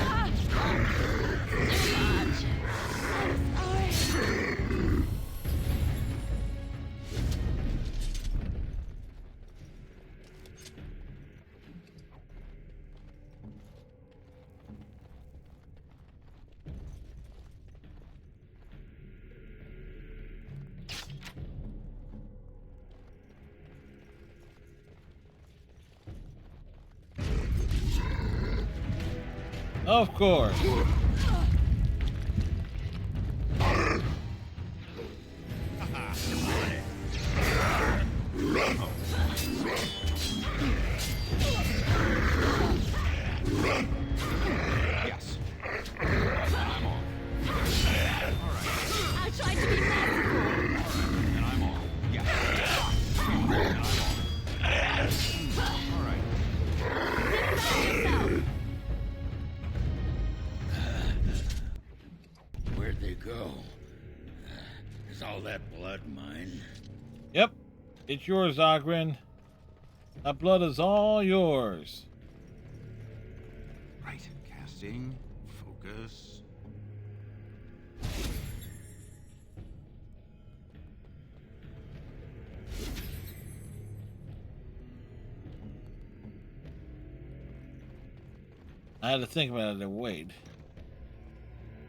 Of course. Yes. I'm off. All right. I'll try to be merciful. And I'm off. Yes. And I'm off. All right. Defend yourself. Where'd they go? Is all that blood mine? Yep. It's yours, Ogren. That blood is all yours. Right. Casting. Focus. I had to think about it and wait.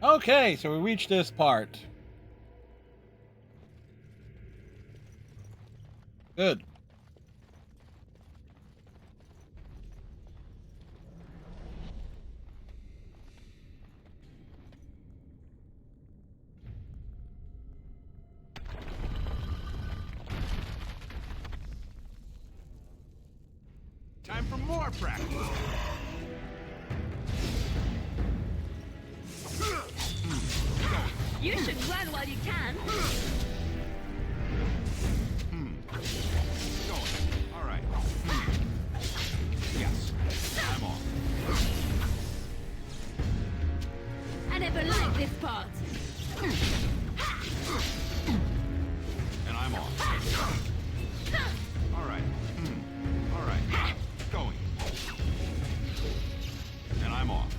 Okay, so we reached this part. Good. Time for more practice. You should run while you can. Going. All right. Yes. I'm off. I never liked this part. And I'm off. All right. All right. Going. And I'm off.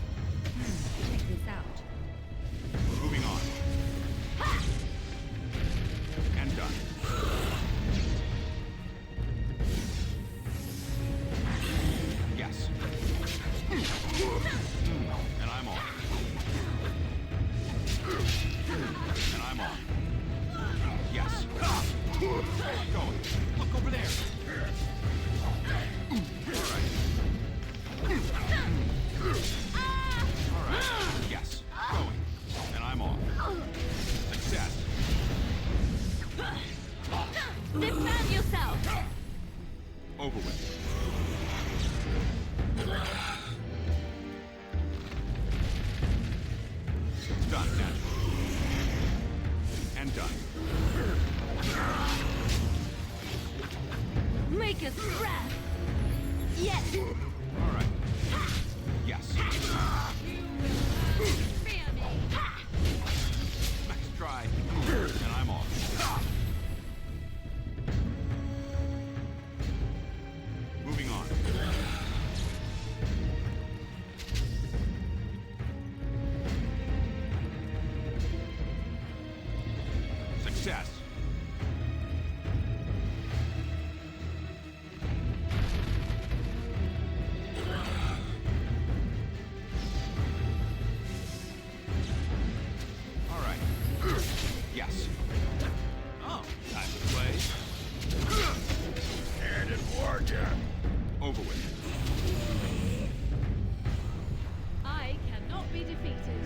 Check this out. Moving on. And done. Yes. And I'm off. And I'm off. Yes. Going. Look over there. All right. All right. Yes. Going. And I'm off. Success. Defend yourself. Over with. Done, then. And done. Make us breath. Yes. All right. Yes. Fear me. Next try. And I'm off. Moving on. Success. All right. Yes. Oh, time to play. And it worked. Over with. I cannot be defeated.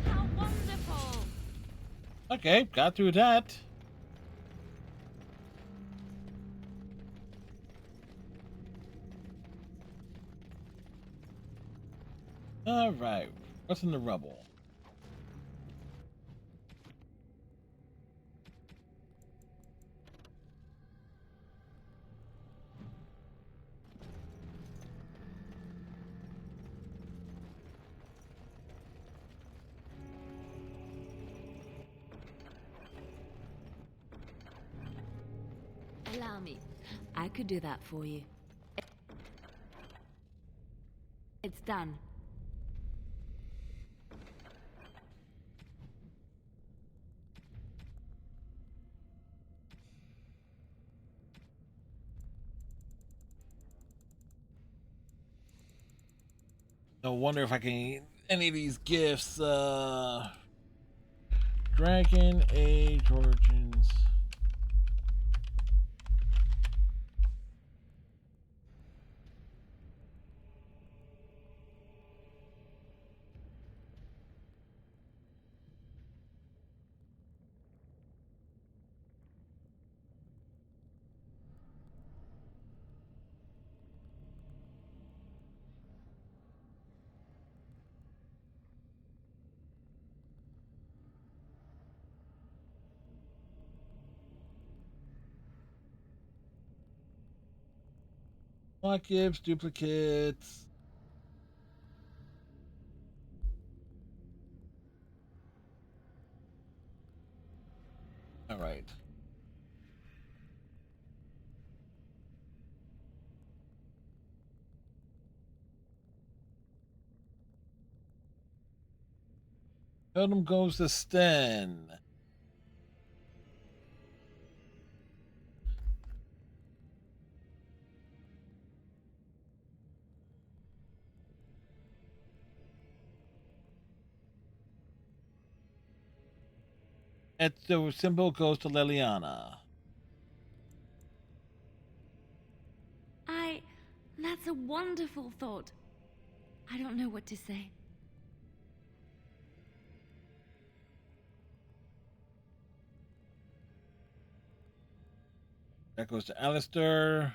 How wonderful. Okay, got through that. All right, what's in the rubble? Allow me. I could do that for you. It's done. I wonder if I can get any of these gifts. Dragon Age Origins. Block gives duplicates. All right. Totem goes to Sten. And the symbol goes to Liliana. That's a wonderful thought. I don't know what to say. That goes to Alistair.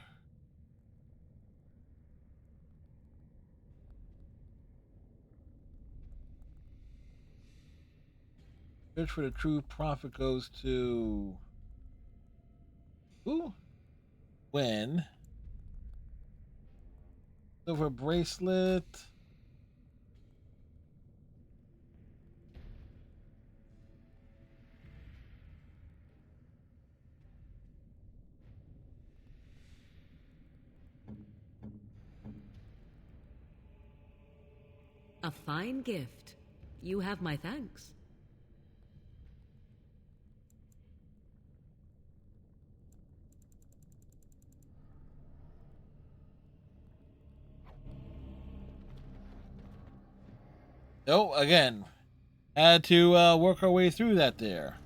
Search for the true prophet goes to who? When? Silver bracelet. A fine gift. You have my thanks. Oh, again. Had to work our way through that there.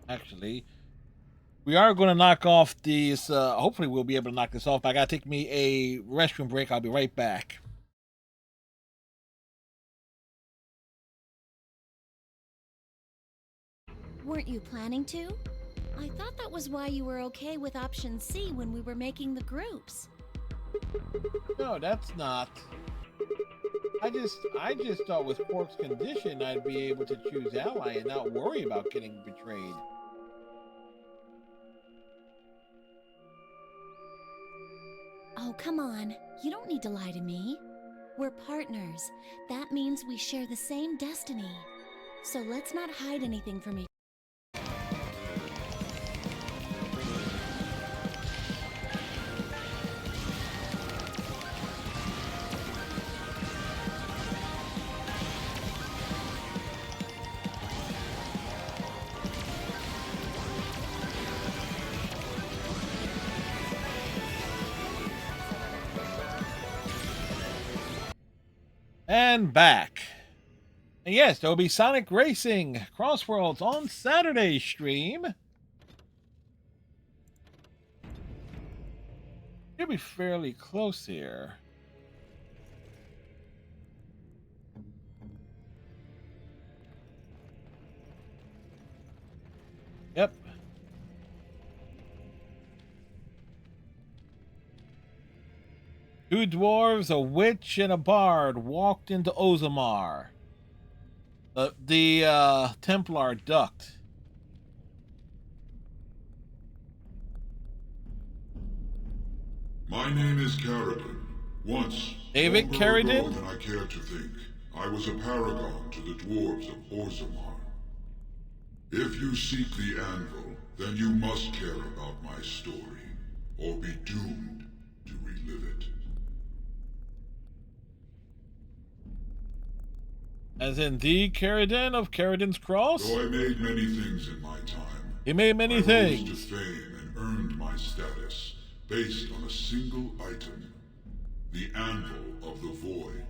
Actually, we are going to knock off these. Hopefully, we'll be able to knock this off. But I got to take me a restroom break. I'll be right back. Weren't you planning to? I thought that was why you were okay with option C when we were making the groups. No, that's not. I just thought with Quark's condition, I'd be able to choose ally and not worry about getting betrayed. Oh, come on. You don't need to lie to me. We're partners. That means we share the same destiny. So let's not hide anything from each other. And back. And yes, there will be Sonic Racing Crossworlds on Saturday stream. Should be fairly close here. Yep. Two dwarves, a witch, and a bard walked into Ozamar. The Templar ducked. My name is Paragon. Once, David longer Carradine? ago than I care to think, I was a paragon to the dwarves of Orzammar. If you seek the Anvil, then you must care about my story, or be doomed to relive it. As in the Carradine of Carradine's Cross? Though I made many things in my time, He made many I things. rose to fame and earned my status based on a single item, the Anvil of the Void.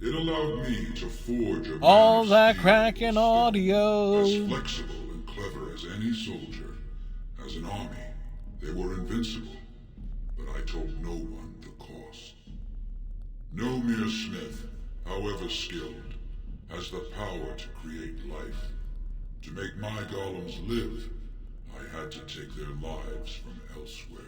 It allowed me to forge a All man of that steel cracking stone, audio. as flexible and clever as any soldier. As an army, they were invincible, but I told no one the cost. No mere smith, however skilled, has the power to create life. To make my golems live, I had to take their lives from elsewhere.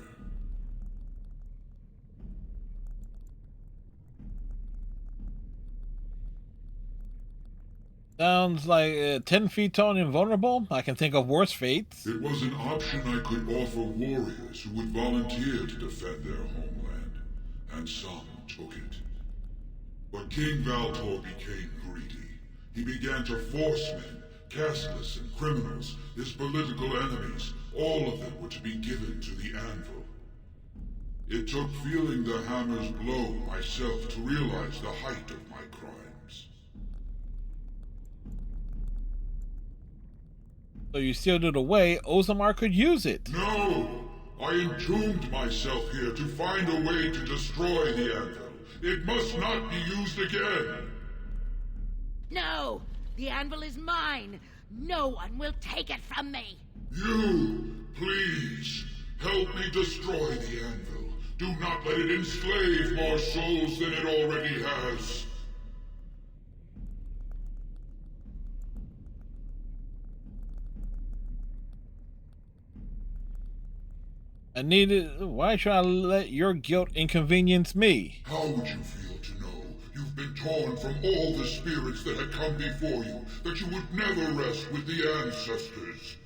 Sounds like 10 feet tall and invulnerable. I can think of worse fates. It was an option I could offer warriors who would volunteer to defend their homeland, and some took it. But King Valtor became greedy. He began to force men, casteless and criminals, his political enemies, all of them were to be given to the Anvil. It took feeling the hammer's blow myself to realize the height of my crimes. So you sealed it away. Ozamar could use it. No! I entombed myself here to find a way to destroy the Anvil. It must not be used again! No! The anvil is mine! No one will take it from me! You, please, help me destroy the Anvil. Do not let it enslave more souls than it already has. I needed. Why should I let your guilt inconvenience me? How would you feel to know you've been torn from all the spirits that had come before you, that you would never rest with the ancestors?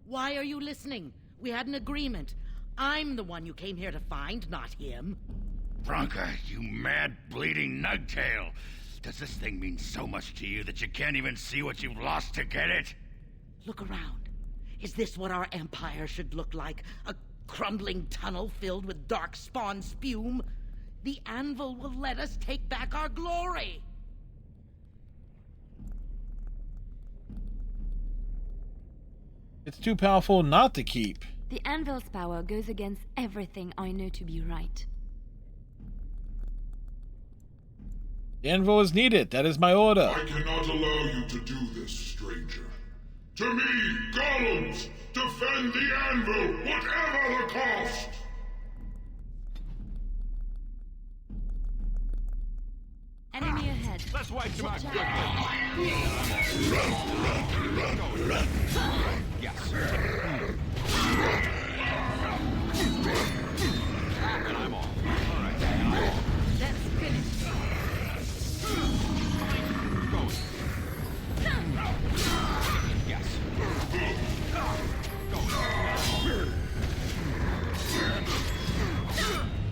Why are you listening? We had an agreement. I'm the one you came here to find, not him. Bronca, you mad, bleeding nugtail! Does this thing mean so much to you that you can't even see what you've lost to get it? Look around. Is this what our empire should look like? A crumbling tunnel filled with dark spawn spume? The anvil will let us take back our glory! It's too powerful not to keep. The anvil's power goes against everything I know to be right. The anvil is needed. That is my order. I cannot allow you to do this, stranger. To me, golems! Defend the Anvil, whatever the cost! Enemy ahead. Let's wipe them out quickly. Yes. And I'm off. All right. And I'm off. Let's finish. Going. Yes. Going.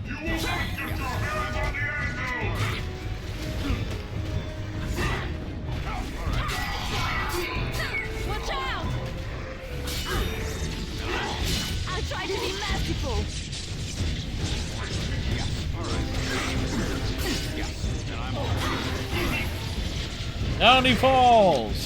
You will not get your hands on the Anvil! Watch out! I'll try to be merciful. All right. Yes. And I'm off. Down he falls.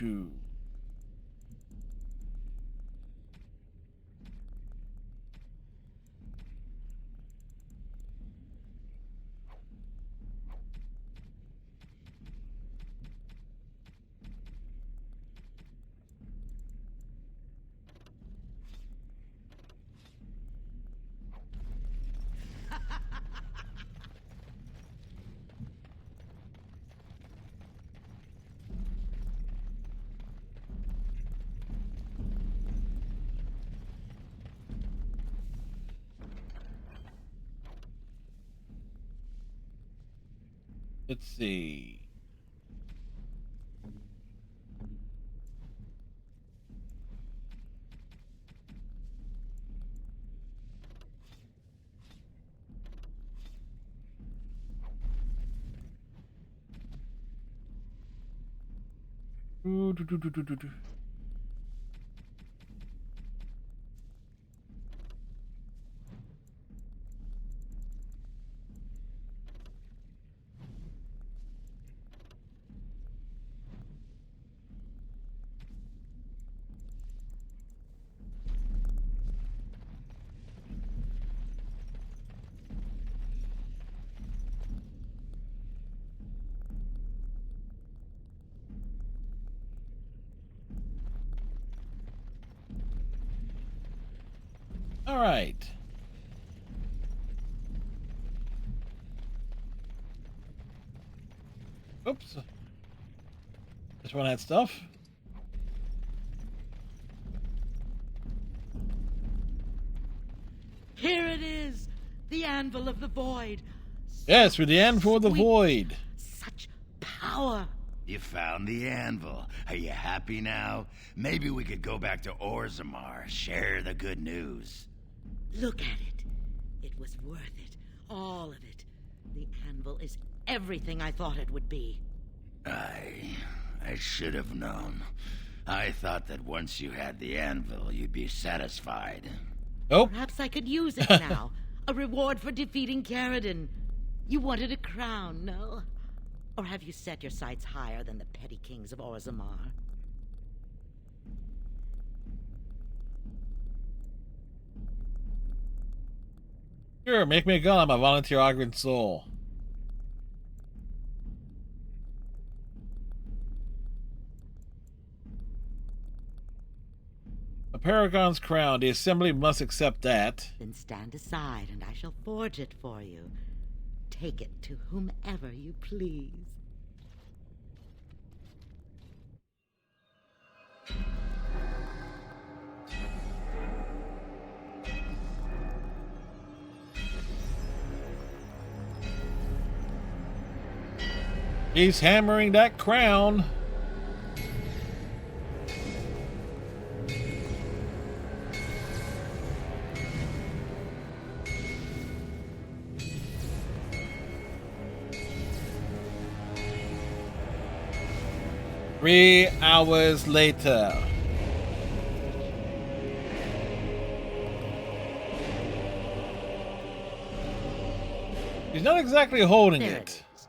Do. Let's see. All right. Oops. Just one of that stuff. Here it is, the Anvil of the Void. Yes, with the Anvil of the Sweet. Void. Such power. You found the anvil. Are you happy now? Maybe we could go back to Orzammar, share the good news. Look at it. It was worth it. All of it. The Anvil is everything I thought it would be. I should have known. I thought that once you had the anvil, you'd be satisfied. Nope. Perhaps I could use it now. A reward for defeating Paragon. You wanted a crown, no? Or have you set your sights higher than the petty kings of Orzammar? Sure, make me a gun. I'm a volunteer Ogren soul. A Paragon's crown. The Assembly must accept that. Then stand aside and I shall forge it for you. Take it to whomever you please. He's hammering that crown. Three hours later. He's not exactly holding There it. it is.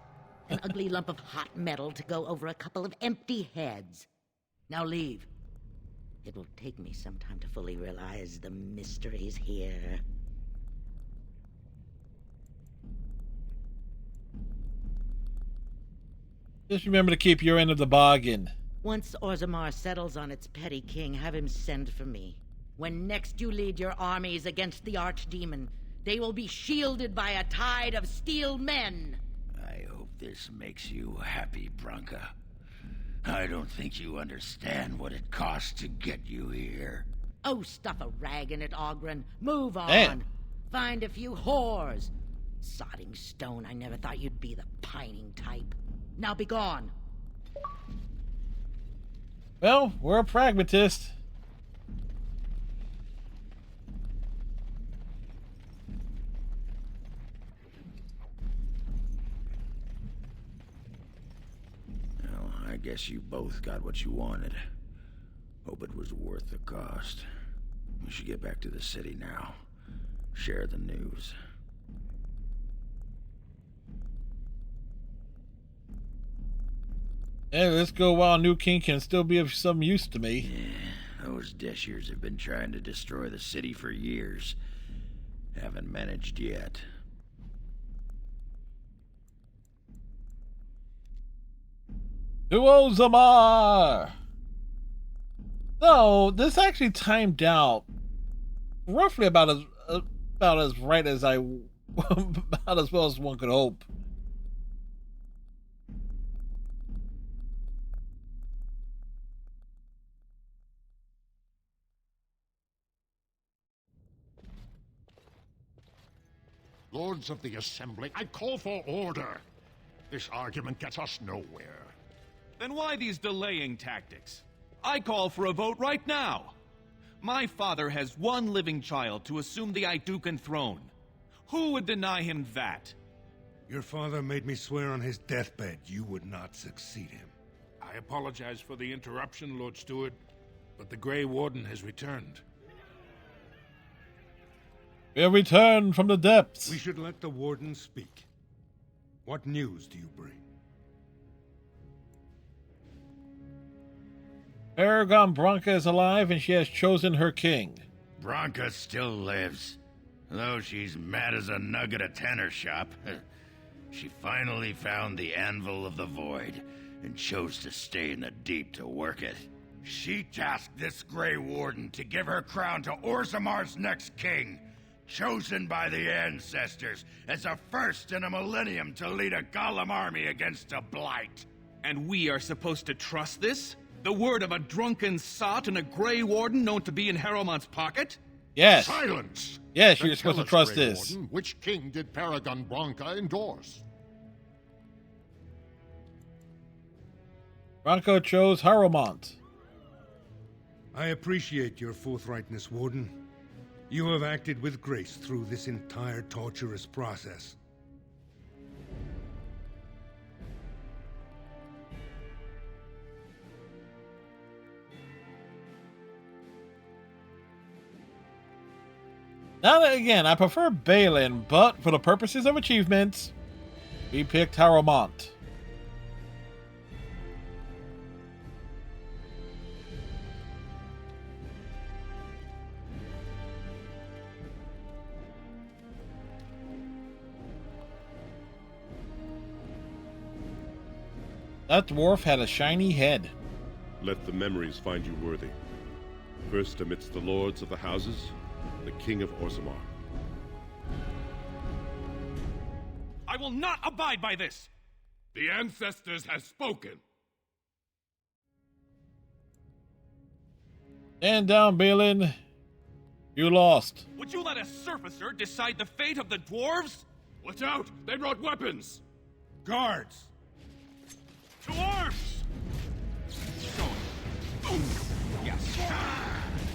An ugly lump of hot metal to go over a couple of empty heads. Now leave. It will take me some time to fully realize the mysteries here. Just remember to keep your end of the bargain. Once Orzammar settles on its petty king, have him send for me. When next you lead your armies against the archdemon, they will be shielded by a tide of steel men. I hope this makes you happy, Branka. I don't think you understand what it costs to get you here. Oh, stuff a rag in it, Ogren. Move on. Damn. Find a few whores. Sodding stone, I never thought you'd be the pining type. Now be gone. Well, we're a pragmatist. Well, I guess you both got what you wanted. Hope it was worth the cost. We should get back to the city now. Share the news. Hey, let's go while New King can still be of some use to me. Yeah, those Deshirs have been trying to destroy the city for years. Haven't managed yet. To Orzammar! So, this actually timed out roughly about as right as about as well as one could hope. Lords of the Assembly, I call for order. This argument gets us nowhere. Then why these delaying tactics? I call for a vote right now. My father has one living child to assume the Idukan throne. Who would deny him that? Your father made me swear on his deathbed you would not succeed him. I I apologize for the interruption, Lord Steward, but the Grey Warden has returned. We have returned from the depths. We should let the Warden speak. What news do you bring? Paragon Branca is alive and she has chosen her king. Branca still lives. Though she's mad as a nug at a tanner shop. She finally found the Anvil of the Void and chose to stay in the deep to work it. She tasked this Grey Warden to give her crown to Orzamar's next king, chosen by the ancestors as a first in a millennium to lead a Golem army against a blight. And we are supposed to trust this? The word of a drunken sot and a Grey Warden known to be in Harrowmont's pocket? Yes. Silence! Yes, Then you're supposed to tell us, trust Grey this. Warden, which king did Paragon Branca endorse? Branca chose Harrowmont. I appreciate your forthrightness, Warden. You have acted with grace through this entire torturous process. Now that again, I prefer Balin, but for the purposes of achievements, we picked Harrowmont. That dwarf had a shiny head. Let the memories find you worthy. First amidst the lords of the houses, the King of Orzammar. I will not abide by this! The ancestors have spoken. Stand down, Balin. You lost. Would you let a surfacer decide the fate of the dwarves? Watch out! They brought weapons! Guards! To arms! Going. Yes.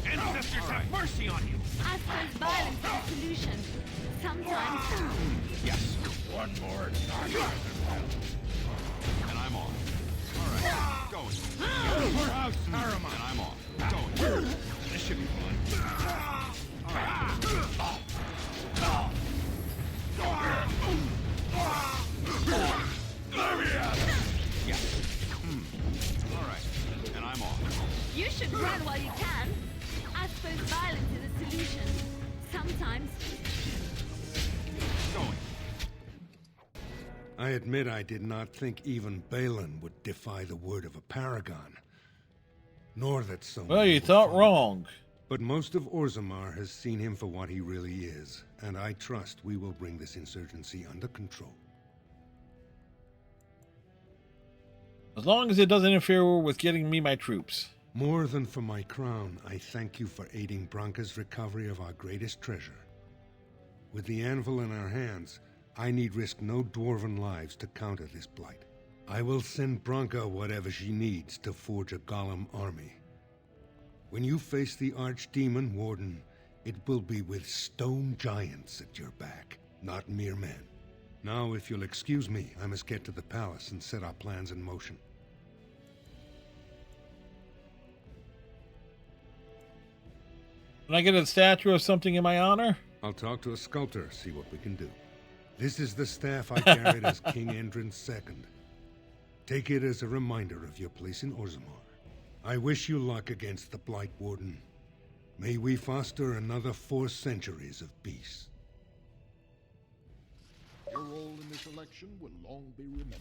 Ancestors have mercy on you! I suppose violence is a solution. Sometimes. Yes. One more. And I'm off. Alright, going. Courthouse Paramount. And I'm off. Going. This should be fun. Alright. Yes. Alright. And I'm off. You should run while you can. I suppose violence is a solution. Sometimes. Going. I admit I did not think even Balin would defy the word of a Paragon. Nor that someone... Well, you thought wrong. But most of Orzammar has seen him for what he really is, and I trust we will bring this insurgency under control. As long as it doesn't interfere with getting me my troops. More than for my crown, I thank you for aiding Branca's recovery of our greatest treasure. With the Anvil in our hands, I need risk no dwarven lives to counter this blight. I will send Branca whatever she needs to forge a Golem army. When you face the Archdemon, Warden, it will be with stone giants at your back, not mere men. Now, if you'll excuse me, I must get to the palace and set our plans in motion. Can I get a statue of something in my honor? I'll talk to a sculptor, see what we can do. This is the staff I carried as King Endrin's II. Take it as a reminder of your place in Orzammar. I wish you luck against the Blight Warden. May we foster another 4 centuries of peace. Your role in this election will long be remembered.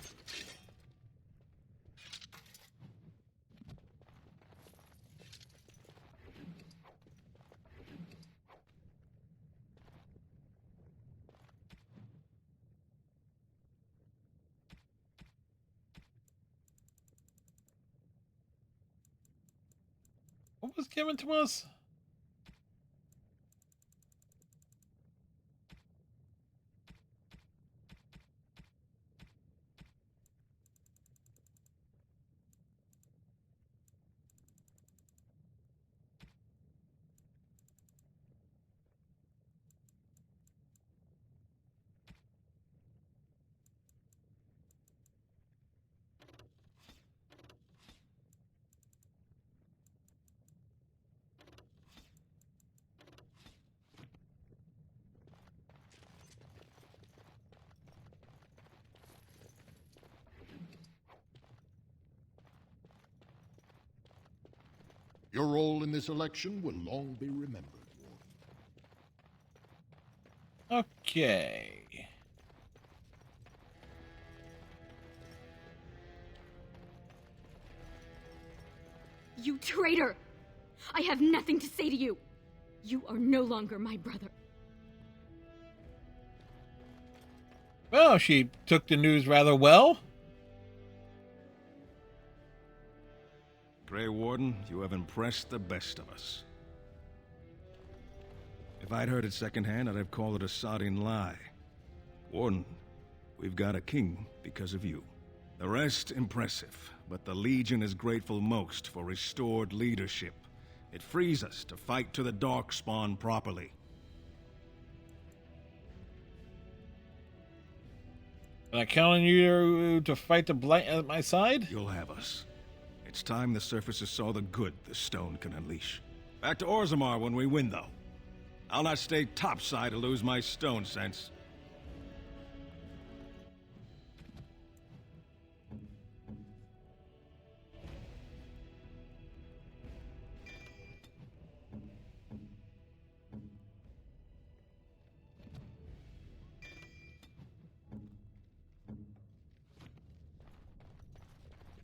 What was given to us? Your role in this election will long be remembered, Warden. Okay. You traitor! I have nothing to say to you. You are no longer my brother. Well, she took the news rather well. Grey Warden, you have impressed the best of us. If I'd heard it secondhand, I'd have called it a sodding lie. Warden, we've got a king because of you. The rest, impressive, but the Legion is grateful most for restored leadership. It frees us to fight to the Darkspawn properly. Can I count on you to fight the blight at my side? You'll have us. It's time the surfacers saw the good the stone can unleash. Back to Orzammar when we win, though. I'll not stay topside to lose my stone sense.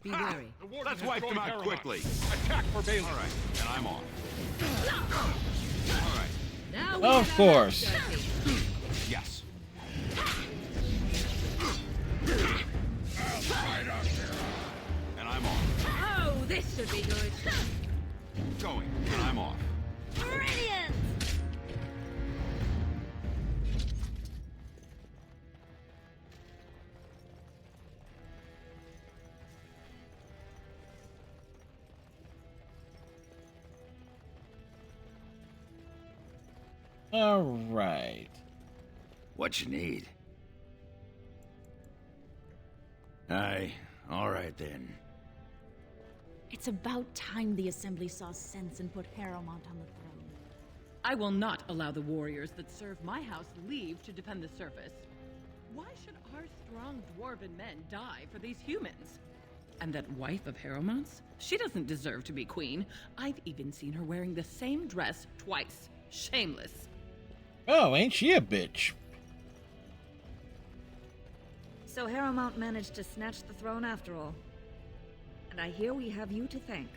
Be wary. Let's wipe them out quickly. Attack for Bailey. All right, and I'm off. All right. Now Of course. Yes. And I'm off. Oh, this should be good. Going, and I'm off. Brilliant! All right. What you need? Aye, all right then. It's about time the Assembly saw sense and put Harrowmont on the throne. I will not allow the warriors that serve my house leave to defend the surface. Why should our strong dwarven men die for these humans? And that wife of Harrowmont's? She doesn't deserve to be queen. I've even seen her wearing the same dress twice. Shameless. Oh, ain't she a bitch? So Harrowmont managed to snatch the throne after all. And I hear we have you to thank.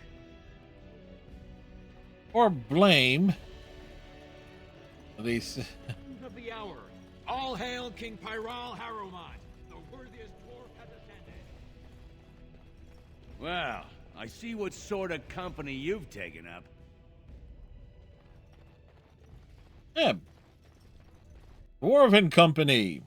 Or blame. At least. Of the hour. All hail King Pyral Harrowmont, the worthiest dwarf has ascended. Well, I see what sort of company you've taken up. Yeah. Dwarven Company.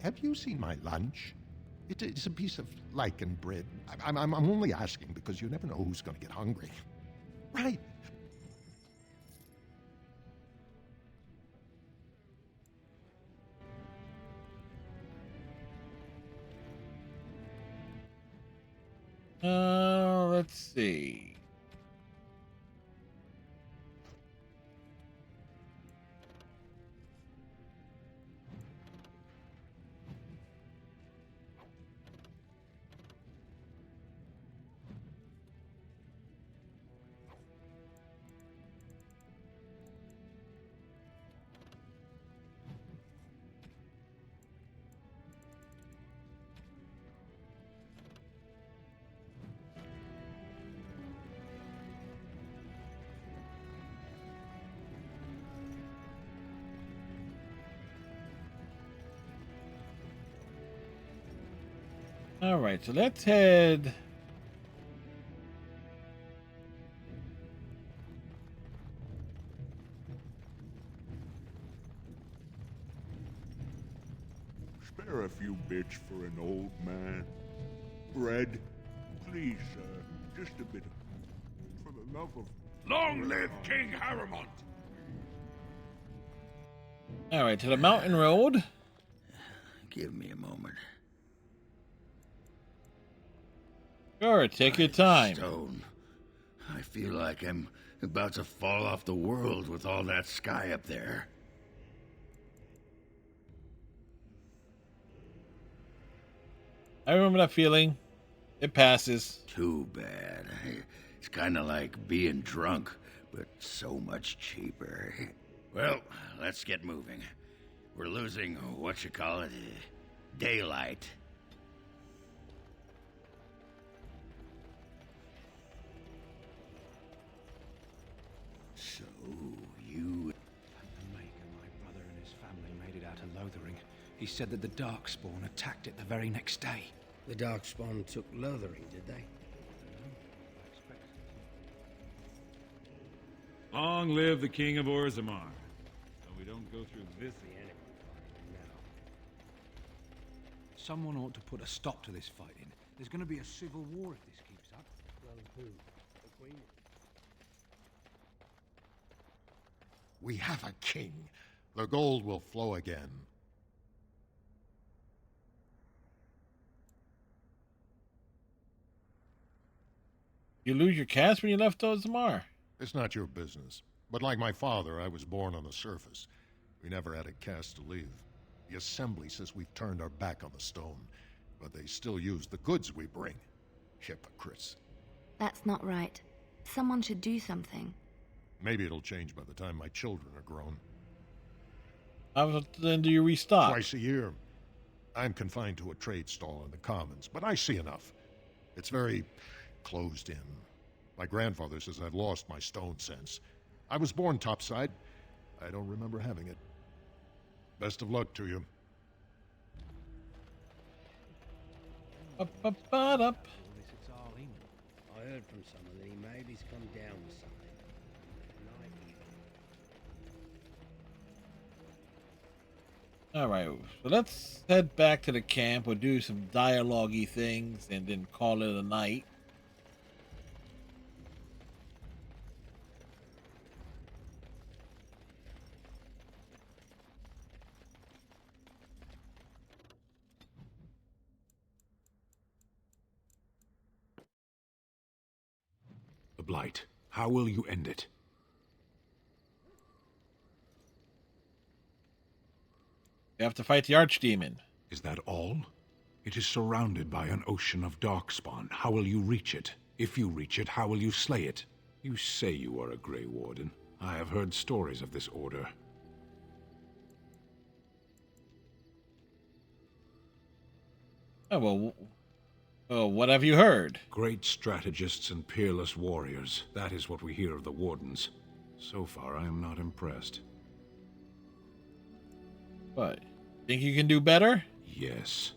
Have you seen my lunch? It's a piece of lichen bread. I'm only asking because you never know who's going to get hungry. Right. Let's see. All right, so let's head. Spare a few bits for an old man. Bread? Please, sir. Just a bit. For the love of... Long live King Harrowmont! All right, to the mountain road. Give me a moment. Sure, take your time. Stone. I feel like I'm about to fall off the world with all that sky up there. I remember that feeling. It passes. Too bad. It's kind of like being drunk, but so much cheaper. Well, let's get moving. We're losing, daylight. So, you... The Maker, my brother and his family made it out of Lothering. He said that the Darkspawn attacked it the very next day. The Darkspawn took Lothering, did they? Long live the King of Orzammar. So we don't go through this again. Someone ought to put a stop to this fighting. There's going to be a civil war if this keeps up. Well, who? The Queen? We have a king. The gold will flow again. You lose your caste when you left Orzammar. It's not your business. But like my father, I was born on the surface. We never had a caste to leave. The Assembly says we've turned our back on the stone, but they still use the goods we bring. Hypocrites. That's not right. Someone should do something. Maybe it'll change by the time my children are grown. How then do you restock? Twice a year. I'm confined to a trade stall in the Commons, but I see enough. It's very closed in. My grandfather says I've lost my stone sense. I was born topside. I don't remember having it. Best of luck to you. Up. I heard from someone that he maybe's come down with something. All right, so let's head back to the camp. We'll do some dialogue-y things and then call it a night. The Blight. How will you end it? You have to fight the Archdemon. Is that all? It is surrounded by an ocean of darkspawn. How will you reach it? If you reach it, how will you slay it? You say you are a Grey Warden. I have heard stories of this order. Oh, well, what have you heard? Great strategists and peerless warriors. That is what we hear of the Wardens. So far, I am not impressed. What? Think you can do better? Yes.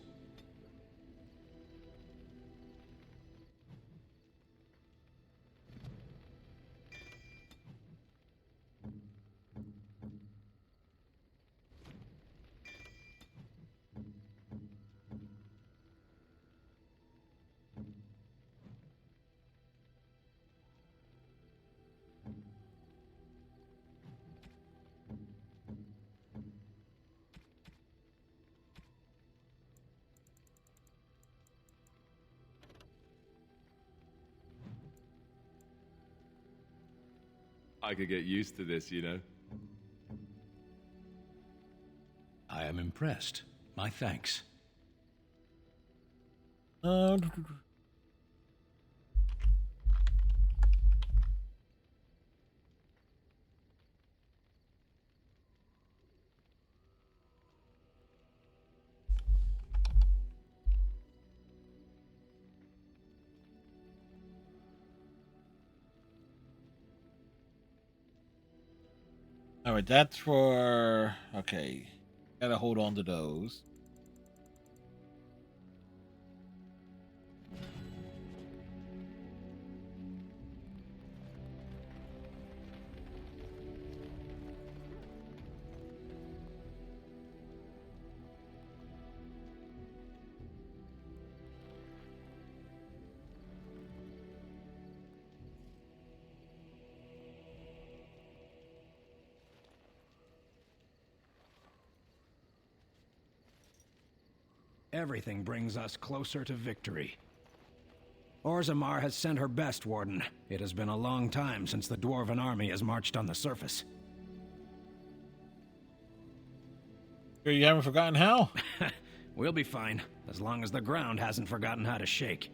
I could get used to this, you know. I am impressed. My thanks. All right, that's for... Okay. Gotta hold on to those. Everything brings us closer to victory. Orzammar has sent her best, Warden. It has been a long time since the Dwarven army has marched on the surface. Sure you haven't forgotten how? We'll be fine, as long as the ground hasn't forgotten how to shake.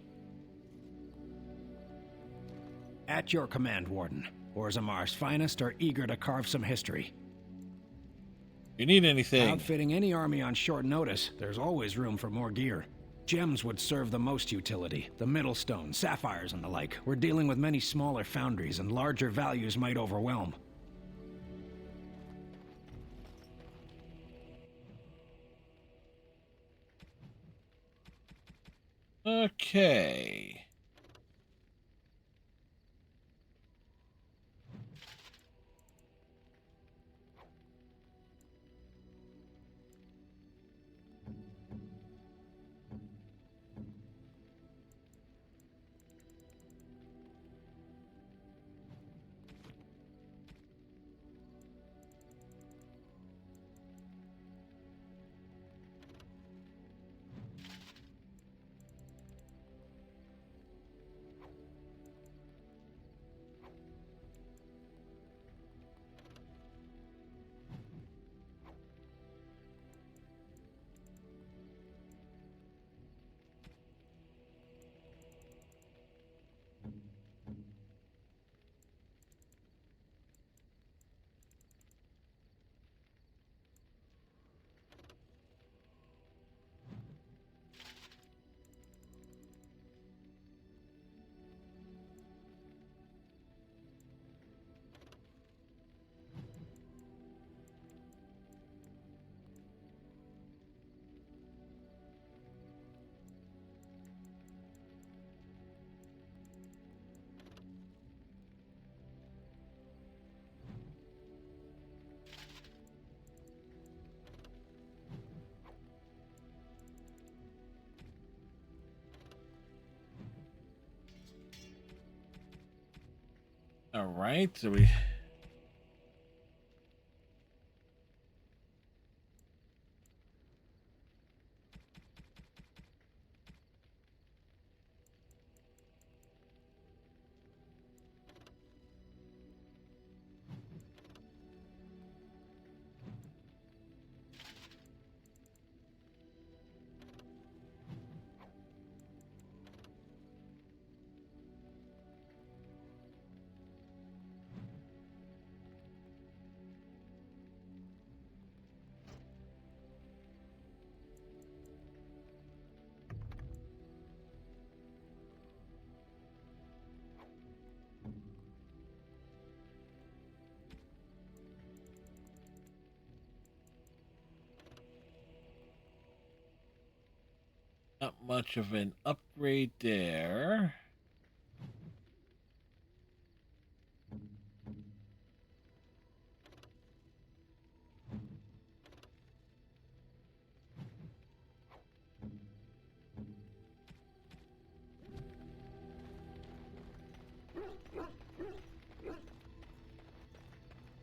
At your command, Warden. Orzamar's finest are eager to carve some history. You need anything? Outfitting any army on short notice, there's always room for more gear. Gems would serve the most utility. The middle stone, sapphires and the like. We're dealing with many smaller foundries, and larger values might overwhelm. Okay. All right, so we... Not much of an upgrade there.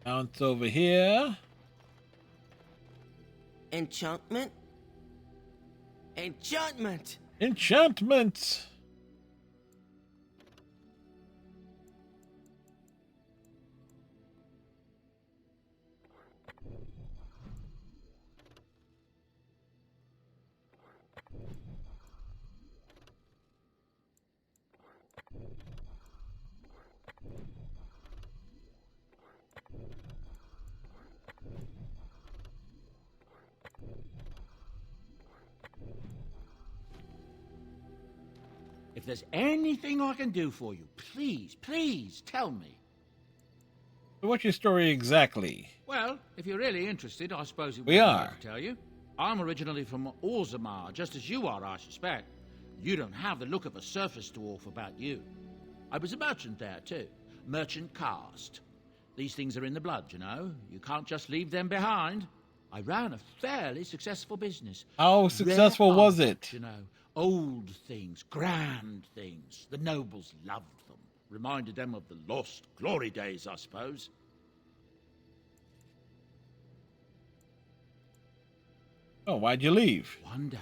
Bounce over here. Enchantment? Enchantment! Enchantment! If there's anything I can do for you, please tell me. What's your story exactly? Well, if you're really interested, I suppose it would We be are. to tell you. I'm originally from Orzammar, just as you are, I suspect. You don't have the look of a surface dwarf about you. I was a merchant there, too. Merchant caste. These things are in the blood, you know. You can't just leave them behind. I ran a fairly successful business. How successful Rare was art, it? You know, old things, grand things. The nobles loved them. Reminded them of the lost glory days, I suppose. Oh, why'd you leave? One day,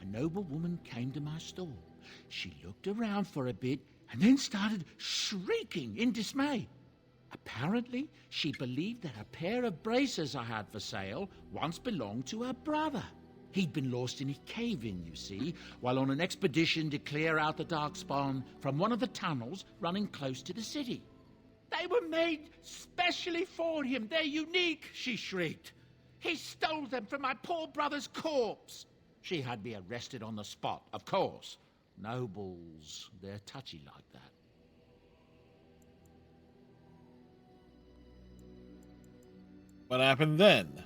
a noble woman came to my stall. She looked around for a bit and then started shrieking in dismay. Apparently, she believed that a pair of braces I had for sale once belonged to her brother. He'd been lost in a cave-in, you see, while on an expedition to clear out the Darkspawn from one of the tunnels running close to the city. They were made specially for him. They're unique, she shrieked. He stole them from my poor brother's corpse. She had me arrested on the spot, of course. Nobles, they're touchy like that. What happened then?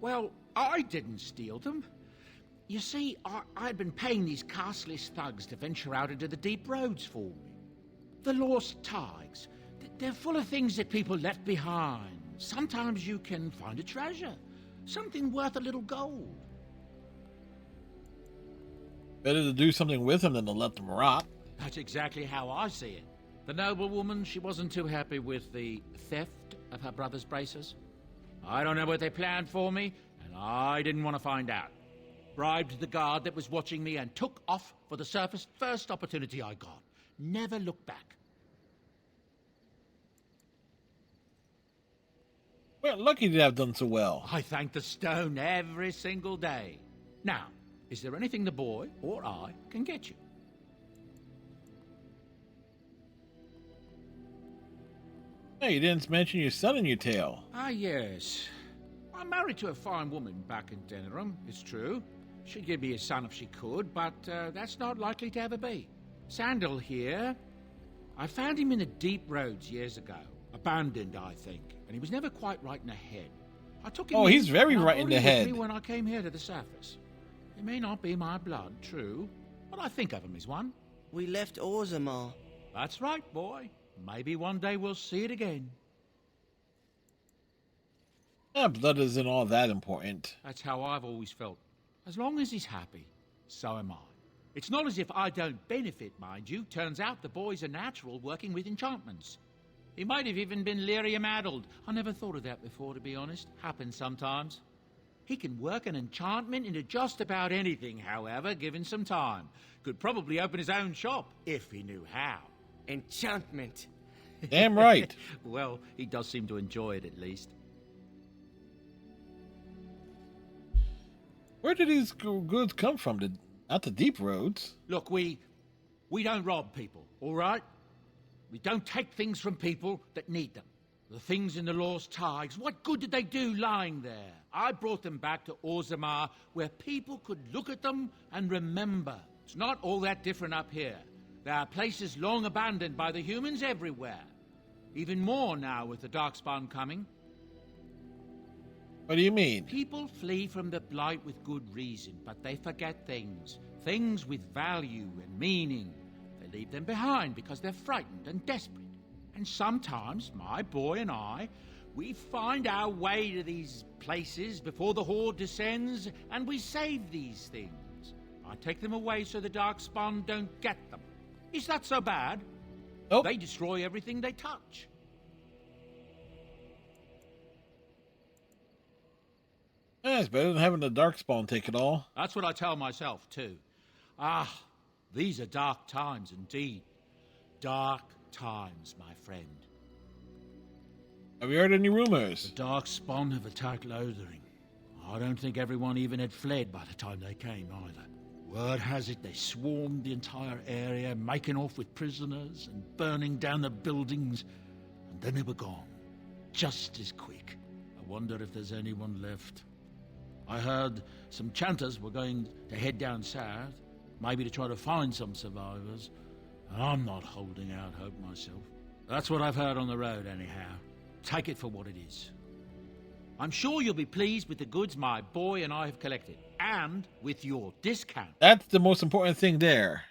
Well, I didn't steal them. You see, I'd been paying these castless thugs to venture out into the deep roads for me. The lost tigers, they're full of things that people left behind. Sometimes you can find a treasure, something worth a little gold. Better to do something with them than to let them rot. That's exactly how I see it. The noblewoman, she wasn't too happy with the theft of her brother's braces. I don't know what they planned for me, and I didn't want to find out. Bribed the guard that was watching me and took off for the surface first opportunity I got. Never looked back. Well, lucky to have done so well. I thank the stone every single day. Now, is there anything the boy or I can get you? Hey, you didn't mention your son in your tale. Ah, yes. I'm married to a fine woman back in Denerim, it's true. She'd give me a son if she could, but that's not likely to ever be. Sandal here. I found him in the deep roads years ago. Abandoned, I think. And he was never quite right in the head. I took him he's very right in the head. Me when I came here to the surface. It may not be my blood, true, but I think of him as one. We left Orzammar. That's right, boy. Maybe one day we'll see it again. Yeah, blood isn't all that important. That's how I've always felt. As long as he's happy, so am I. It's not as if I don't benefit, mind you. Turns out the boy's a natural working with enchantments. He might have even been lyrium-addled. I never thought of that before, to be honest. Happens sometimes. He can work an enchantment into just about anything, however, given some time. Could probably open his own shop, if he knew how. Enchantment. Damn right. Well, he does seem to enjoy it, at least. Where did these goods come from? Not the deep roads. Look, we don't rob people, all right? We don't take things from people that need them. The things in the lost tigers, what good did they do lying there? I brought them back to Orzammar, where people could look at them and remember. It's not all that different up here. There are places long abandoned by the humans everywhere. Even more now with the Darkspawn coming. What do you mean? People flee from the Blight with good reason, but they forget things. Things with value and meaning. They leave them behind because they're frightened and desperate. And sometimes, my boy and I, we find our way to these places before the Horde descends, and we save these things. I take them away so the Darkspawn don't get them. Is that so bad? Nope. They destroy everything they touch. Yeah, it's better than having the Darkspawn take it all. That's what I tell myself, too. Ah, these are dark times indeed. Dark times, my friend. Have you heard any rumors? The Darkspawn have attacked Lothering. I don't think everyone even had fled by the time they came, either. Word has it they swarmed the entire area, making off with prisoners and burning down the buildings. And then they were gone. Just as quick. I wonder if there's anyone left. I heard some chanters were going to head down south, maybe to try to find some survivors. I'm not holding out hope myself. That's what I've heard on the road, anyhow. Take it for what it is. I'm sure you'll be pleased with the goods my boy and I have collected, and with your discount. That's the most important thing there.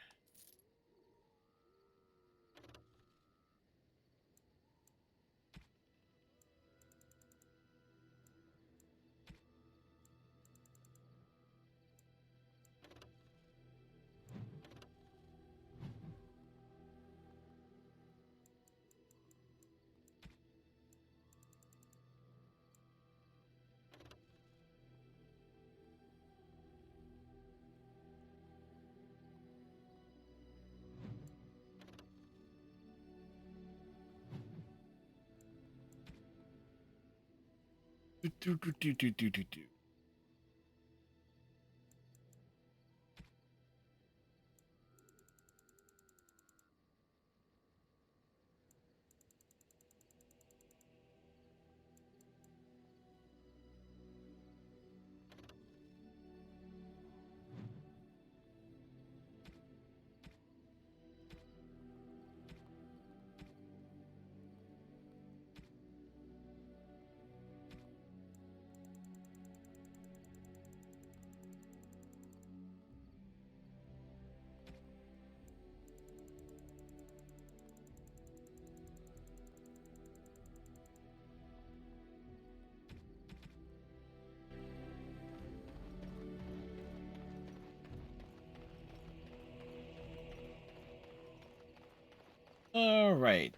All right.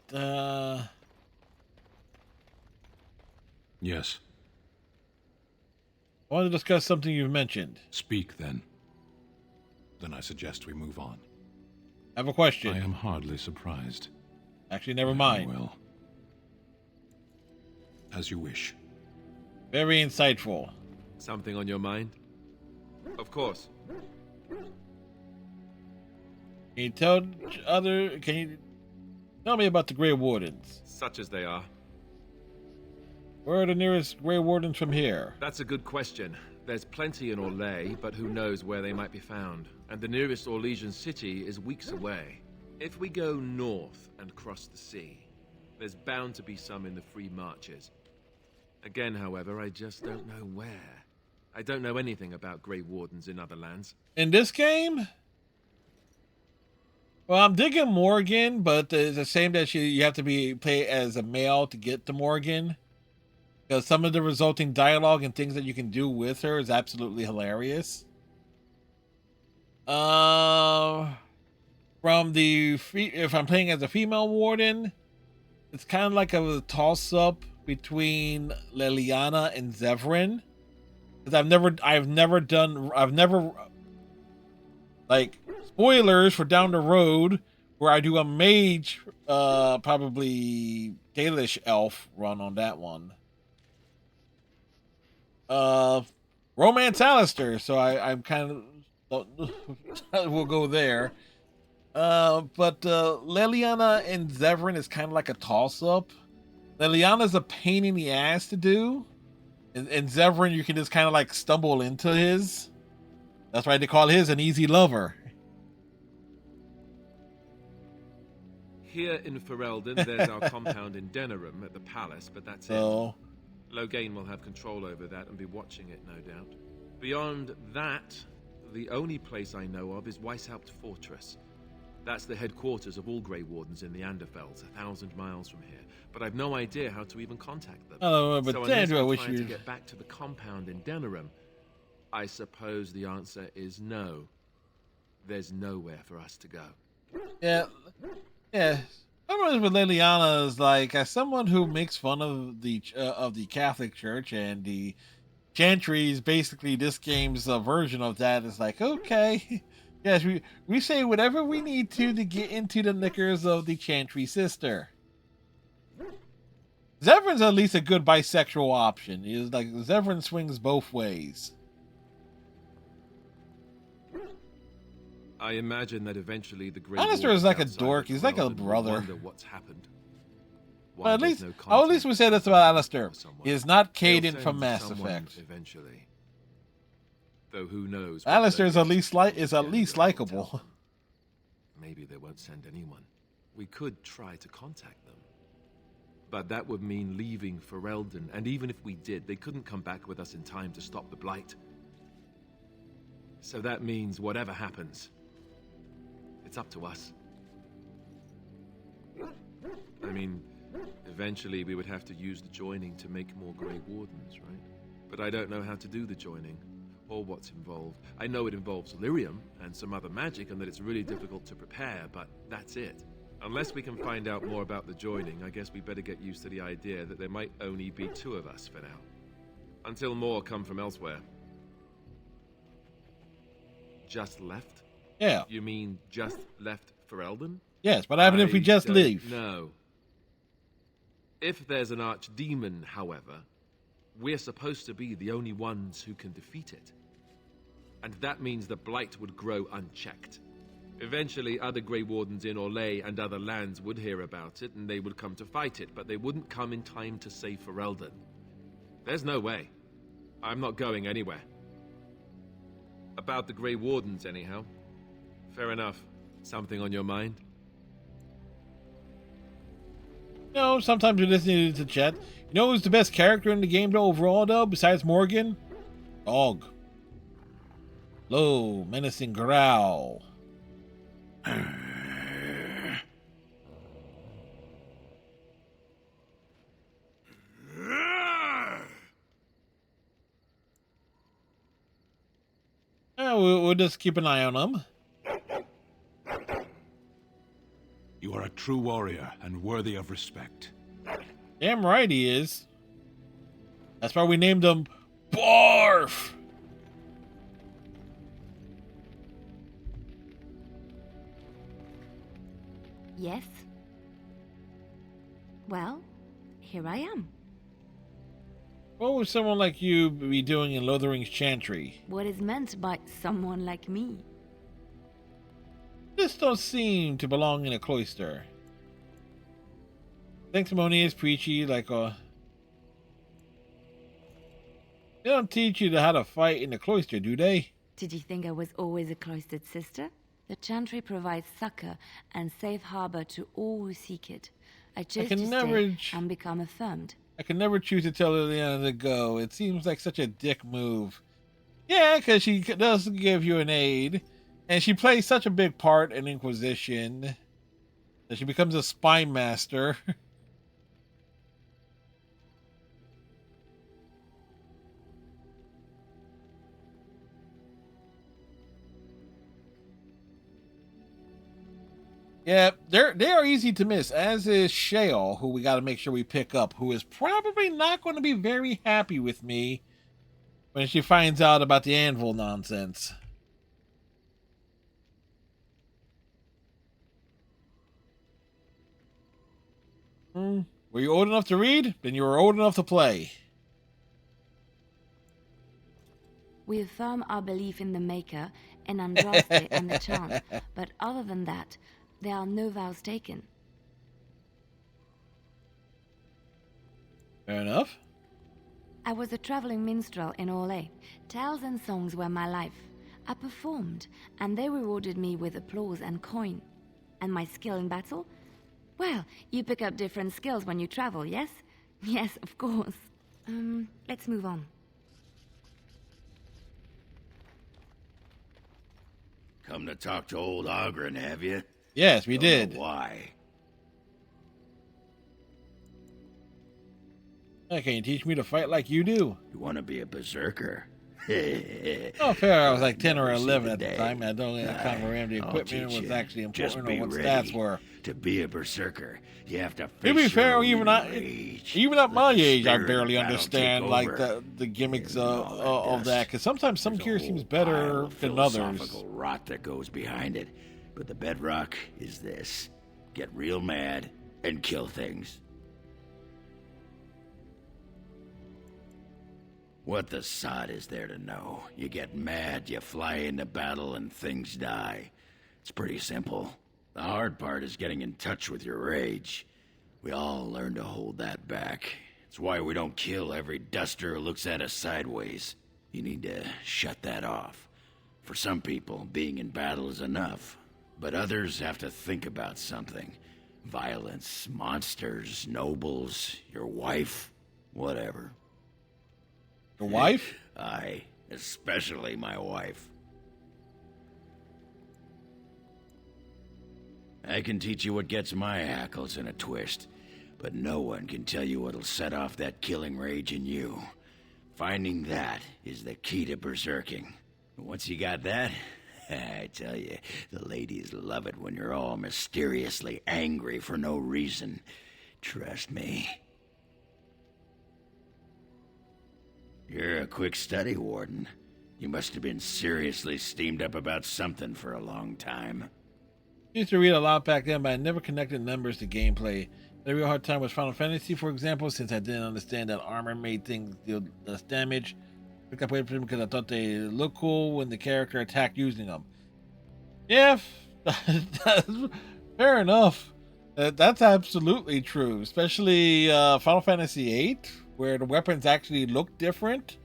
Yes. I want to discuss something you've mentioned. Speak, then. Then I suggest we move on. I have a question. I am hardly surprised. Actually, never mind. Well, as you wish. Very insightful. Something on your mind? Of course. Can you tell me about the Grey Wardens? Such as they are. Where are the nearest Grey Wardens from here? That's a good question. There's plenty in Orlais, but who knows where they might be found. And the nearest Orlesian city is weeks away. If we go north and cross the sea, there's bound to be some in the Free Marches. Again, however, I just don't know where. I don't know anything about Grey Wardens in other lands. In this game? Well, I'm digging Morgan, but it's a shame that you have to play as a male to get to Morgan. Because some of the resulting dialogue and things that you can do with her is absolutely hilarious. If I'm playing as a female warden, it's kind of like a toss-up between Leliana and Zevran. Because I've never like, spoilers for down the road, where I do a mage, probably Dalish elf run on that one. Romance Alistair, so I'm kind of we'll go there. But Leliana and Zevran is kind of like a toss-up. Leliana's a pain in the ass to do, and Zevran you can just kind of like stumble into his. That's why they call his an easy lover. Here in Ferelden, there's our compound in Denerim at the palace, but that's it. Loghain will have control over that and be watching it, no doubt. Beyond that, the only place I know of is Weishaupt Fortress. That's the headquarters of all Grey Wardens in the Anderfelds, 1,000 miles from here. But I've no idea how to even contact them. Oh, but so Andrew, I unless I'm wish trying you to get back to the compound in Denerim, I suppose the answer is no. There's nowhere for us to go. Yeah. Sometimes with Leliana is like, as someone who makes fun of the Catholic Church and the Chantries, basically this game's version of that is like, okay, yes, we say whatever we need to get into the knickers of the Chantry sister. Zevran's at least a good bisexual option. Is like Zevran swings both ways. I imagine that eventually the Grey Alistair is like a Wardens dork. outside He's like a Ferelden will brother. wonder what's happened. Well, at least we say this about Alistair. He is not Caden from Mass Effect. Eventually. Though who knows? Alistair is at least likable. Maybe they won't send anyone. We could try to contact them. But that would mean leaving Ferelden, and even if we did, they couldn't come back with us in time to stop the Blight. So that means whatever happens, it's up to us. I mean, eventually we would have to use the joining to make more Grey Wardens, right? But I don't know how to do the joining, or what's involved. I know it involves lyrium and some other magic, and that it's really difficult to prepare, but that's it. Unless we can find out more about the joining, I guess we better get used to the idea that there might only be 2 of us for now. Until more come from elsewhere. Just left? Yeah. You mean just left Ferelden? Yes, what happens if we just leave? No. If there's an archdemon, however, we're supposed to be the only ones who can defeat it. And that means the Blight would grow unchecked. Eventually, other Grey Wardens in Orlais and other lands would hear about it, and they would come to fight it, but they wouldn't come in time to save Ferelden. There's no way. I'm not going anywhere. About the Grey Wardens, anyhow. Fair enough. Something on your mind? No, sometimes we just needed to chat. You know who's the best character in the game overall, though, besides Morgan? Dog. Low, menacing growl. Yeah, we'll just keep an eye on him. You are a true warrior and worthy of respect. Damn right he is. That's why we named him Barf. Yes? Well, here I am. What would someone like you be doing in Lothering's Chantry? What is meant by someone like me? This don't seem to belong in a cloister. Sanctimonious, preachy, like a... They don't teach you how to fight in the cloister, do they? Did you think I was always a cloistered sister? The Chantry provides succor and safe harbor to all who seek it. I chose to stay and become affirmed. I can never choose to tell Liliana to go. It seems like such a dick move. Yeah, because she does give you an aid. And she plays such a big part in Inquisition that she becomes a spy master. Yeah, they are easy to miss, as is Shale, who we got to make sure we pick up, who is probably not going to be very happy with me when she finds out about the Anvil nonsense. Were you old enough to read? Then you were old enough to play. We affirm our belief in the Maker, in Andraste and the chant, but other than that, there are no vows taken. Fair enough. I was a traveling minstrel in Orlais. Tales and songs were my life. I performed, and they rewarded me with applause and coin. And my skill in battle? Well, you pick up different skills when you travel, yes? Yes, of course. Let's move on. Come to talk to old Ogren, have you? Yes, we did. Why? Hey, can you teach me to fight like you do? You want to be a berserker? Oh, fair. I was like 10 or 11 at the time. I don't kind of remember the I'll equipment teach was you. actually Just important or be what ready. stats were. To be a berserker, you have to face To be your fair, own even at my the age, I spirit barely of battle understand take like over. the gimmicks all of that. Because sometimes some gear seems better than others. Philosophical rot that goes behind it, but the bedrock is this: get real mad and kill things. What the sod is there to know? You get mad, you fly into battle, and things die. It's pretty simple. The hard part is getting in touch with your rage. We all learn to hold that back. It's why we don't kill every duster who looks at us sideways. You need to shut that off. For some people, being in battle is enough. But others have to think about something. Violence, monsters, nobles, your wife, whatever. Your wife? Aye, especially my wife. I can teach you what gets my hackles in a twist, but no one can tell you what'll set off that killing rage in you. Finding that is the key to berserking. Once you got that, I tell you, the ladies love it when you're all mysteriously angry for no reason. Trust me. You're a quick study, Warden. You must have been seriously steamed up about something for a long time. I used to read a lot back then, but I never connected numbers to gameplay. I had a real hard time with Final Fantasy, for example, since I didn't understand that armor made things deal less damage. Picked up with them because I thought they looked cool when the character attacked using them. Yeah, fair enough. That's absolutely true, especially Final Fantasy VIII, where the weapons actually look different.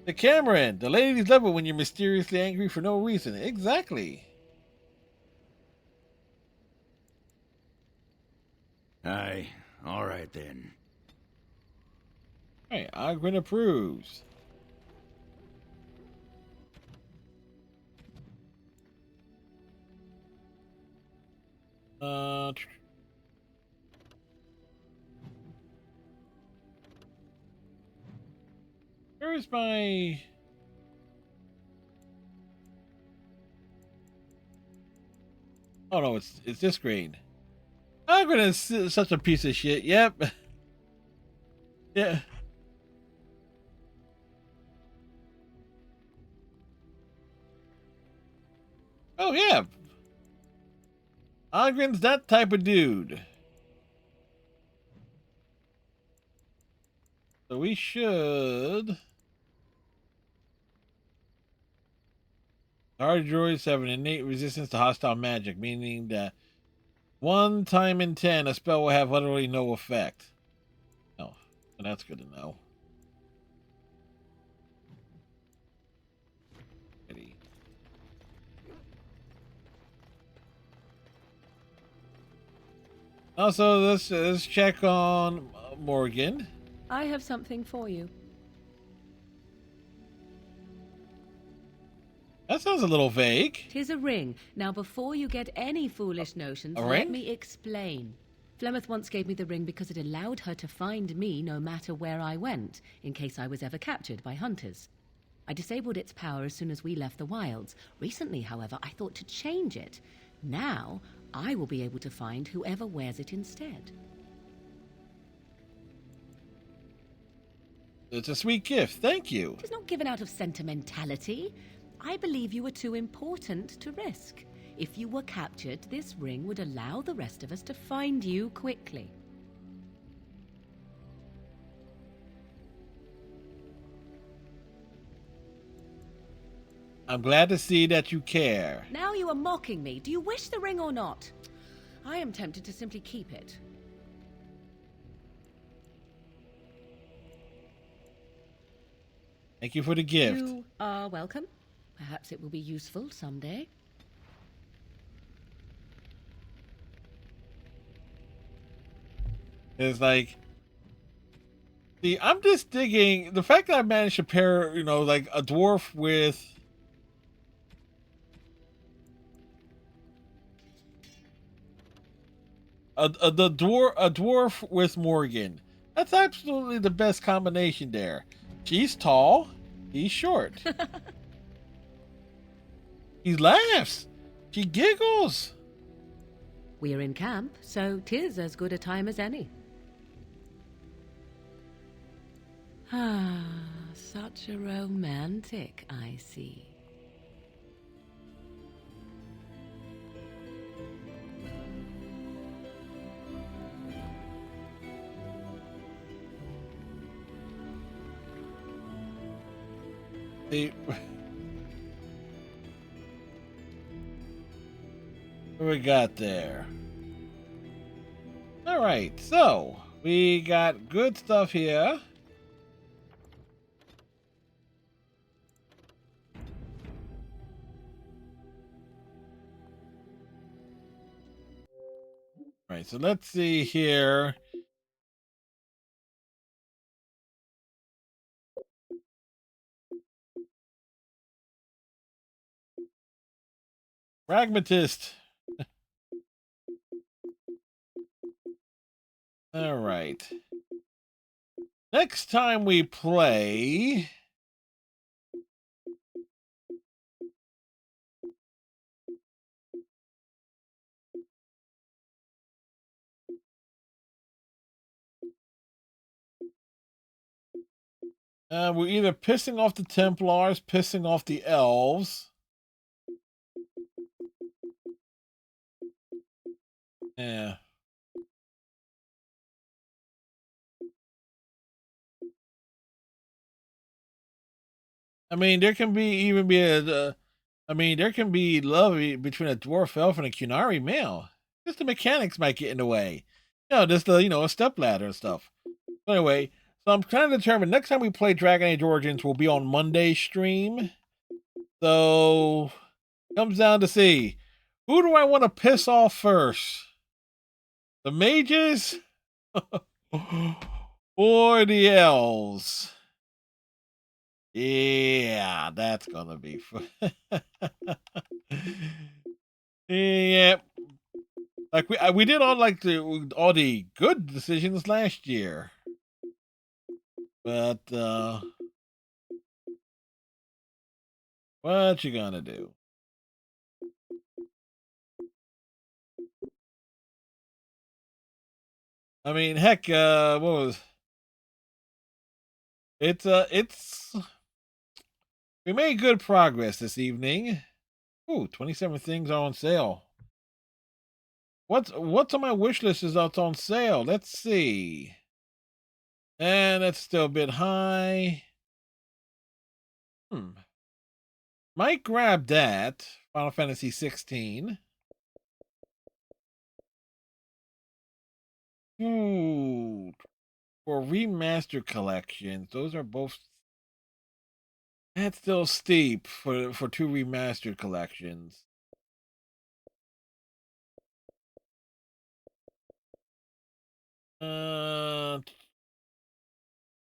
The Cameron, the ladies love it when you're mysteriously angry for no reason. Exactly. Aye, all right then. Hey, Ogren approves. Where's my... Oh no, it's this green. Ogren is such a piece of shit. Yep. Yeah. Oh yeah. Ogren's that type of dude. So we should. Our droids have an innate resistance to hostile magic, meaning that 1 time in 10 a spell will have literally no effect. Oh, so that's good to know. Ready. Also, let's check on Morgan. I have something for you. That sounds a little vague. 'Tis a ring. Now, before you get any foolish notions, A let ring? me explain. Flemeth once gave me the ring because it allowed her to find me no matter where I went, in case I was ever captured by hunters. I disabled its power as soon as we left the wilds. Recently, however, I thought to change it. Now, I will be able to find whoever wears it instead. It's a sweet gift. Thank you. It is not given out of sentimentality. I believe you were too important to risk. If you were captured, this ring would allow the rest of us to find you quickly. I'm glad to see that you care. Now you are mocking me. Do you wish the ring or not? I am tempted to simply keep it. Thank you for the gift. You are welcome. Perhaps it will be useful someday. It's like, see, I'm just digging the fact that I managed to pair, like a dwarf with a dwarf with Morgan. That's absolutely the best combination there. She's tall, he's short. He laughs, she giggles. We're in camp, so 'tis as good a time as any. Ah, such a romantic, I see. See, what we got there? All right, so we got good stuff here. All right, so let's see here. Pragmatist. All right. Next time we play, we're either pissing off the Templars, pissing off the elves. Yeah. I mean, there can there can be love between a dwarf elf and a Kunari male. Just the mechanics might get in the way. Just a step ladder and stuff. But anyway, so I'm trying to determine next time we play Dragon Age Origins will be on Monday stream. So comes down to see who do I want to piss off first? The mages or the elves? Yeah, that's gonna be fun. Yeah, like we did all the good decisions last year, but what you gonna do? I mean, heck, what was it's we made good progress this evening. Ooh, 27 things are on sale. What's on my wish list is out on sale? Let's see. And that's still a bit high. Might grab that. Final Fantasy 16. Ooh. For remastered collections, those are both. That's still steep for two remastered collections.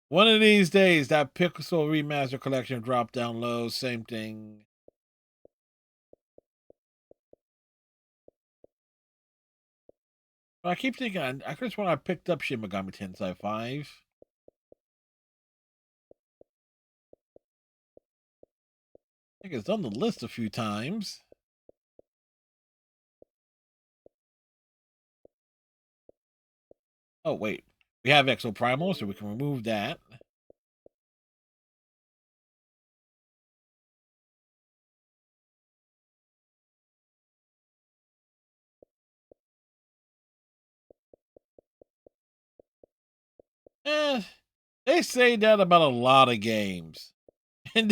One of these days, that Pixel remaster collection drop down low. Same thing. I keep thinking I could have sworn I picked up Shin Megami Tensei 5. I think it's on the list a few times. Oh wait, we have Exoprimal, so we can remove that. They say that about a lot of games. And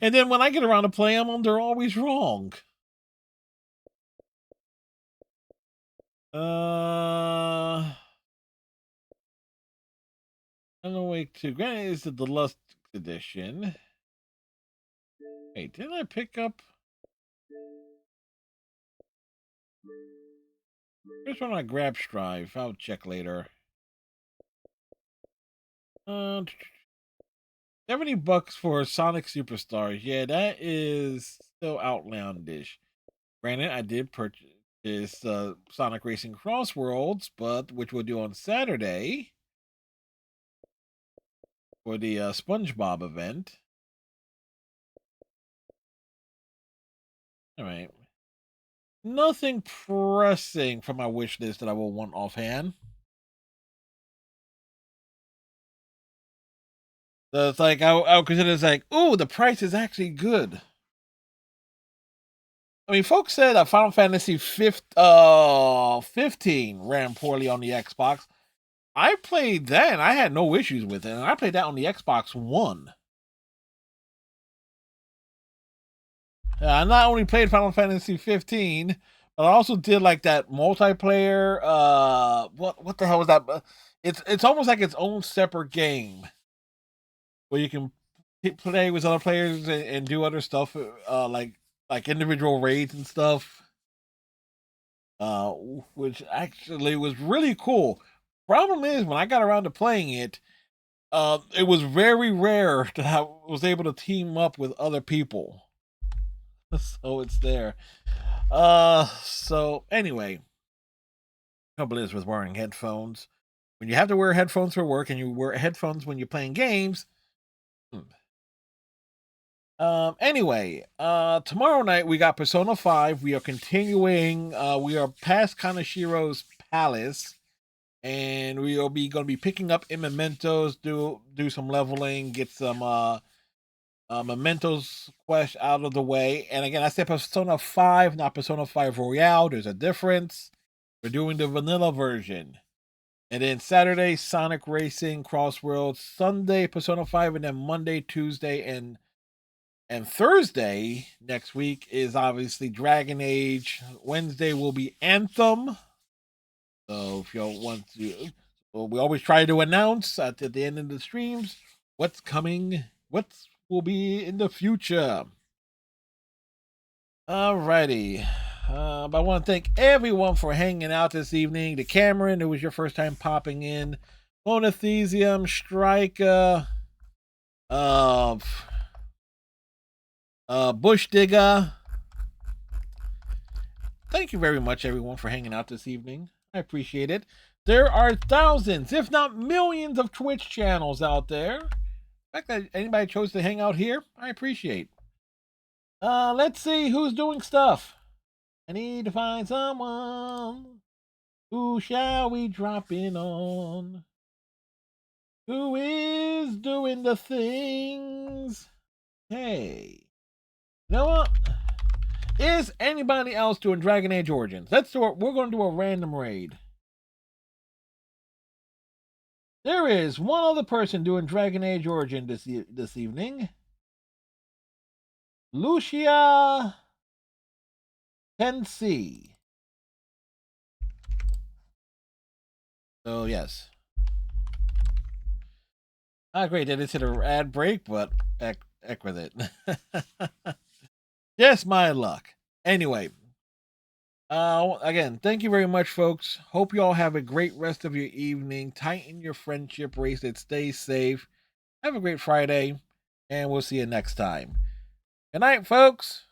then when I get around to playing them, they're always wrong. Alan Wake 2. Granted, it's the Deluxe Edition. Wait, didn't I pick up? Here's one I grabbed Strive. I'll check later. 70 bucks for Sonic Superstars. Yeah, that is still outlandish. Granted, I did purchase Sonic Racing Crossworlds, but which we'll do on Saturday for the SpongeBob event. All right. Nothing pressing from my wish list that I will want offhand. So it's like I would consider it's like, ooh, the price is actually good. I mean, folks said that Final Fantasy 15 ran poorly on the Xbox. I played that and I had no issues with it. And I played that on the Xbox One. I not only played Final Fantasy 15, but I also did like that multiplayer. What the hell was that? It's almost like its own separate game where you can play with other players and do other stuff, like individual raids and stuff. Which actually was really cool. Problem is, when I got around to playing it, it was very rare that I was able to team up with other people. So it's there. So anyway, trouble is with wearing headphones. When you have to wear headphones for work and you wear headphones when you're playing games. Anyway, tomorrow night we got Persona 5. We are continuing. We are past Kanashiro's palace. And we'll be going to be picking up in mementos, do some leveling, get some mementos quest out of the way. And again, I said Persona 5, not Persona 5 Royale. There's a difference. We're doing the vanilla version. And then Saturday, Sonic Racing, Crossworld. Sunday, Persona 5, and then Monday, Tuesday, and Thursday next week is obviously Dragon Age. Wednesday will be Anthem. So if y'all want to, well, we always try to announce at the end of the streams what's coming, what will be in the future. Alrighty. But I want to thank everyone for hanging out this evening. To Cameron, it was your first time popping in. Monothesium, Striker, Bush Digger. Thank you very much, everyone, for hanging out this evening. I appreciate it. There are thousands, if not millions, of Twitch channels out there. The fact that anybody chose to hang out here, I appreciate. Let's see who's doing stuff. I need to find someone. Who shall we drop in on? Who is doing the things? Hey. You know what? Is anybody else doing Dragon Age Origins? We're going to do a random raid. There is one other person doing Dragon Age Origin this evening. Lucia Tennessee. So yes. Great, they just hit an ad break, but heck with it. Just my luck. Anyway, again, thank you very much, folks. Hope you all have a great rest of your evening. Tighten your friendship bracelet. Stay safe. Have a great Friday, and we'll see you next time. Good night, folks.